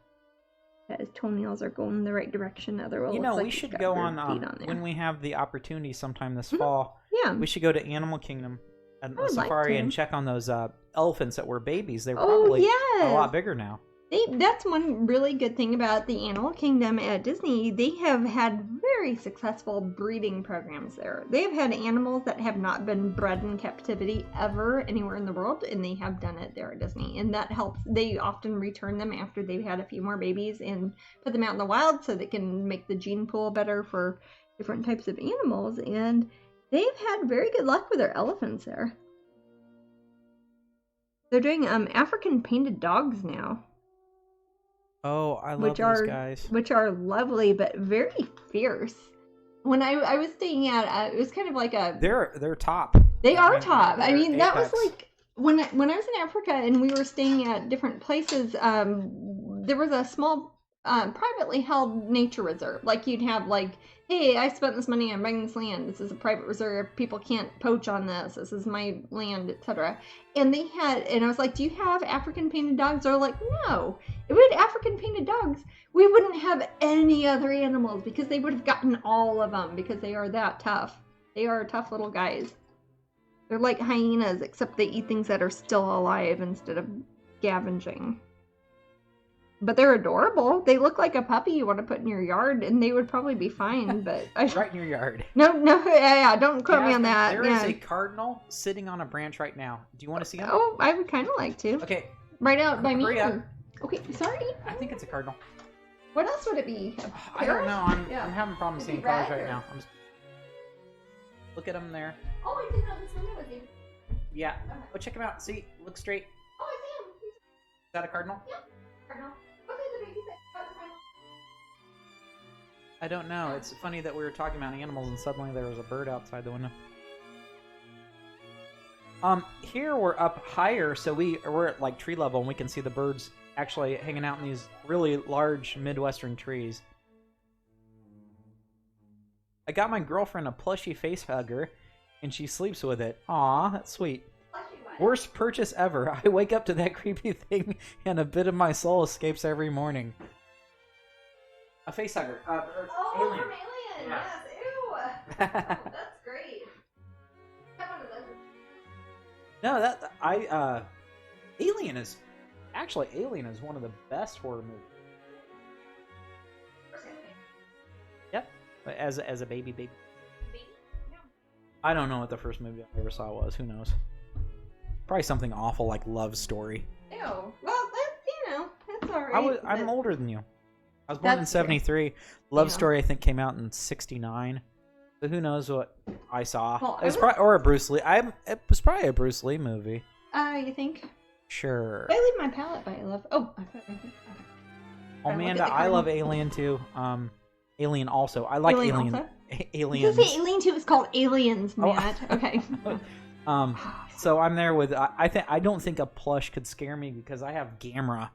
that his toenails are going in the right direction. Otherwise, we should go on when we have the opportunity sometime this fall. Yeah, we should go to Animal Kingdom at the safari and check on those elephants that were babies. They're probably a lot bigger now. That's one really good thing about the Animal Kingdom at Disney. They have had very successful breeding programs there. They've had animals that have not been bred in captivity ever anywhere in the world, and they have done it there at Disney. And that helps. They often return them after they've had a few more babies and put them out in the wild so they can make the gene pool better for different types of animals. And they've had very good luck with their elephants there. They're doing African painted dogs now. Oh, I love those guys. Which are lovely, but very fierce. When I was staying at, it was kind of like a... They're top. They are top. I mean, that was like... When I was in Africa and we were staying at different places, there was a small privately held nature reserve. Like, you'd have like, hey, I spent this money on buying this land. This is a private reserve. People can't poach on this. This is my land, etc. And they had, and I was like, do you have African painted dogs? They're like, no. If we had African painted dogs, we wouldn't have any other animals because they would have gotten all of them because they are that tough. They are tough little guys. They're like hyenas, except they eat things that are still alive instead of scavenging. But they're adorable. They look like a puppy you want to put in your yard, and they would probably be fine. But right in your yard. No, yeah, don't quote me on that. There is a cardinal sitting on a branch right now. Do you want to see him? Oh, I would kind of like to. Okay. Right out by me. Okay, sorry. I think it's a cardinal. What else would it be? I don't know. I'm having problems seeing colors right now. Look at them there. Oh, I didn't know this window was even. Yeah. Okay. Go check him out. See, look straight. Oh, I see him. Is that a cardinal? Yeah, cardinal. I don't know. It's funny that we were talking about animals and suddenly there was a bird outside the window. Here we're up higher, so we're at like tree level and we can see the birds actually hanging out in these really large Midwestern trees. I got my girlfriend a plushy face hugger and she sleeps with it. Aw, that's sweet. Worst purchase ever. I wake up to that creepy thing and a bit of my soul escapes every morning. A face hugger. Alien. From Alien. Yeah. Yes. Ew. Oh, that's great. Have one of those. No, Alien is one of the best horror movies. Yep. As a baby. Yeah. I don't know what the first movie I ever saw was. Who knows? Probably something awful like Love Story. Ew. Well, that's alright. I'm older than you. I was born in 73. Love Story, I think, came out in 69. So who knows what I saw? Well, or a Bruce Lee. It was probably a Bruce Lee movie. You think? Sure. I leave my palette by Love. Oh, okay. Amanda, I love Alien too. Alien also. I like Alien. Aliens. You say Alien 2 is called Aliens, Matt. Oh. Okay. So I'm there with. I don't think a plush could scare me because I have Gamera.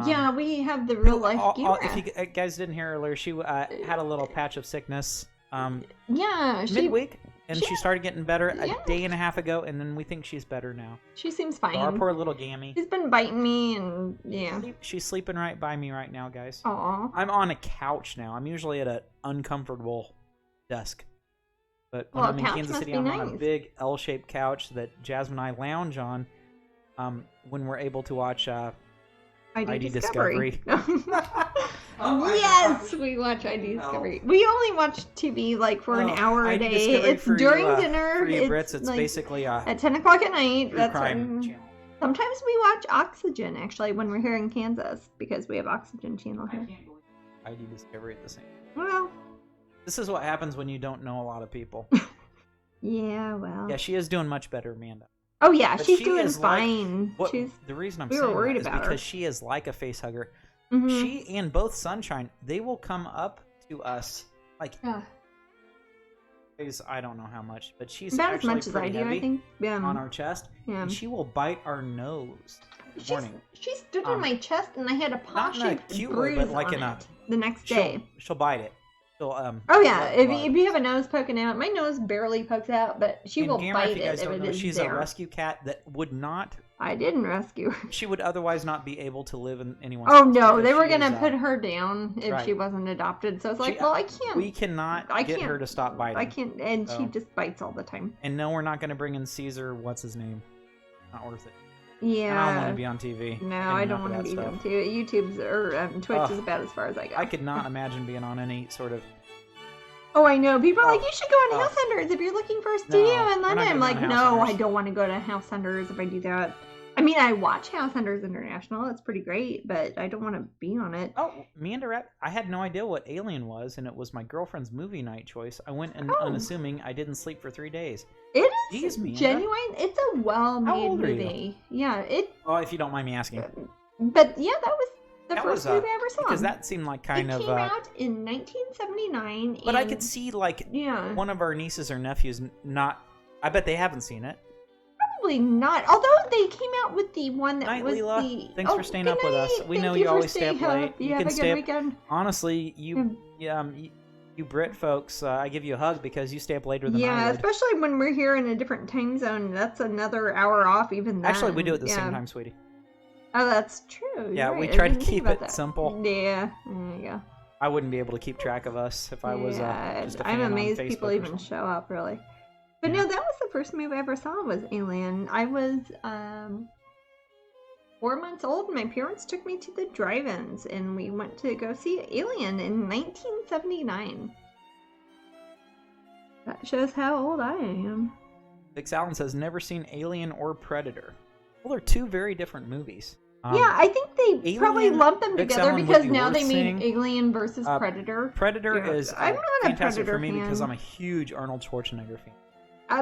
Yeah, we have the real life Gamera. If you guys didn't hear earlier, she had a little patch of sickness. Midweek, and she started getting better a day and a half ago, and then we think she's better now. She seems fine. Our poor little Gammy. She's been biting me, and she's sleeping right by me right now, guys. Aww. I'm on a couch now. I'm usually at an uncomfortable desk. But when I'm in Kansas City, I'm on a big L-shaped couch that Jasmine and I lounge on when we're able to watch ID Discovery. Yes, we watch ID Discovery. We only watch TV like for an hour a day. It's during dinner. For you Brits, it's like basically at 10 o'clock at night. That's crime channel. Sometimes we watch Oxygen, actually, when we're here in Kansas, because we have Oxygen channel here. I can't believe ID Discovery at the same time. Well. This is what happens when you don't know a lot of people. Yeah, well. Yeah, she is doing much better, Amanda. Oh, yeah, she's doing fine. The reason I'm we saying were worried that is about because her. she is like a face hugger. Mm-hmm. She and both Sunshine, they will come up to us like... I don't know how much, but she's about actually as much as I do, I think. Yeah. On our chest, and she will bite our nose. She stood on my chest, and I had a paw-shaped bruise but like on it the next day. She'll bite it. She'll Oh yeah, if you have a nose poking out, my nose barely pokes out, but she will bite it if it is she's there. a rescue cat that would not. I didn't rescue her. She would otherwise not be able to live in anyone's. Oh no, they were gonna put her down if right. she wasn't adopted. So it's like, well, I can't. We cannot get her to stop biting. I can't, and she just bites all the time. And no, we're not gonna bring in Caesar. What's his name? Not worth it. Yeah. I don't want to be on TV. No, I don't want to be on TV. YouTube's or Twitch is about as far as I go. I could not imagine being on any sort of. Oh, I know. People are like, you should go on House Hunters if you're looking for a studio in London. I'm like, no, I don't want to go to House Hunters if I do that. I mean, I watch House Hunters International. It's pretty great, but I don't want to be on it. Oh, me and Direct, I had no idea what Alien was, and it was my girlfriend's movie night choice. I went in unassuming. I didn't sleep for 3 days. It is genuine. It's a well-made movie. Yeah, Oh, if you don't mind me asking. But yeah, that was the first movie I ever saw. Because that seemed like it came out in 1979. But I could see, like, one of our nieces or nephews not... I bet they haven't seen it. Probably not. Although they came out with the one that night, was Leela. the... Thanks for staying up with us. We know you always stay up late. You have a good weekend. Honestly, you Brit folks, I give you a hug because you stay up later than I would. Yeah, especially when we're here in a different time zone. That's another hour off even then. Actually, we do it at the same time, sweetie. Oh, that's true. Yeah, we try to keep it simple. Yeah, there you go. I wouldn't be able to keep track of us if I was just a fan I'm amazed on Facebook people even show up, really. But no, that was the first movie I ever saw was Alien. I was 4 months old. My parents took me to the drive-ins, and we went to go see Alien in 1979. That shows how old I am. Vix Allen says, never seen Alien or Predator. Well, they're two very different movies. Yeah, I think they probably lump them together because now they made Alien versus Predator. Predator is I'm not a Predator for me fan. because I'm a huge Arnold Schwarzenegger fan.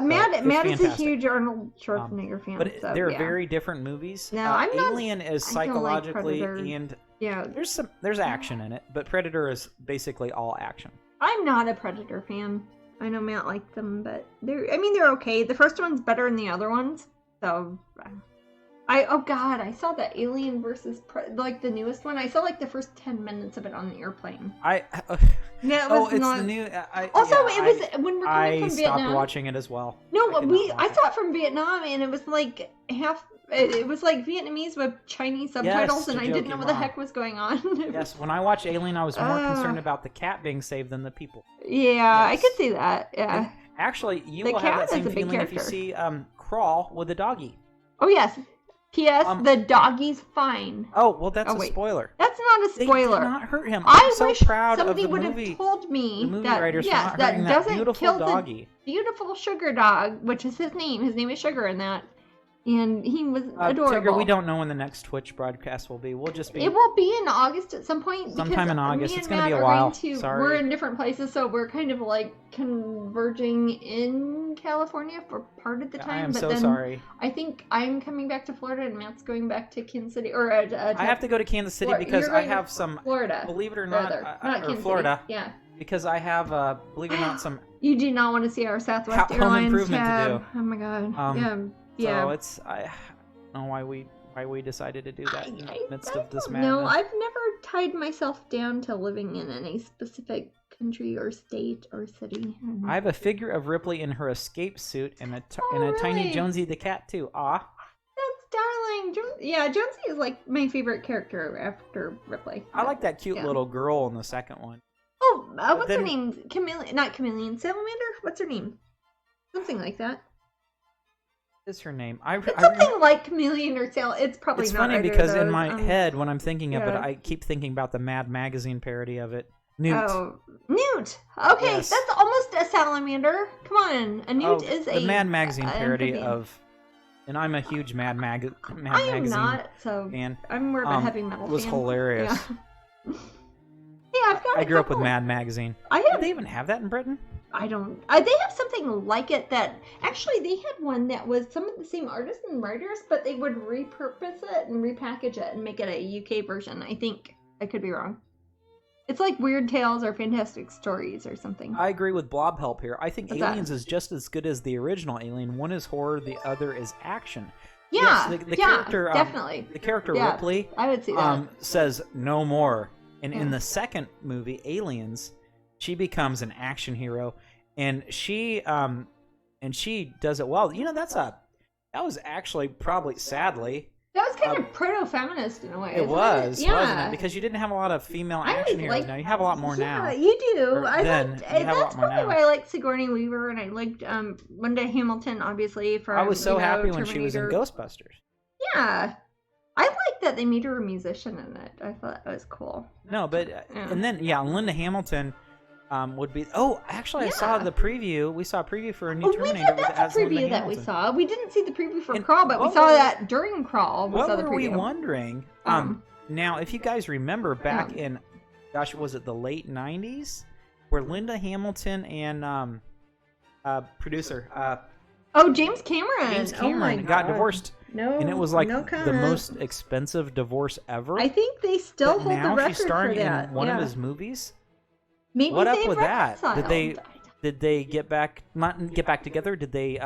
Matt is a huge Arnold Schwarzenegger fan. But they're very different movies. No, I'm not. Alien is psychologically like and there's action in it, but Predator is basically all action. I'm not a Predator fan. I know Matt liked them, but they're okay. The first one's better than the other ones. So I saw that Alien versus like the newest one. I saw like the first 10 minutes of it on the airplane. The new. It was when we're coming from Vietnam. I stopped watching it as well. No, I saw it from Vietnam, and it was like half. It was like Vietnamese with Chinese subtitles, and I didn't know what the heck was going on. Yes, when I watched Alien, I was more concerned about the cat being saved than the people. Yeah, yes. I could see that. Yeah. And actually, you will have that same feeling if you see Crawl with a doggy. Oh yes. P.S. The doggy's fine. Oh, well, that's a spoiler. That's not a spoiler. They did not hurt him. I so wish proud somebody of the would movie. have told me writers that doesn't kill doggy. The beautiful sugar dog, which is his name. His name is Sugar in that. And he was adorable. Tigger, we don't know when the next Twitch broadcast will be. We'll just be. It will be in August at some point. Sometime in August. It's going to be a while. Sorry. We're in different places, so we're kind of like converging in California for part of the time. I am but then sorry. I think I'm coming back to Florida, and Matt's going back to Kansas City. Or I have to go to Kansas City because I have some. Florida. Believe it or not, or Florida. City. Yeah. Because I have, believe it or not, some. You do not want to see our Southwest Airlines home improvement to do. Oh my god. So it's I don't know why we decided to do that in the midst of this madness. No, I've never tied myself down to living in any specific country or state or city. I have a figure of Ripley in her escape suit and a tiny Jonesy the cat too. That's darling. Jonesy is like my favorite character after Ripley. I like that cute little girl in the second one. Oh, what's her name? Not Chameleon. Salamander? What's her name? Something like that. Is her name? Something like Chameleon or Sail. It's probably it's not. It's funny because in my head, when I'm thinking of it, I keep thinking about the Mad Magazine parody of it. Newt. Oh, Newt. Okay, yes. That's almost a salamander. Come on, a newt is the Mad Magazine parody of and I'm a huge Mad Magazine I am not, so fan. I'm more of a heavy metal fan. It was hilarious. Yeah, I've got I grew up with Mad Magazine. Do they even have that in Britain? I don't. They have something like it that actually they had one that was some of the same artists and writers, but they would repurpose it and repackage it and make it a UK version. I think I could be wrong. It's like Weird Tales or Fantastic Stories or something. I agree with Blob Help here. I think Aliens is just as good as the original Alien. One is horror, the other is action. Yeah, yes, the character, definitely. The character Ripley, I would see that. Says no more, and in the second movie, Aliens, she becomes an action hero, and she does it well. You know, that was actually probably sadly. That was kind of proto-feminist in a way. It was, wasn't it? Because you didn't have a lot of female action heroes now. You have a lot more now. Yeah, you do. That's probably why I like Sigourney Weaver, and I liked Linda Hamilton, obviously. I was so happy when Terminator. she was in Ghostbusters. Yeah. I like that they made her a musician in it. I thought that was cool. No, but, and then, Linda Hamilton would be. Oh, actually, I saw the preview. We saw a preview for a new Terminator. That's the preview that we saw. We didn't see the preview for Crawl, but we saw that during Crawl. What were we wondering? Now, if you guys remember back in, gosh, was it the late '90s, where Linda Hamilton and producer James Cameron got divorced. No, and it was like the most expensive divorce ever. I think they still hold the record for that. Now she's starring in one of his movies. Maybe what up with that? Did they get back? Not get back together? Did they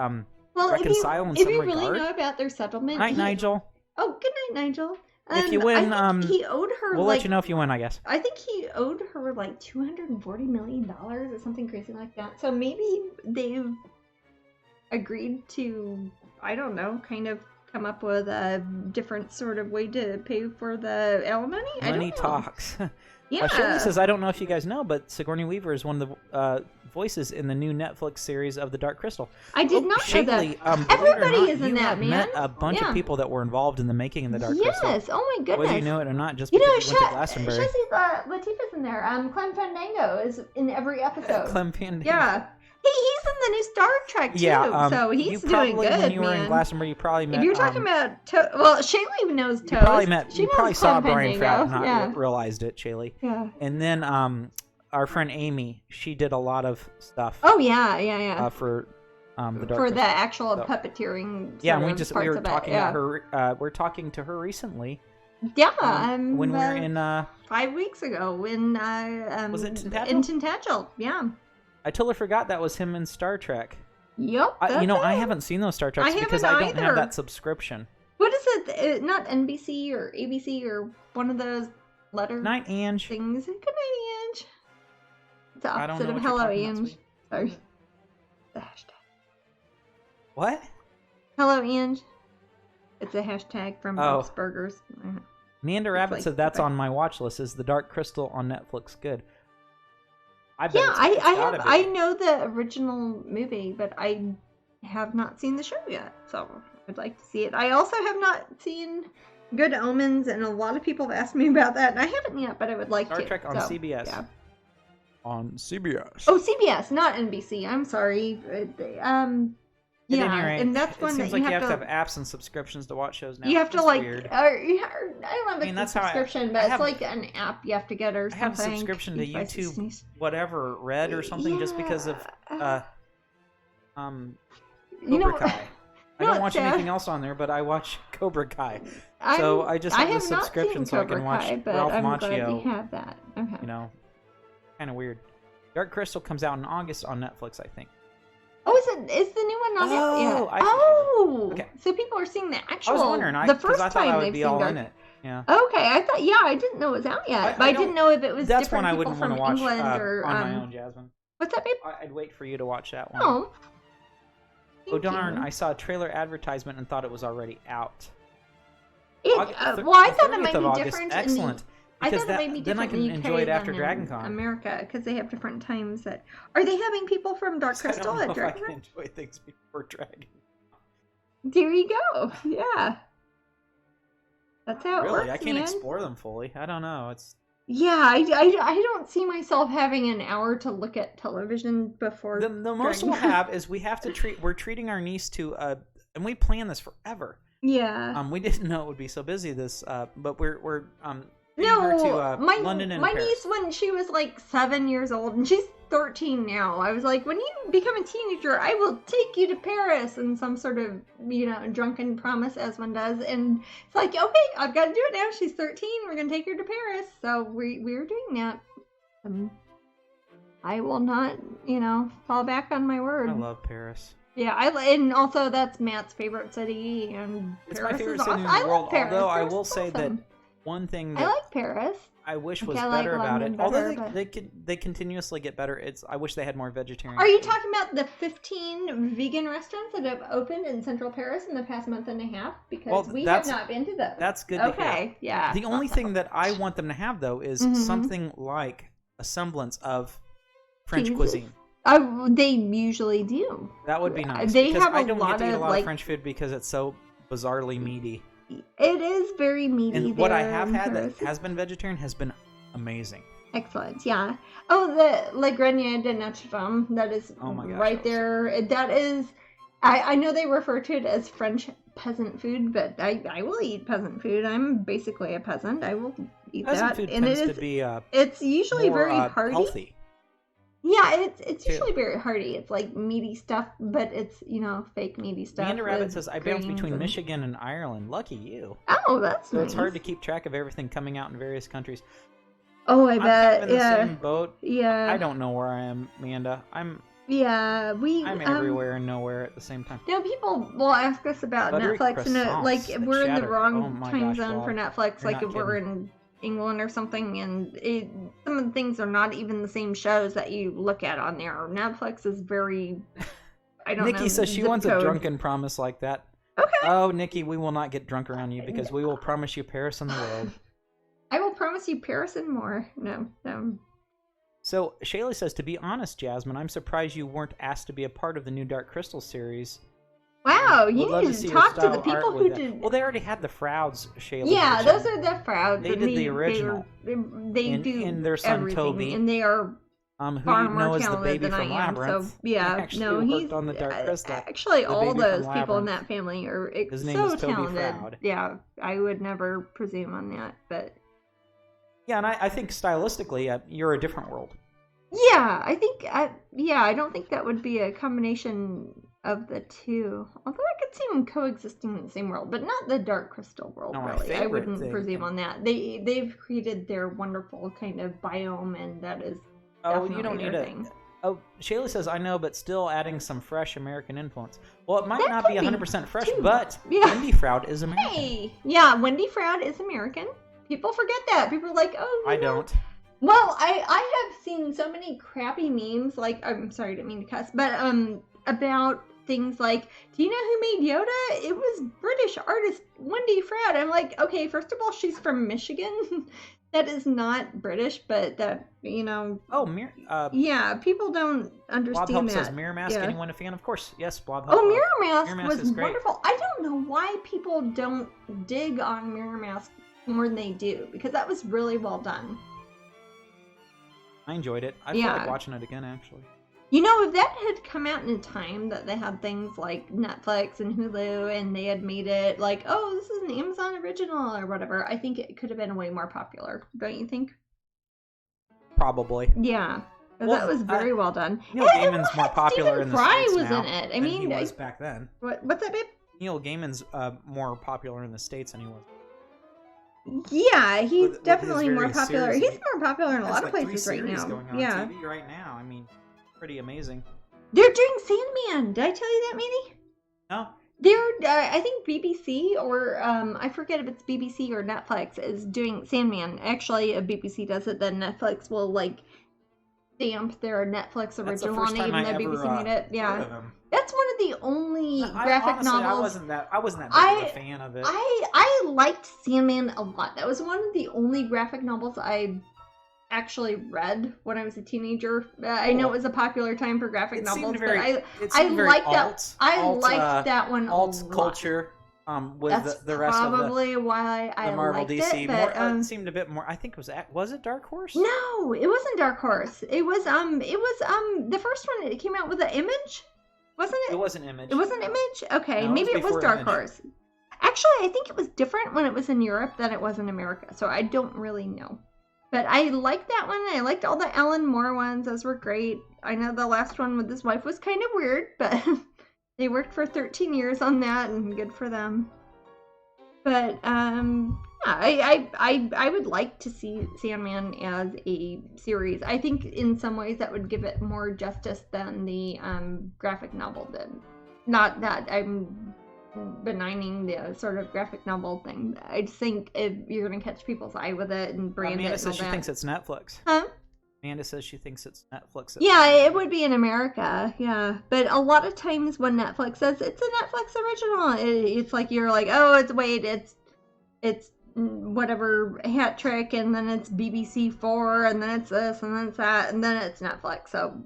reconcile in some regard? If you really know about their settlement, night, Nigel. Oh, good night, Nigel. If you win, I think he owed her. We'll let you know if you win, I guess. I think he owed her like $240 million or something crazy like that. So maybe they've agreed to, I don't know, kind of come up with a different sort of way to pay for the alimony. Money talks. Yeah. Shirley says, I don't know if you guys know, but Sigourney Weaver is one of the voices in the new Netflix series of The Dark Crystal. I did not know that. Everybody is in that, man. Met a bunch of people that were involved in the making of The Dark Crystal. Yes, oh my goodness. Whether you know it or not, just because you went to Glastonbury. Shazzy Latifah's in there. Clem Fandango is in every episode. Clem Fandango. Yeah. He's in the new Star Trek, too, so he's doing good, when you were in Glastonbury, you probably met... If you're talking about... Shaylee knows Toes. You probably saw Brian Pratt and not realized it, Shaylee. Yeah. And then our friend Amy, she did a lot of stuff. Oh, yeah. For the Dark For Crystal. the actual puppeteering Yeah, and we were talking to her... we're talking to her recently. Yeah. When we were in... 5 weeks ago, when... was it Tintagel? In Tintagel, yeah. I totally forgot that was him in Star Trek. Yep. I haven't seen those Star Treks because I don't have that subscription. What is it? Not NBC or ABC or one of those letter Night, Ange. things. Good night, Ange. It's the opposite of hello, Ange. Sorry. The hashtag. What? Hello, Ange. It's a hashtag from Bob's Burgers. Neander Rabbit said that's on my watch list. Is The Dark Crystal on Netflix good? I know the original movie, but I have not seen the show yet, so I'd like to see it. I also have not seen Good Omens, and a lot of people have asked me about that, and I haven't yet, but I would like to. Star Trek on CBS. Yeah. On CBS. Oh, CBS, not NBC. I'm sorry. And that's one that you have to have apps and subscriptions to watch shows now. You have to weird. I don't know if it's a subscription, but it's like an app you have to get or something. I have a subscription to YouTube, whatever, Red or something, just because of Cobra Kai. I don't watch anything else on there, but I watch Cobra Kai. So I just have the subscription so I can watch Ralph Macchio. Glad we have that. Okay. You know, kind of weird. Dark Crystal comes out in August on Netflix, I think. Oh, is the new one not out yet? Okay. So people are seeing the actual. I was wondering. The first I thought time I would they've be seen all Dark. in it. Yeah. Okay, I didn't know it was out yet, but I didn't know if it was that's different one I people wouldn't from want to watch England or on my own, Jasmine. What's that, babe? I'd wait for you to watch that one. Oh. Oh darn! I saw a trailer advertisement and thought it was already out. I thought it might be different. Excellent. I thought it might be different then I can enjoy it after Dragon Con. America, because they have different times that. Are they having people from Dark Crystal at Dragon Con? I can enjoy things before Dragon Con. There you go. Yeah. That's how it works. Really, I can't explore them fully. I don't know. It's. Yeah, I don't see myself having an hour to look at television before. The most we'll have is we have to treat. We're treating our niece to and we planned this forever. Yeah. We didn't know it would be so busy but we're no, to London and my Paris. niece, when she was like 7 years old, and she's 13 now, I was like, when you become a teenager, I will take you to Paris, and some sort of, drunken promise, as one does, and it's like, okay, I've got to do it now. She's 13, we're going to take her to Paris, so we're doing that. I will not, fall back on my word. I love Paris. Yeah, and also that's Matt's favorite city, and it's Paris my favorite is city awesome. in the world, Paris. although Paris I will is say awesome. that one thing that I like Paris. I wish was I like better about London it. better, Although but... they continuously get better. I wish they had more vegetarian. Are you talking about the 15 vegan restaurants that have opened in Central Paris in the past month and a half? Because we have not been to those. That's good to hear. Okay, yeah. The only thing that I want them to have, though, is something like a semblance of French cuisine. They usually do. That would be nice. They have I don't get to eat a lot of French food because it's so bizarrely meaty. It is very meaty. And what I have had that has been vegetarian has been amazing. Excellent, yeah. Oh, the Le Grenier de Notre Dame, that is right there. That is, I know they refer to it as French peasant food, but I will eat peasant food. I'm basically a peasant. I will eat peasant that. Food and tends it is, to be it's usually more, very hearty. Healthy. Yeah, it's usually very hearty. It's like meaty stuff, but it's, fake meaty stuff. Amanda Rabbit says, I bounce between Michigan and Ireland. Lucky you. Oh, that's so nice. It's hard to keep track of everything coming out in various countries. Oh, I bet. I'm in the same boat. Yeah. I don't know where I am, Amanda. I'm everywhere and nowhere at the same time. People will ask us about Netflix, and if we're in the wrong time zone for Netflix, like if we're in England or something, and some of the things are not even the same shows that you look at on there. Netflix is very, I don't know. Nikki says she wants a drunken promise like that. Okay. Oh, Nikki, we will not get drunk around you because we will promise you Paris and the world. I will promise you Paris and more. No. So Shaylee says, to be honest, Jasmine, I'm surprised you weren't asked to be a part of the new Dark Crystal series. We'll you need to talk to the people who did. Well, they already had the Frauds, Shaylee. Yeah, those are the Frauds. They did the original. They do in their son everything, Toby, and they are far more talented than I am. Labyrinth. So yeah, he's on the Dark Crystal. Actually, all those people in that family are so talented. Froud. Yeah, I would never presume on that, but yeah, and I think stylistically, you're a different world. Yeah, I think I don't think that would be a combination of the two. Although I could see them coexisting in the same world, but not the Dark Crystal world, really. I wouldn't presume on that. They've created their wonderful kind of biome, and that is definitely you don't need a thing. Oh, Shayla says, I know, but still adding some fresh American influence. Well, it might not be 100% fresh, but Wendy Froud is American. Hey! Yeah, Wendy Froud is American. People forget that. People are like, oh, I don't. Well, I have seen so many crappy memes, like, I'm sorry, I didn't mean to cuss, but about things like, do you know who made Yoda? It was British artist Wendy Froud. I'm like, okay, first of all, she's from Michigan. That is not British, but that, Oh, yeah, people don't understand Blob that. Help says, Mirror Mask, anyone a fan? Of course, yes, Blob Help. Oh, Mirror Mask was wonderful. I don't know why people don't dig on Mirror Mask more than they do, because that was really well done. I enjoyed it. I feel like watching it again, actually. If that had come out in a time that they had things like Netflix and Hulu, and they had made it like, oh, this is an Amazon original or whatever, I think it could have been way more popular. Don't you think? Probably. Yeah. That was very well done. Neil Gaiman's more popular in the States was now in it. than he was back then. What's that, babe? Neil Gaiman's more popular in the States than he was. Yeah, he's definitely more popular. He's more popular in a lot of places right now. Going on TV right now. I mean, pretty amazing. They're doing Sandman. Did I tell you that, Manny? No. They're, I think BBC or I forget if it's BBC or Netflix is doing Sandman. Actually, if BBC does it, then Netflix will stamp their Netflix original on it, even though BBC made it. Yeah. That's one of the only graphic novels. I wasn't that big of a fan of it. I liked Sandman a lot. That was one of the only graphic novels I actually read when I was a teenager. I know it was a popular time for graphic novels, but I liked that. I liked that one a lot. Culture. With the rest of probably why I the Marvel liked DC. It, but, it seemed a bit more. I think was it Dark Horse? No, it wasn't Dark Horse. It was the first one. It came out with an Image. Wasn't it? It wasn't Image. It wasn't Image? Okay, No, maybe it was Dark Image. Horse. Actually, I think it was different when it was in Europe than it was in America, so I don't really know. But I liked that one. I liked all the Alan Moore ones. Those were great. I know the last one with his wife was kind of weird, but they worked for 13 years on that, and good for them. But I would like to see Sandman as a series. I think in some ways that would give it more justice than the graphic novel did. Not that I'm benigning the sort of graphic novel thing. I just think if you're going to catch people's eye with it and brand Amanda it says and all she thinks it's Netflix. Huh? Amanda says she thinks it's Netflix. Yeah, it would be in America, yeah. But a lot of times when Netflix says it's a Netflix original, it's like you're like, oh, it's whatever Hat Trick, and then it's BBC4, and then it's this, and then it's that, and then it's Netflix. So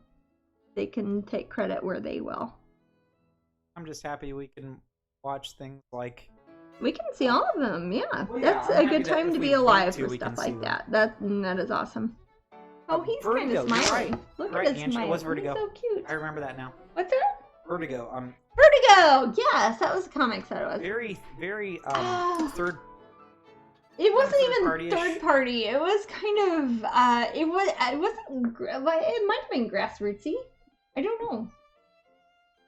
they can take credit where they will. I'm just happy we can watch things like... We can see all of them, yeah. Well, That's I'm a good happy time to be alive for stuff like that. That is awesome. Oh, he's kind of smiling. Right. Look right, at his smile. It was Vertigo. He's so cute. I remember that now. What's that? Vertigo. Vertigo! Yes, that was the comics that it was. Very third. It wasn't even third party. It was kind of it wasn't. It might have been grassrootsy. I don't know.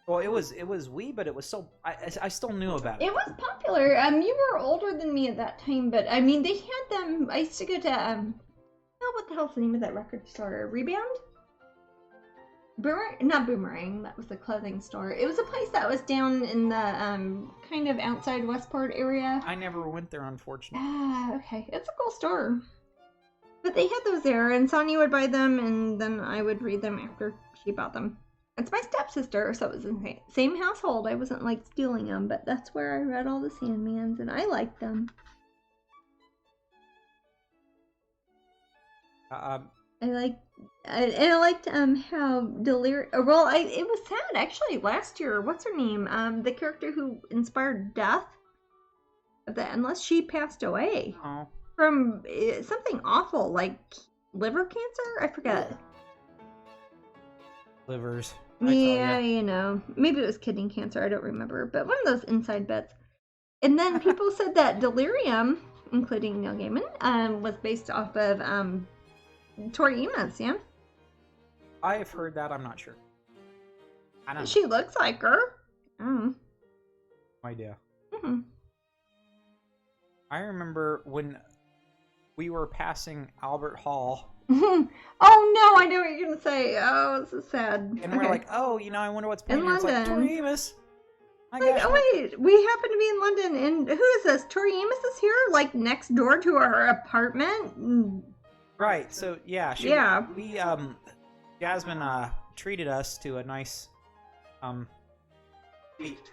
Well, it was wee, but it was so I still knew about it. It was popular. You were older than me at that time, but I mean they had them. I used to go to oh, what the hell's the name of that record store? Rebound? Not Boomerang. That was the clothing store. It was a place that was down in the kind of outside Westport area. I never went there, unfortunately. Okay. It's a cool store. But they had those there, and Sonia would buy them, and then I would read them after she bought them. It's my stepsister, so it was in the same household. I wasn't like stealing them, but that's where I read all the Sandmans, and I liked them. I liked how delirious. Well, it was sad actually. Last year, what's her name? The character who inspired Death of the Endless, she passed away from something awful, like liver cancer. I forget. Livers. Yeah, you know, maybe it was kidney cancer. I don't remember, but one of those inside bits. And then people said that Delirium, including Neil Gaiman, was based off of Tori Amos, yeah? I have heard that. I'm not sure. I don't know. She looks like her. No idea. Mm-hmm. I remember when we were passing Albert Hall. Oh no, I know what you're going to say. Oh, this is sad. And we're like, oh, you know, I wonder what's playing. In London. It's like, Tori Amos. Oh wait, we happen to be in London, and who is this? Tori Amos is here, like next door to our apartment. Right. So yeah, we Jasmine treated us to a nice treat,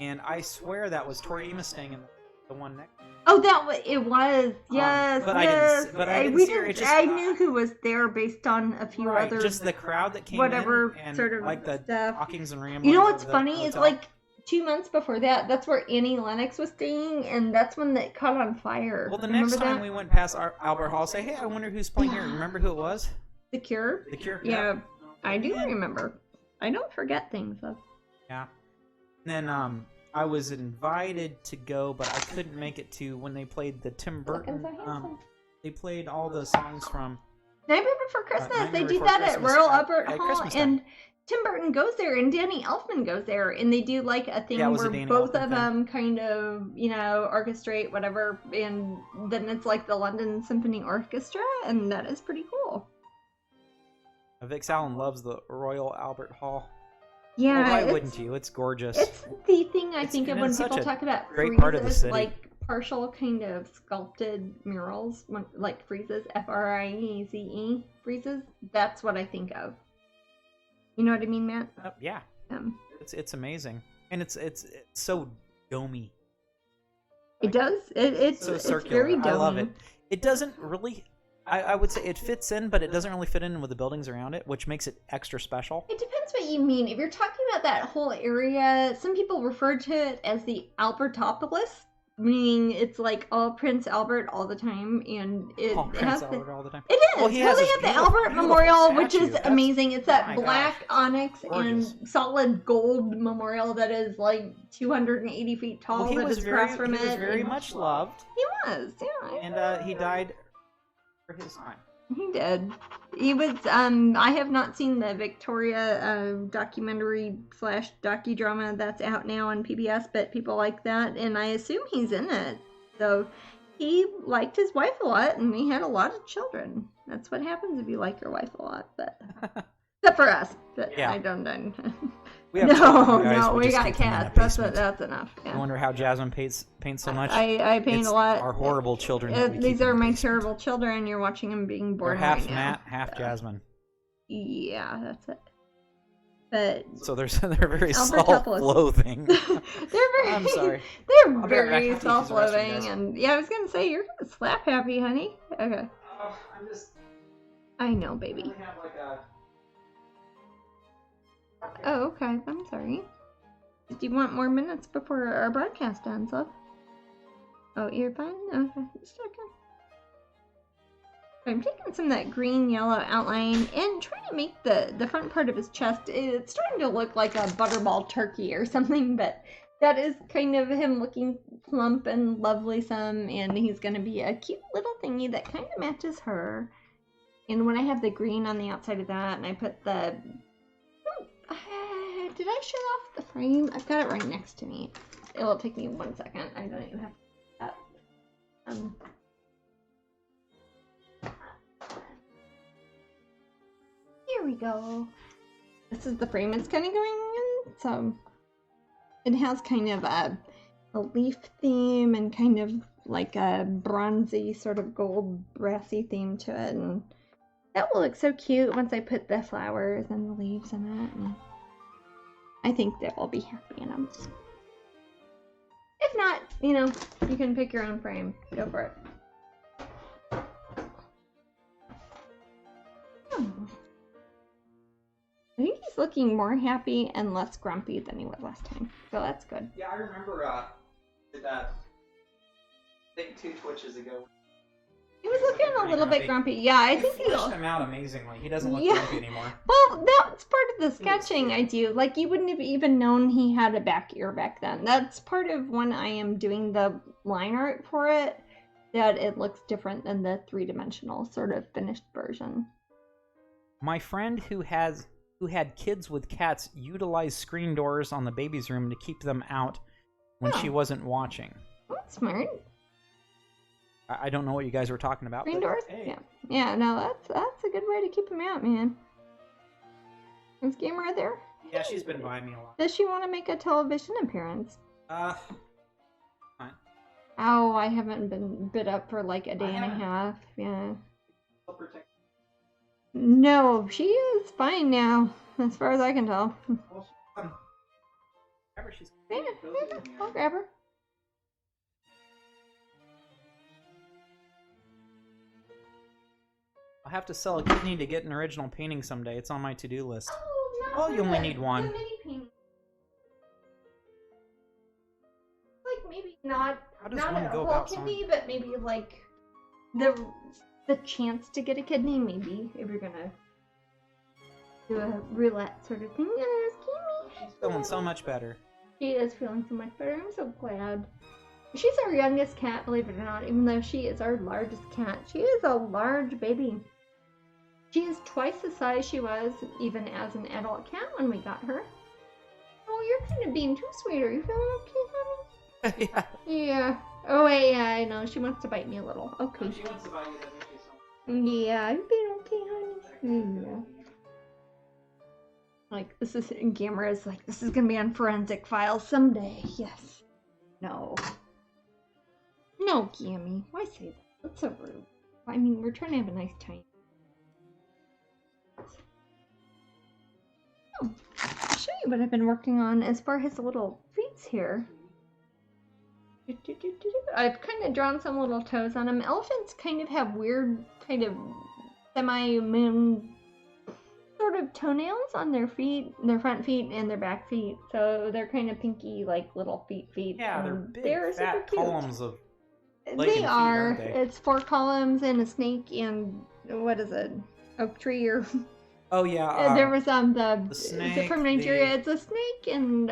and I swear that was Tori Amos staying in the one next. Oh, it was. Yes, but yes. I didn't see her. I knew who was there based on a few other. Just the crowd that came whatever in and sort of like the stuff. talkings and ramblings. You know what's funny? It's like 2 months before that. That's where Annie Lennox was staying, and that's when it caught on fire. Well, the next time we went past Albert Hall, say, hey, I wonder who's playing here. Remember who it was? The Cure. The Cure. Yeah, I do remember. I don't forget things though. Yeah. And then I was invited to go, but I couldn't make it to when they played the Tim Burton. They played all the songs from Nightmare Before Christmas. They did that at Royal Albert Hall, and Tim Burton goes there, and Danny Elfman goes there, and they do like a thing where both of them kind of, you know, orchestrate whatever, and then it's like the London Symphony Orchestra, and that is pretty cool. Vix Allen loves the Royal Albert Hall. Yeah, well, why wouldn't you? It's gorgeous. It's the thing I think of when people talk about great friezes, part of the city. like partial kind of sculpted murals, like friezes, F-R-I-E-Z-E friezes. That's what I think of. You know what I mean, Matt? Yeah. It's amazing, and it's so domey. It does. It's so circular. It's very domey. I love it. It doesn't really. I would say it fits in, but it doesn't really fit in with the buildings around it, which makes it extra special. It depends what you mean. If you're talking about that whole area, some people refer to it as the Albertopolis meaning it's like all Prince Albert all the time, and it Prince Albert all the time. It is. Well, they have the Albert Memorial, which is amazing. It's that black onyx and solid gold memorial that is like 280 feet tall. Well, he was very and much loved. He was, yeah. And he died for his time. He did. He was. I have not seen the Victoria documentary / docudrama that's out now on PBS, but people like that, and I assume he's in it. So he liked his wife a lot, and he had a lot of children. That's what happens if you like your wife a lot, but except for us. But yeah. I don't. We have no, we got cats. That's enough. Yeah. I wonder how Jasmine paints so much. I paint a lot. Our horrible children. These are my terrible children. You're watching them being born. They're half right Matt, now. half Jasmine. Yeah, that's it. But so they're very self-loathing. I'm sorry. They're very self-loathing, and yeah, I was gonna say you're slap happy, honey. Okay. I'm just. I know, baby. I have like a. Oh, okay. I'm sorry. Do you want more minutes before our broadcast ends, love? Oh, you're fine? Okay. Just checking. I'm taking some of that green yellow outline and trying to make the front part of his chest. It's starting to look like a butterball turkey or something, but that is kind of him looking plump and lovely-some, and he's going to be a cute little thingy that kind of matches her. And when I have the green on the outside of that, and I put the... did I shut off the frame? I've got it right next to me. It'll take me 1 second. I don't even have to do that. Here we go. This is the frame it's kind of going in. So it has kind of a leaf theme and kind of like a bronzy sort of gold brassy theme to it. And that will look so cute once I put the flowers and the leaves in it. And I think they will be happy in them. If not, you can pick your own frame. Go for it. I think he's looking more happy and less grumpy than he was last time. So that's good. Yeah, I remember did that I think 2 Twitches ago. He was looking a little bit grumpy. Yeah, I think he fleshed him out amazingly. He doesn't look grumpy anymore. Well, that's part of the sketching I do. Like, you wouldn't have even known he had a back ear back then. That's part of when I am doing the line art for it, that it looks different than the 3-dimensional sort of finished version. My friend who had kids with cats utilized screen doors on the baby's room to keep them out when she wasn't watching. That's smart. I don't know what you guys were talking about. Screen doors? Hey. Yeah, no, that's a good way to keep them out, man. Is Gamer there? Yeah, she's been by me a lot. Does she want to make a television appearance? Fine. Oh, I haven't been bit up for like a day and a half. Yeah. No, she is fine now, as far as I can tell. Yeah, I'll grab her. I'll have to sell a kidney to get an original painting someday. It's on my to-do list. Oh, well, you only need one. Like maybe not. How does not one a go whole about kidney, but maybe like the chance to get a kidney. Maybe if you're gonna do a roulette sort of thing. She's feeling so much better. She is feeling so much better. I'm so glad. She's our youngest cat, believe it or not, even though she is our largest cat. She is a large baby. She is twice the size she was even as an adult cat when we got her. Oh, you're kind of being too sweet. Are you feeling okay, honey? Yeah. Yeah. Oh, wait, yeah, I know. She wants to bite me a little. Okay. She wants to bite you, doesn't she? Yeah, you're being okay, honey. Yeah. Like, this is, Gamer is like, this is gonna be on Forensic Files someday. Yes. No. No, Gammy. Why say that? That's so rude. I mean, we're trying to have a nice time. Oh, I'll show you what I've been working on as far as the little feet here. I've kind of drawn some little toes on them. Elephants kind of have weird, kind of semi-moon sort sort of toenails on their feet, their front feet and their back feet. So they're kind of pinky, like little feet. Yeah, they're big, fat columns of leg They and feet, are. aren't they? It's 4 columns and a snake and what is it? Oak tree or... Oh yeah. There was the snake, is it from Nigeria? It's a snake and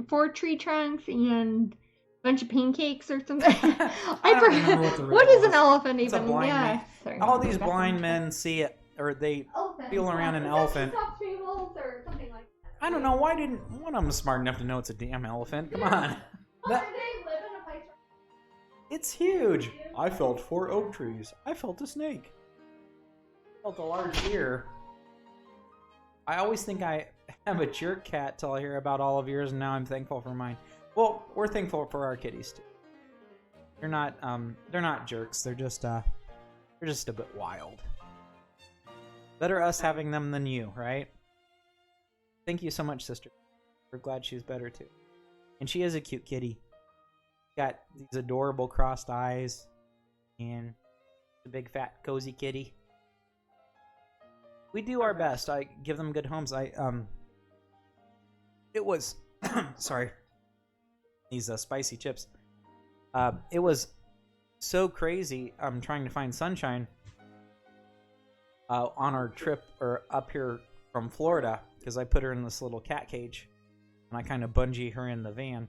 4 tree trunks and a bunch of pancakes or something. I forget. What is an elephant even? Yeah. Sorry, all these blind men see it, or they feel around an elephant. Or something like that. I don't know. Why didn't one of them smart enough to know it's a damn elephant? Come on. It's huge. I felt 4 oak trees. I felt a snake. I felt a large deer. I always think I have a jerk cat till I hear about all of yours, and now I'm thankful for mine. Well, we're thankful for our kitties too. They're not jerks. They're just a bit wild. Better us having them than you, right? Thank you so much, sister. We're glad she's better too. And she is a cute kitty. Got these adorable crossed eyes, and a big fat cozy kitty. We do our best. I give them good homes. It was sorry, these spicy chips. It was so crazy. I'm trying to find sunshine on our trip or up here from Florida, because I put her in this little cat cage and I kind of bungee her in the van,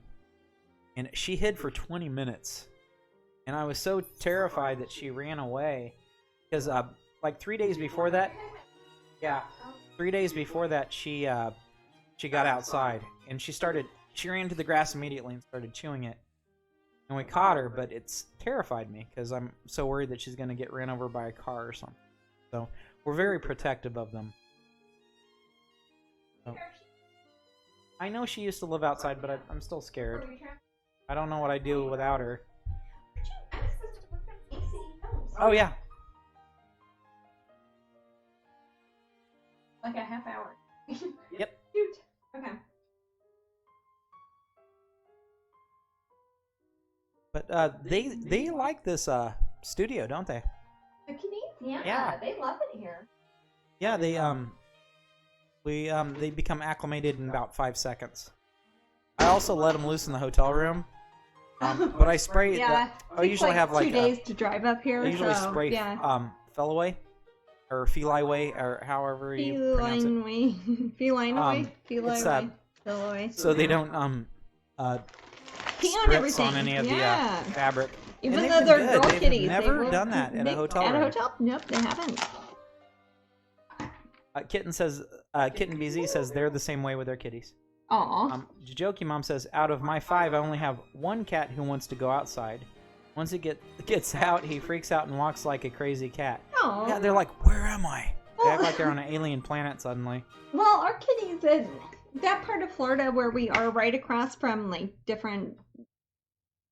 and she hid for 20 minutes, and I was so terrified that she ran away, because like 3 days before that, she got outside and she ran to the grass immediately and started chewing it. And we caught her, but it's terrified me because I'm so worried that she's going to get ran over by a car or something. So we're very protective of them. So, I know she used to live outside, but I'm still scared. I don't know what I'd do without her. Oh, yeah. Like a half hour. Yep. Shoot. Okay. But they like this studio, don't they? The kitties? Yeah. They love it here. Yeah, they become acclimated in about 5 seconds. I also let them loose in the hotel room. But I spray I usually have like 2 days to drive up here. I usually spray Feliway or Feliway or however you pronounce it. Feliway. So they don't pee on everything. On any of the fabric. Even though they're girl kitties, they've never done that at a hotel. At a hotel? Nope, they haven't. Kitten BZ says they're the same way with their kitties. Aww. Jokey Mom says, out of my 5, I only have 1 cat who wants to go outside. Once it gets out, he freaks out and walks like a crazy cat. Aww. Yeah, they're like, where am I? They act like they're on an alien planet suddenly. Well, our kitties, that part of Florida where we are right across from like different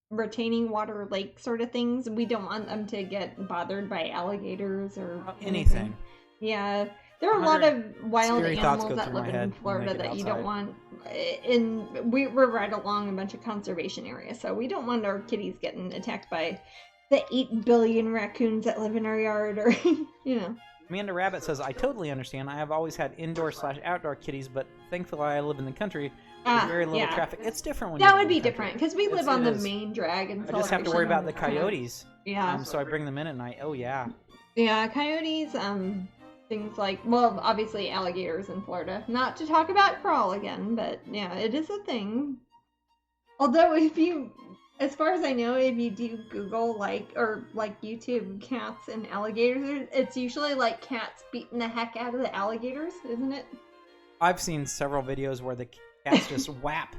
retaining water lake sort of things, we don't want them to get bothered by alligators or anything. Yeah. There are a lot of wild animals that live in Florida that you don't want. We're right along a bunch of conservation areas, so we don't want our kitties getting attacked by the 8 billion raccoons that live in our yard, or Amanda Rabbit says, I totally understand. I have always had indoor/outdoor kitties, but thankfully I live in the country. There's very little traffic. It's different when that would be different because we live on the main drag. And I just have to worry about the coyotes. Yeah. So I bring them in at night. Oh yeah. Yeah, coyotes. Things like, well, obviously alligators in Florida. Not to talk about crawl again, but yeah, it is a thing. Although as far as I know, if you do Google YouTube cats and alligators, it's usually like cats beating the heck out of the alligators, isn't it? I've seen several videos where the cats just whap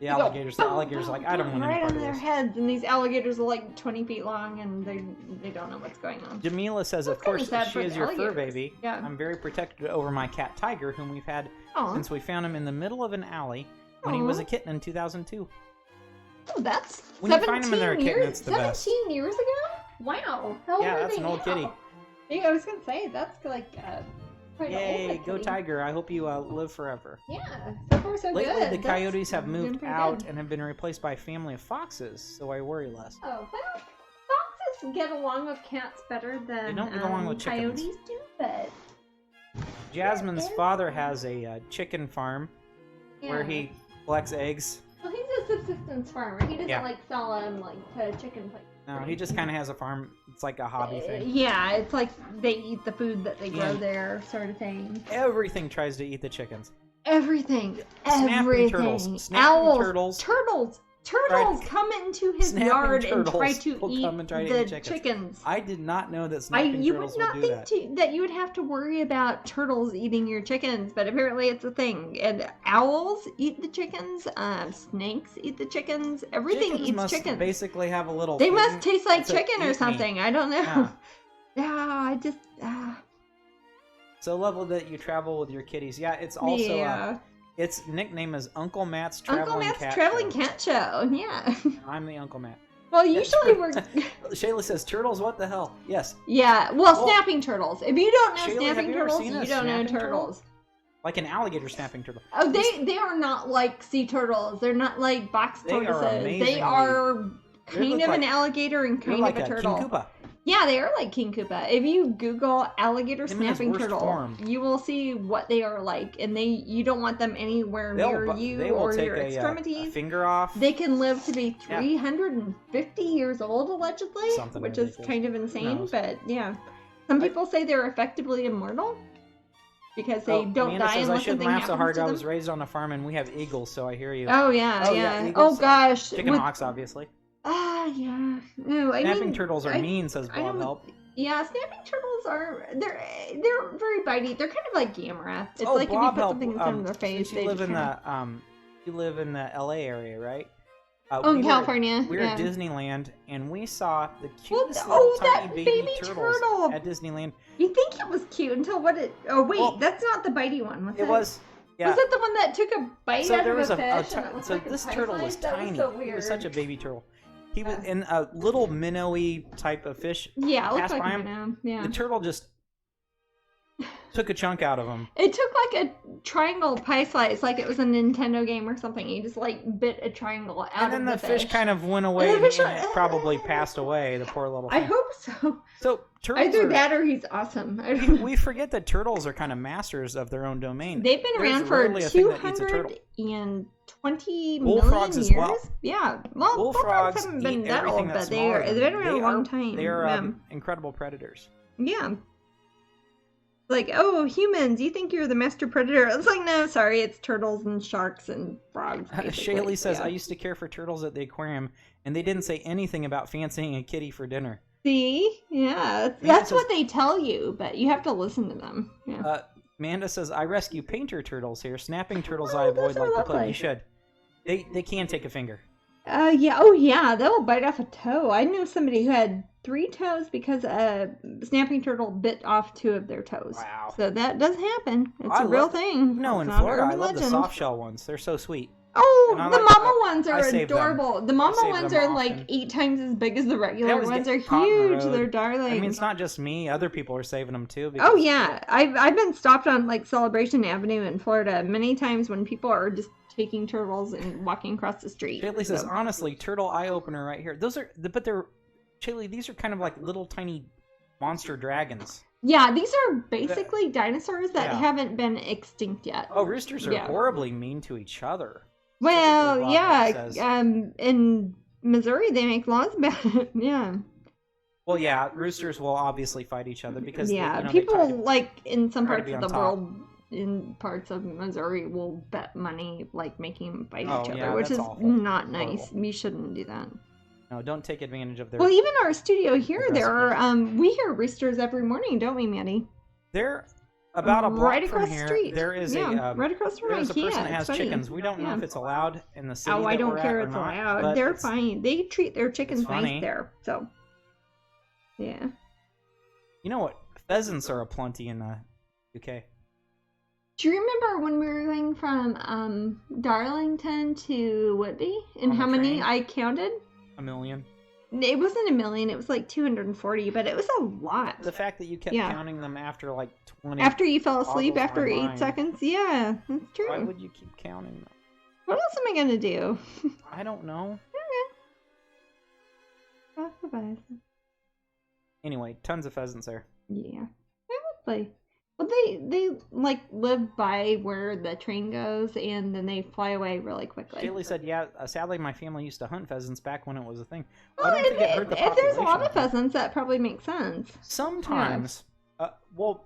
the alligators. The alligators are like, I don't want any part of this. Right on their heads, and these alligators are like 20 feet long, and they don't know what's going on. Jamila says, of course, she is your fur baby. Yeah. I'm very protected over my cat Tiger, whom we've had since we found him in the middle of an alley when he was a kitten in 2002. Oh, that's when you find them in their kitten, it's the 17 best. 17 years ago? Wow. That's an old kitty. Yeah, I was going to say, that's like... Yay, go Tiger. I hope you live forever. Yeah, so far so Lately, good. the coyotes have moved out and have been replaced by a family of foxes, so I worry less. Oh, well, foxes get along with cats better than they don't get along with coyotes do, but Jasmine's father has a chicken farm where he collects eggs. Well, he's a subsistence farmer. He doesn't like sell them like to chicken places. No, he just kind of has a farm. It's like a hobby thing. Yeah, it's like they eat the food that they grow there, sort of thing. Everything tries to eat the chickens. Everything. Snapping turtles. Owls. Turtles come into his yard and try to eat the chickens. I did not know that snapping turtles would do that. You would not think that you would have to worry about turtles eating your chickens, but apparently it's a thing. And owls eat the chickens. Snakes eat the chickens. Everything eats chickens. Basically have a little. They must taste like chicken or something. I don't know. I just. So lovely that you travel with your kitties. Yeah, it's also. Its nickname is Uncle Matt's Traveling Cat Show. Yeah. I'm the Uncle Matt. Well, usually we're... Shayla says, turtles, what the hell? Yes. Yeah, well, snapping turtles. If you don't know snapping turtles, you don't know turtles. Like an alligator snapping turtle. Oh, they are not like sea turtles. They're not like box tortoises. They are kind of an alligator and kind of a turtle. King Koopa. Yeah, they are like King Koopa. If you Google alligator snapping turtle, you will see what they are like, and you don't want them anywhere near you or your extremities. A finger off. They can live to be 350 years old, allegedly, which is kind of insane. But yeah, some people say they're effectively immortal because they don't die unless something happens to them. I shouldn't laugh so hard. I was raised on a farm, and we have eagles, so I hear you. Oh yeah. Oh gosh. Chicken hawks, obviously. Yeah. No, snapping turtles are mean, says Bob Help. Yeah, snapping turtles they're very bitey. They're kind of like Gamera. It's like Bob if you put something in front of their face. You live in the LA area, right? In California. We were at Disneyland, and we saw the cutest little tiny baby turtles at Disneyland. You think it was cute until that's not the bitey one, was it? It was. Yeah. Was it the one that took a bite out of a fish? So this turtle was tiny. He was such a baby turtle. He was in a little minnowy type of fish. Yeah, it looked like a minnow. Yeah. The turtle just took a chunk out of him. It took like a triangle pie slice, like it was a Nintendo game or something. He just like bit a triangle out of the fish. And then the fish kind of went away and it probably passed away, the poor little fish. I hope so. So turtles either that or he's awesome. We forget that turtles are kind of masters of their own domain. They've been around for 220 bullfrogs million as years. well. Yeah, well, bullfrogs haven't been that old, but they've been around a long time. They are incredible predators. Yeah. Like, oh, humans, you think you're the master predator? It's like, no, sorry, it's turtles and sharks and frogs. Shaylee says, I used to care for turtles at the aquarium, and they didn't say anything about fancying a kitty for dinner. See? Yeah, that's what they tell you, but you have to listen to them. Yeah. Amanda says, I rescue painter turtles here. Snapping turtles I avoid like the plague. You should. They can take a finger. Yeah. Oh, yeah. They'll bite off a toe. I knew somebody who had 3 toes because a snapping turtle bit off 2 of their toes. Wow. So that does happen. It's a real thing. No, in Florida, I love the soft shell ones. They're so sweet. Oh, the mama ones are adorable. The mama ones are like 8 times as big as the regular ones. They're huge. They're darling. I mean, it's not just me. Other people are saving them too. Oh yeah, I've been stopped on like Celebration Avenue in Florida many times when people are just taking turtles and walking across the street. Shaylee says, honestly, turtle eye opener right here. These are kind of like little tiny monster dragons. Yeah, these are basically dinosaurs that haven't been extinct yet. Oh, roosters are horribly mean to each other. Well, yeah, in Missouri they make laws about it. Yeah. Well, yeah, roosters will obviously fight each other because people like in some parts of the world, in parts of Missouri, will bet money like making them fight each other, which is not nice. Horrible. You shouldn't do that. No, don't take advantage of their. Well, even our studio here, there are we hear roosters every morning, don't we, Maddie? They're about a block right across from here. The street. There is right across from there's a person that has chickens. We don't know if it's allowed in the city. Oh, I don't care if it's allowed. They're fine. They treat their chickens nice there. So, yeah. You know what? Pheasants are aplenty in the UK. Do you remember when we were going from Darlington to Whitby and how many I counted? 1 million. It wasn't 1 million. It was like 240, but it was a lot. The fact that you kept counting them after like 20. After you fell asleep after 8 seconds. Yeah, that's true. Why would you keep counting them? What else am I going to do? I don't know. Okay. Anyway, tons of pheasants there. Yeah. Probably. Well, they like live by where the train goes, and then they fly away really quickly. Shaylee said, "Yeah, sadly, my family used to hunt pheasants back when it was a thing." Well, I don't think it hurt the population. If there's a lot of pheasants, that probably makes sense. Sometimes, well,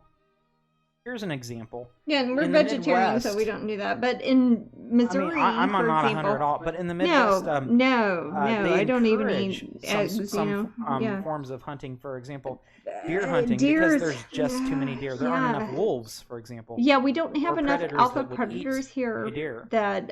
here's an example. Yeah, and we're vegetarian, so we don't do that. But in Missouri, I'm not a hunter at all. But in the Midwest, no, I don't even eat eggs. Some forms of hunting, for example, deer hunting, because there's just too many deer. There aren't enough wolves, for example. Yeah, we don't have enough alpha predators here that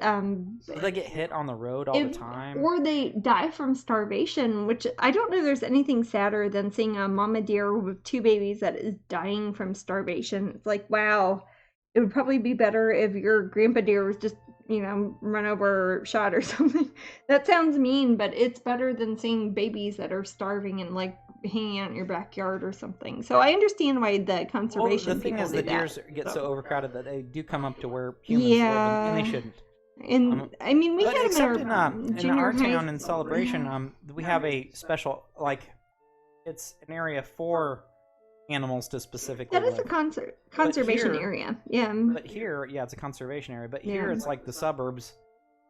they get hit on the road all the time, or they die from starvation. Which I don't know. There's anything sadder than seeing a mama deer with 2 babies that is dying from starvation. It's like, wow. It would probably be better if your grandpa deer was just, run over or shot or something. That sounds mean, but it's better than seeing babies that are starving and like hanging out in your backyard or something. So I understand why the conservation the thing people is, do the deer get so overcrowded that they do come up to where humans live, and they shouldn't. And I mean, we had them in our town in Celebration. We have a special, it's an area for animals to specifically that is live. A conservation area, yeah. But here, it's a conservation area. But here, it's like the suburbs,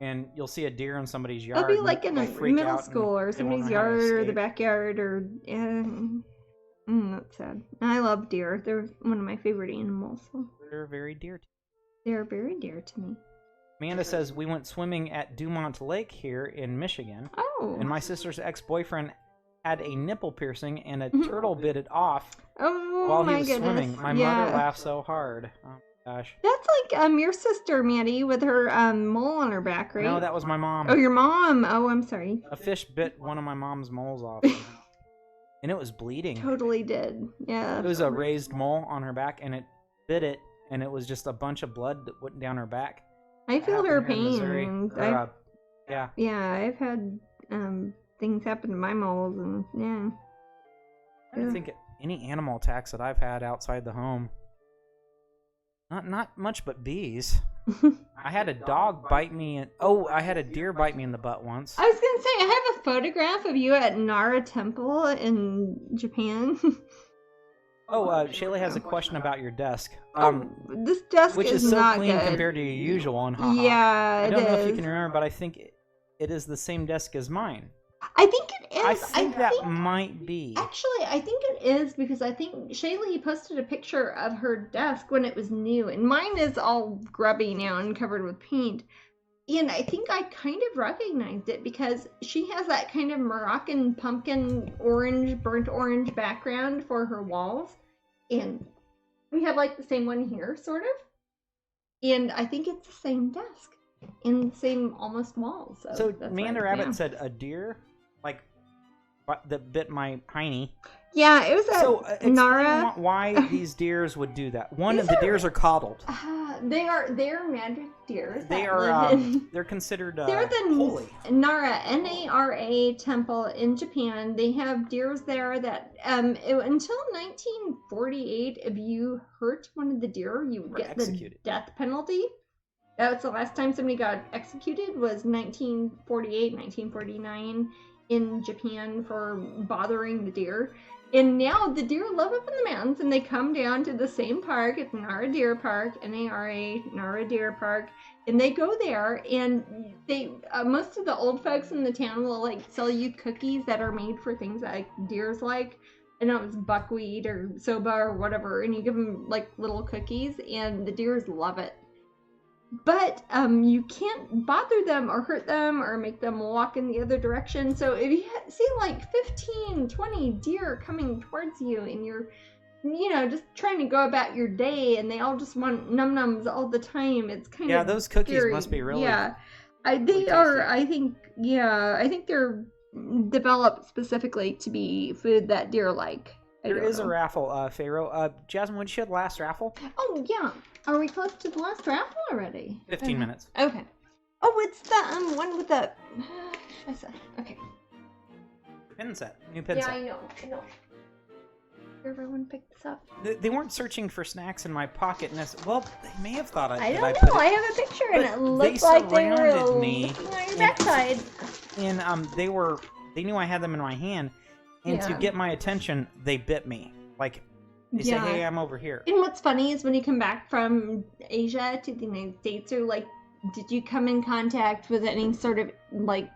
and you'll see a deer in somebody's yard. It'll be like in a middle school or somebody's yard or the backyard or that's sad. I love deer. They're one of my favorite animals. So. They're very dear to me. They're very dear to me. Amanda says, we went swimming at Dumont Lake here in Michigan. Oh. And my sister's ex-boyfriend had a nipple piercing and a turtle bit it off while he was swimming. My mother laughed so hard. Oh my gosh. That's like your sister, Maddie, with her mole on her back, right? No, that was my mom. Oh, your mom. Oh, I'm sorry. A fish bit one of my mom's moles off. And it was bleeding. Totally did. Yeah. It was a raised mole on her back, and it bit it, and it was just a bunch of blood that went down her back. I feel her pain. Yeah. Yeah, I've had things happen to my moles, and I don't think any animal attacks that I've had outside the home. Not much, but bees. I had a dog bite me. I had a deer bite me in the butt once. I was gonna say, I have a photograph of you at Nara Temple in Japan. Shaylee has a question about your desk. This desk which is so not clean good. compared to your usual, and haha. Yeah, I don't know if you can remember, but I think it is the same desk as mine. I think it is. I think that might be. Actually, I think it is because I think Shaylee posted a picture of her desk when it was new, and mine is all grubby now and covered with paint. And I think I kind of recognized it because she has that kind of Moroccan pumpkin orange, burnt orange background for her walls. And we have like the same one here, sort of. And I think it's the same desk and the same almost walls. So Amanda Rabbit said a deer, that bit my hiney. Yeah, it was Nara. Why these deers would do that? The deers are coddled. They're magic deers. They're considered they're the holy. Nara, Nara temple in Japan. They have deers there that until 1948, if you hurt one of the deer, you would get the death penalty. That was the last time somebody got executed, was 1948, 1949 in Japan for bothering the deer. And now the deer live up in the mountains, and they come down to the same park. It's Nara Deer Park, N-A-R-A, Nara Deer Park. And they go there, and they most of the old folks in the town will sell you cookies that are made for things that deers like. I know it's buckwheat or soba or whatever, and you give them little cookies, and the deers love it. But you can't bother them or hurt them or make them walk in the other direction. So if you see 15, 20 deer coming towards you and you're, just trying to go about your day and they all just want num-nums all the time, it's kind of Yeah, those cookies scary. Must be really I think they're developed specifically to be food that deer like. There is a raffle, Pharaoh. Jasmine, when did you have the last raffle? Oh, yeah. Are we close to the last raffle already? 15 minutes. Okay. Oh, it's the one with the... okay. Pin set. New pin set. Yeah, I know. Everyone picked this up. They weren't searching for snacks in my pocket. They may have thought I don't know. I have a picture, and it looked like they were looking on your backside. And they knew I had them in my hand. And to get my attention, they bit me. They say, hey, I'm over here. And what's funny is when you come back from Asia to the United States, they're like, did you come in contact with any sort of, like,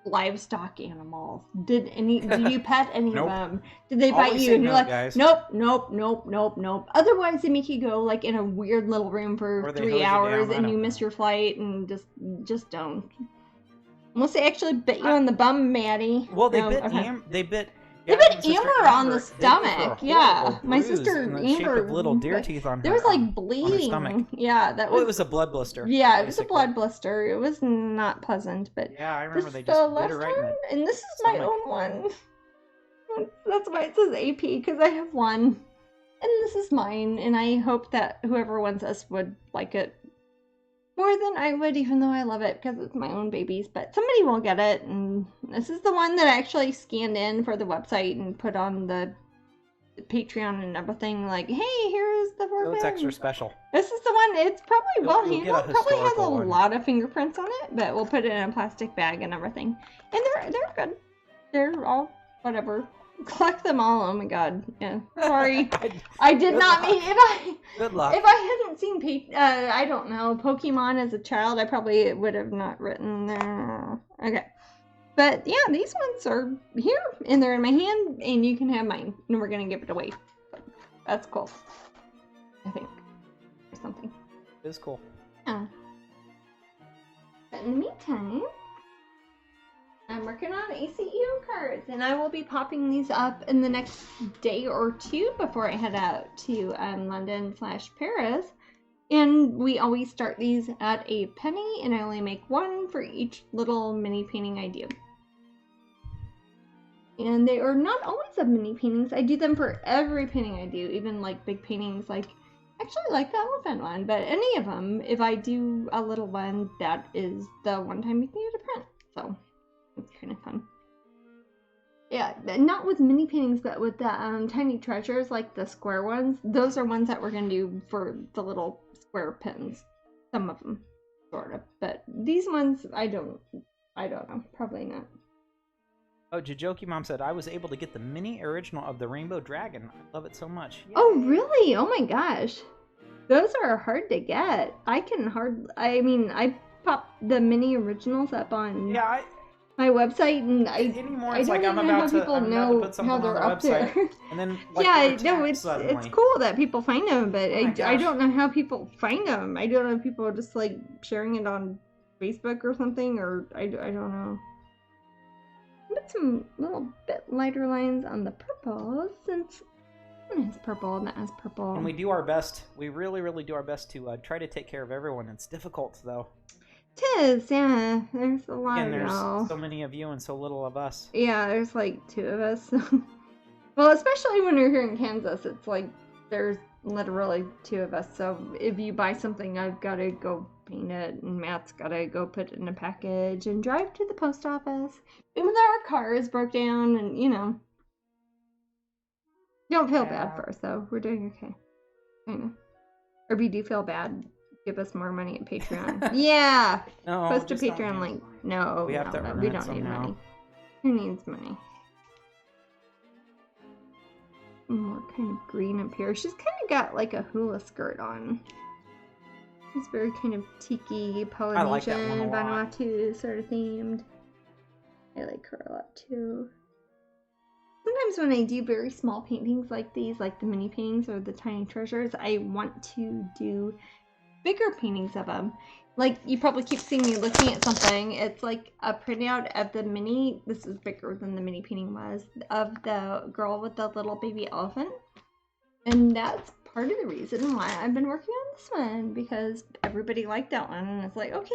livestock animals? Did you pet any of them? Did they bite you? And you're like, guys. Nope. Otherwise, they make you go, like, in a weird little room for 3 hours and you miss your flight and just don't. Unless they actually bit you on the bum, Maddie. Well, they bit Amber on the stomach. Yeah, my sister Amber. Little deer teeth on her. There was like bleeding. On her stomach. Yeah, that was. Well, it was a blood blister. Yeah, it was a blood blister. It was not pleasant, but. Yeah, I remember they just bit her right in the and this is my own one. That's why it says AP, because I have one, and this is mine, and I hope that whoever wants us would like it more than I would, even though I love it because it's my own babies. But somebody will get it, and this is the one that I actually scanned in for the website and put on the Patreon and everything. Like, hey, here's the four. It's extra special. This is the one. It's probably well handled. Probably has a lot of fingerprints on it, but we'll put it in a plastic bag and everything. And they're good. They're all whatever. Collect them all. Oh my god. Yeah. Sorry. I did not mean Good luck. If I hadn't seen I don't know, Pokemon as a child, I probably would have not written there. Okay. But yeah, these ones are here and they're in my hand and you can have mine. And we're gonna give it away. That's cool. I think. Or something. It is cool. Yeah. But in the meantime, I'm working on ACEO cards, and I will be popping these up in the next day or two before I head out to London/Paris. And we always start these at a penny, and I only make one for each little mini painting I do. And they are not always of mini paintings. I do them for every painting I do, even like big paintings, like actually like the elephant one. But any of them, if I do a little one, that is the one time you can use a print. So. It's kind of fun. Yeah, not with mini paintings, but with the tiny treasures, like the square ones. Those are ones that we're going to do for the little square pins. Some of them, sort of. But these ones, I don't know. Probably not. Oh, Jajoki Mom said, I was able to get the mini original of the Rainbow Dragon. I love it so much. Yay. Oh, really? Oh my gosh. Those are hard to get. I popped the mini originals up on... Yeah, my website, and I don't even know how people know how they're up there. And then, it's cool that people find them, but I don't know how people find them. I don't know if people are just like sharing it on Facebook or something, or I don't know. Put some little bit lighter lines on the purple, since one has purple and that has purple. And we do our best. We really, really do our best to try to take care of everyone. It's difficult, though. Tis, yeah. There's a lot of y'all. There's so many of you and so little of us. Yeah, there's like 2 of us. Well, especially when you're here in Kansas, it's like there's literally 2 of us. So if you buy something, I've got to go paint it, and Matt's got to go put it in a package and drive to the post office. Even though our car is broke down, and don't feel bad for us though. We're doing okay. I know. Or if you do feel bad, give us more money at Patreon. Yeah! No, post a Patreon link. No, we don't need money. Who needs money? More kind of green up here. She's kind of got like a hula skirt on. It's very kind of tiki, Polynesian, Vanuatu sort of themed. I like her a lot too. Sometimes when I do very small paintings like these, like the mini paintings or the tiny treasures, I want to do bigger paintings of them. Like, you probably keep seeing me looking at something. It's like a printout of the mini, this is bigger than the mini painting was, of the girl with the little baby elephant. And that's part of the reason why I've been working on this one, because everybody liked that one. And it's like, okay,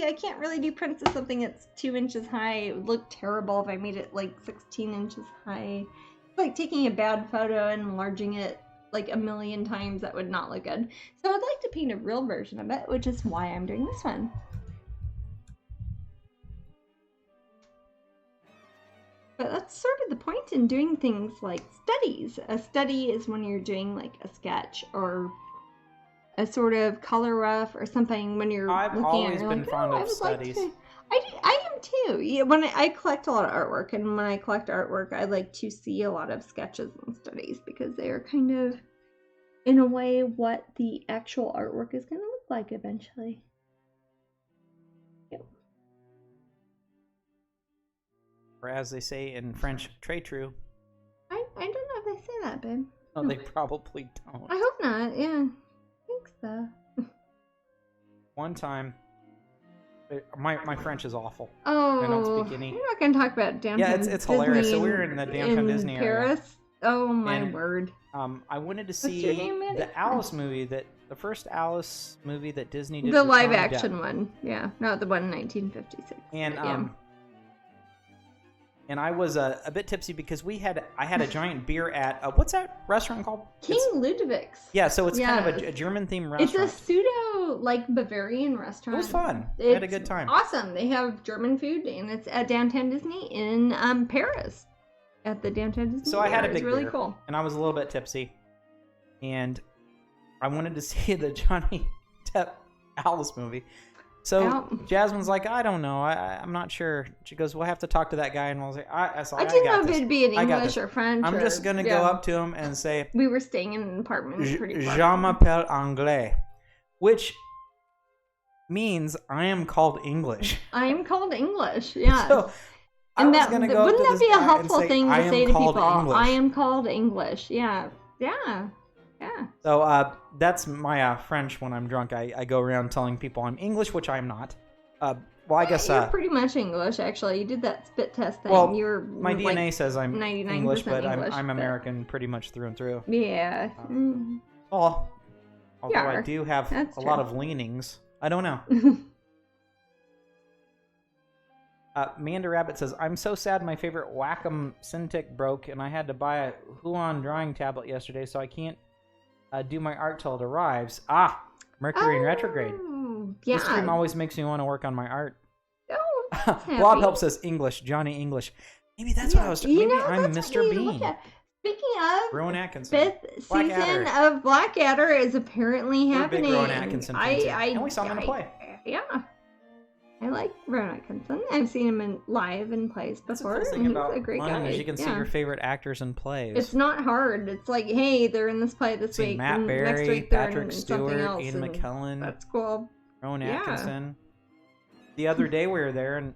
I can't really do prints of something that's 2 inches high. It would look terrible if I made it like 16 inches high. It's like taking a bad photo and enlarging it like 1,000,000 times. That would not look good. So I'd like to paint a real version of it, which is why I'm doing this one. But that's sort of the point in doing things like studies. A study is when you're doing like a sketch or a sort of color rough or something when you're I've looking always at it. been fond of studies. I am too. Yeah, when I collect a lot of artwork, and when I collect artwork, I like to see a lot of sketches and studies because they are kind of in a way what the actual artwork is going to look like eventually. Yep. Or as they say in French, très true. I don't know if they say that, babe. No, they probably don't. I hope not, yeah. I think so. One time, my French is awful. Oh, I don't speak any. We're not going to talk about downtown. Yeah, it's hilarious. So we were in the downtown Disney Paris. area. Oh my word! I wanted to see the Alice movie, the first Alice movie that Disney did. The live action one, yeah, not the one in 1956. And I was a bit tipsy because I had a giant beer at what's that restaurant called? King Ludwig's. Yeah, so it's kind of a German themed restaurant. It's a pseudo Bavarian restaurant. It was fun. I had a good time. Awesome. They have German food, and it's at Downtown Disney in Paris. At the Downtown Disney. So I had a big really beer, cool. And I was a little bit tipsy, and I wanted to see the Johnny Depp Alice movie. So Jasmine's like, I don't know, I'm not sure. She goes, we'll have to talk to that guy, and I was like, I didn't know if it'd be in English or French. I'm just gonna go up to him and say, we were staying in an apartment. Je m'appelle Anglais, which means I am called English. I am called English. Yeah. So, and wouldn't that be a helpful thing to say to people? I am called English. Yeah. Yeah. Yeah. So that's my French when I'm drunk. I go around telling people I'm English, which I'm not. Well, I guess you're pretty much English, actually. You did that spit test thing. Well, my DNA DNA says I'm English, but I'm American pretty much through and through. Yeah. Well, although I do have a lot of leanings. I don't know. Manda Rabbit says, I'm so sad my favorite Wacom Cintiq broke, and I had to buy a Huan drawing tablet yesterday, so I can't do my art till it arrives. Mercury in retrograde. Yeah. This stream always makes me want to work on my art. Oh, Blob Help says English, Johnny English. Maybe that's what I was talking about. Maybe I'm Mr. Bean. Speaking of, Rowan Atkinson. 5th season of Blackadder is apparently happening. Big Rowan Atkinson fan, and we saw him in a play. Yeah. I like Rowan Atkinson. I've seen him live in plays before. That's the thing about a great guy. Is you can see your favorite actors in plays. It's not hard. It's like, hey, they're in this play this week. Matt Berry, next week they're Patrick in Stewart, else, Ian McKellen. That's cool. Rowan Atkinson. The other day we were there, and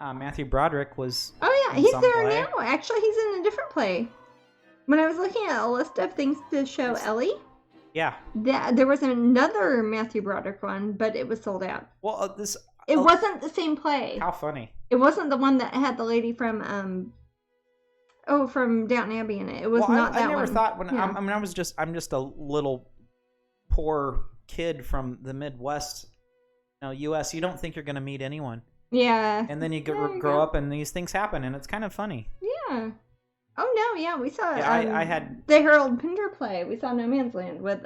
Matthew Broderick was. Oh yeah, he's there now. Actually, he's in a different play. When I was looking at a list of things to show Ellie. Yeah. There was another Matthew Broderick one, but it was sold out. Well, it wasn't the same play. How funny. It wasn't the one that had the lady from from Downton Abbey in it. It was not that one. I never thought I'm just a little poor kid from the Midwest, U.S. You don't think you're going to meet anyone. Yeah. And then you grow up and these things happen, and it's kind of funny. Yeah. Oh no, yeah, we saw I had the Harold Pinter play. We saw No Man's Land with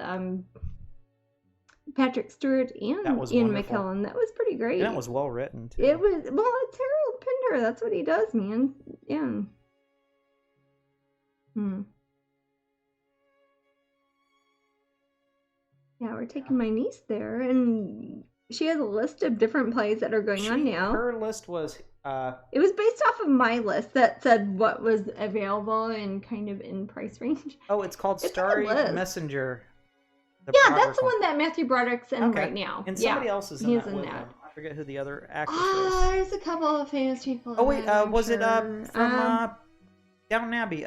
Patrick Stewart and Ian McKellen. That was pretty great. And that was well written too. It was it's Harold Pinter. That's what he does, man. Yeah. Yeah, we're taking my niece there, and she has a list of different plays that are going on now. Her list was. It was based off of my list that said what was available and kind of in price range. Oh, it's called Starry Messenger. That's the one that Matthew Broderick's in right now. And somebody else is in that with him. I forget who the other actress is. There's a couple of famous people. Oh wait, was it from Downton Abbey?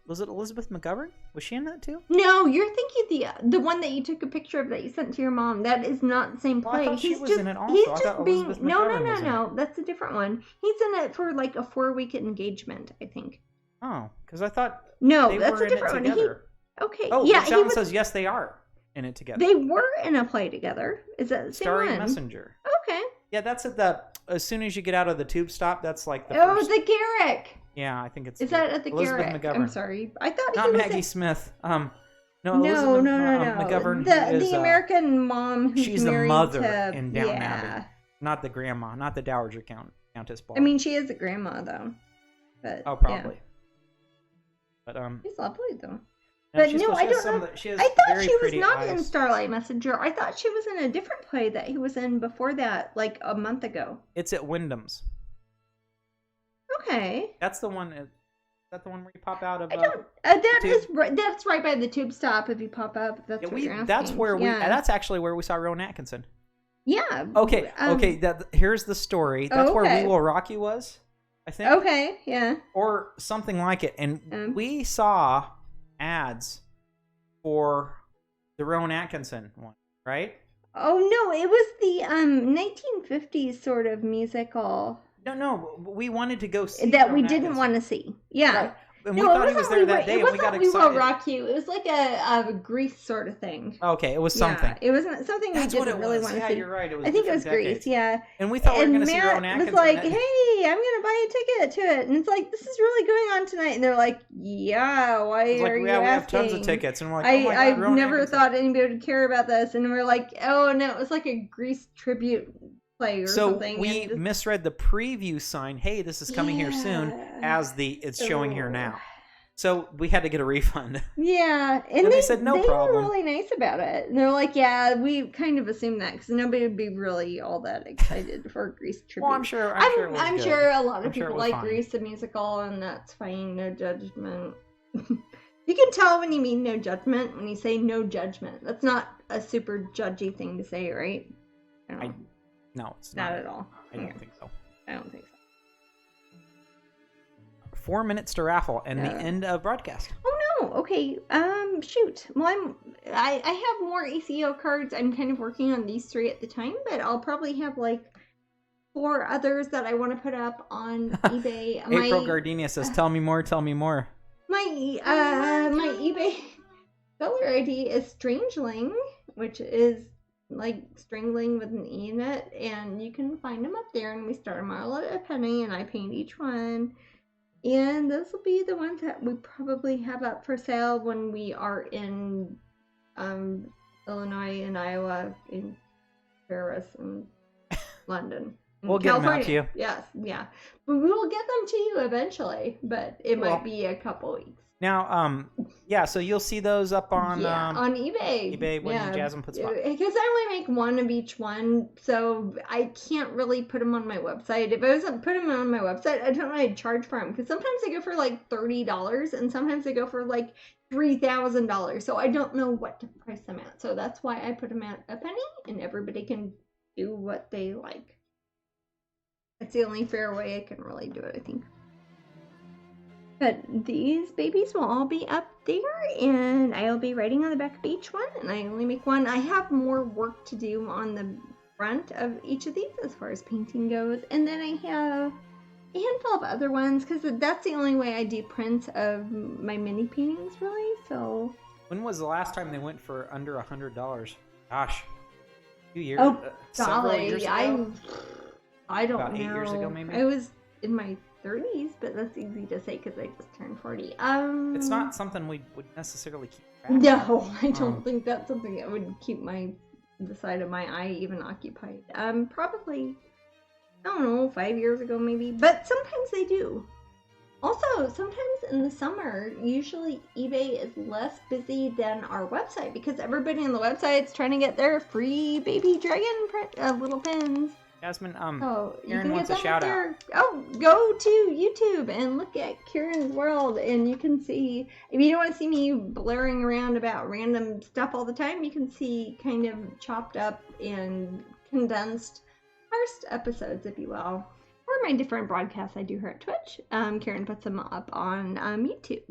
Was it Elizabeth McGovern? Was she in that too? No, you're thinking the one that you took a picture of that you sent to your mom. That is not the same play. I thought she was in it also. He's I just being no. That's a different one. He's in it for like a 4-week engagement, I think. Oh, because I thought that's a different one. Okay. Oh, yeah. Sean says yes, they are in it together. They were in a play together. Is that the same Starry one? Messenger. Okay. Yeah, that's at as soon as you get out of the tube stop. That's like the first... the Garrick. Yeah, I think it's. Is that at the Elizabeth Garrick? McGovern. I'm sorry, I thought not Maggie Smith. No. McGovern. The American mom who's she's married the mother to, in Downton Abbey, not the grandma, not the Dowager Countess. Ball. I mean, she is a grandma though. But probably. Yeah. But she's lovely though. No, but no, I don't know. I thought she was not in Starlight Messenger. I thought she was in a different play that he was in before that, like a month ago. It's at Wyndham's. Okay. That's the one. that the one where you pop out of? That's right by the tube stop. If you pop up, that's what you're asking. That's where That's actually where we saw Rowan Atkinson. Yeah. Okay. Here's the story. That's where We Will Rock You was, I think. Okay. Yeah. Or something like it, and we saw ads for the Rowan Atkinson one, right? Oh no, it was the 1950s sort of musical. No, we wanted to go see that we didn't want to see. Yeah. Right. And we thought he was there that day, and we got excited. We Will Rock You. It was like a Grease sort of thing. Okay, it was something. Yeah, it wasn't something we didn't really want to see. Yeah, you're right. I think it was Grease, yeah. And we thought we were going to see Rowan Atkinson. Matt was like, hey, I'm going to buy a ticket to it. And it's like, this is really going on tonight. And they're like, yeah, why are you asking? We have tons of tickets. And we're like, oh my God, I never thought anybody would care about this. And we're like, oh, no, it was like a Grease tribute play or something. So we misread the preview sign. Hey, this is coming here soon, as it's showing here now. So we had to get a refund. Yeah, and they said no problem. They were really nice about it. And they're like, yeah, we kind of assumed that because nobody would be really all that excited for Grease tribute. Well, I'm sure a lot of people like Grease the musical, and that's fine. No judgment. You can tell when you mean no judgment when you say no judgment. That's not a super judgy thing to say, right? No, it's not at all. I don't think so. I don't think so. 4 minutes to raffle and the end of broadcast. Oh no! Okay. Shoot. Well, I have more ACO cards. I'm kind of working on these 3 at the time, but I'll probably have like 4 others that I want to put up on eBay. April Gardenia says, "Tell me more. Tell me more." My eBay seller ID is Strangeling, which is like strangling with an E in it, and you can find them up there. And we start them all at a penny, and I paint each one. And those will be the ones that we probably have up for sale when we are in Illinois and Iowa, in Paris and London. We'll get them out to you. Yes, yeah. But we will get them to you eventually, but it might be a couple weeks. Now, so you'll see those up on eBay. eBay when Jasmine puts them up. Because I only make one of each one, so I can't really put them on my website. If I was to put them on my website, I don't know I'd charge for them. Because sometimes they go for like $30, and sometimes they go for like $3,000. So I don't know what to price them at. So that's why I put them at a penny, and everybody can do what they like. That's the only fair way I can really do it, I think. But these babies will all be up there, and I'll be writing on the back of each one, and I only make one. I have more work to do on the front of each of these as far as painting goes, and then I have a handful of other ones, because that's the only way I do prints of my mini paintings, really, so... When was the last time they went for under $100? Gosh. A few years? Oh, golly, I don't know. About 8 years ago, maybe? I was in my 30s, but that's easy to say because I just turned 40. It's not something we would necessarily keep track of. No, I don't think that's something that would keep the side of my eye even occupied. Probably, I don't know, 5 years ago maybe, but sometimes they do. Also, sometimes in the summer, usually eBay is less busy than our website because everybody on the website is trying to get their free baby dragon print, little pins. Jasmine, Kieran wants a shout out. Oh, go to YouTube and look at Kieran's World, and you can see, if you don't want to see me blaring around about random stuff all the time, you can see kind of chopped up and condensed first episodes, if you will, or my different broadcasts I do here at Twitch. Kieran puts them up on YouTube.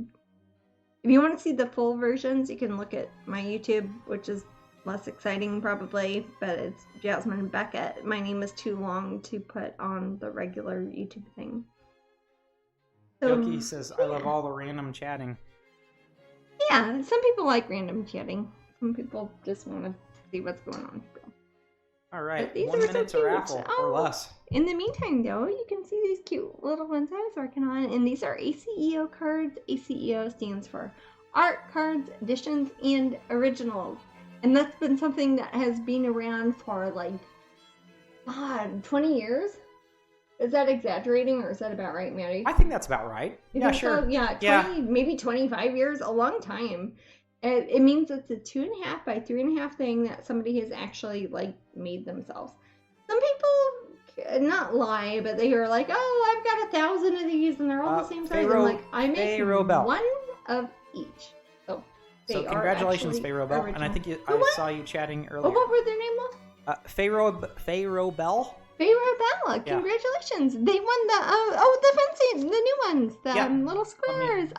If you want to see the full versions, you can look at my YouTube, which is less exciting probably, but it's Jasmine Beckett. My name is too long to put on the regular YouTube thing. So, Yoki says, I love all the random chatting. Yeah, some people like random chatting. Some people just want to see what's going on. All right, 1 minute to raffle or less. In the meantime, though, you can see these cute little ones I was working on, and these are ACEO cards. ACEO stands for Art Cards, Editions, and Originals. And that's been something that has been around for, 20 years? Is that exaggerating, or is that about right, Maddie? I think that's about right. Yeah, sure. So? Yeah, maybe 25 years, a long time. It means it's a 2.5 by 3.5 thing that somebody has actually, made themselves. Some people, not lie, but they are like, oh, I've got 1,000 of these, and they're all the same size. I'm like, I make one of each. So congratulations, Pharaoh Bell. And I think I saw you chatting earlier. Oh, what were their name? Pharaoh Bell. Pharaoh Bell. Congratulations! Yeah. They won the fancy, the new ones, the little squares.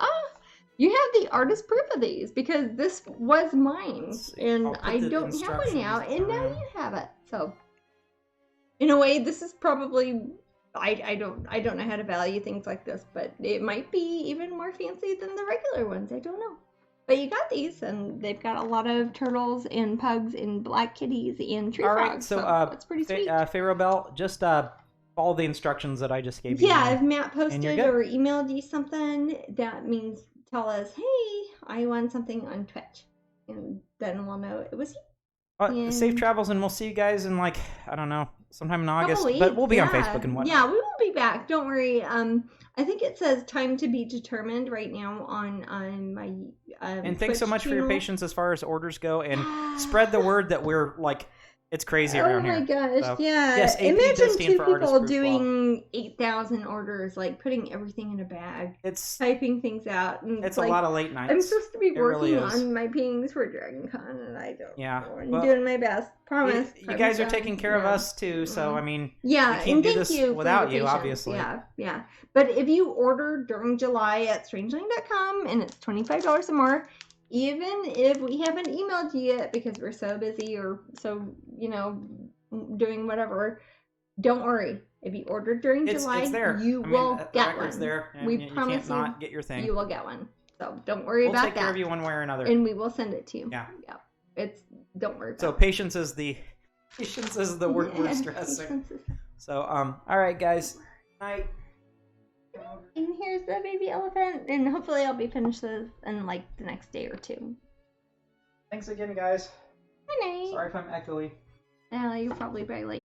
You have the artist proof of these because this was mine, and I don't have one now, and now you have it. So, in a way, this is probably I don't know how to value things like this, but it might be even more fancy than the regular ones. I don't know. But you got these, and they've got a lot of turtles and pugs and black kitties and tree frogs. So that's pretty sweet. Pharaoh Bell, just follow the instructions that I just gave you. Yeah, if Matt posted or emailed you something, that means tell us, hey, I won something on Twitch. And then we'll know it was you. Safe travels, and we'll see you guys in, like, I don't know, sometime in August. But we'll be on Facebook and whatnot. Yeah, we will be back. Don't worry. I think it says time to be determined right now on my and thanks Twitch so much channel. For your patience as far as orders go, and spread the word that we're, like, it's crazy around here. Oh my gosh, so, yeah. Yes, imagine 2 people doing 8,000 orders, like putting everything in a bag, typing things out. And it's like, a lot of late nights. I'm supposed to be working on my paintings for Dragon Con, and I don't know. I'm doing my best. Promise. You guys are taking care of us, too, so, I mean, we can't do this without you, obviously. Yeah. But if you order during July at strangeling.com, and it's $25 or more, even if we haven't emailed you yet because we're so busy or so, doing whatever, don't worry. If you order during July, you will get one. There, we promise not get your thing. You will get one. So don't worry about that. We'll take care of you one way or another. And we will send it to you. Yeah. Don't worry about it. So patience is the word we're stressing. So, all right, guys. Night. And here's the baby elephant, and hopefully I'll be finished this in like the next day or 2. Thanks again, guys. Good night. Sorry if I'm echoey. You're probably very late.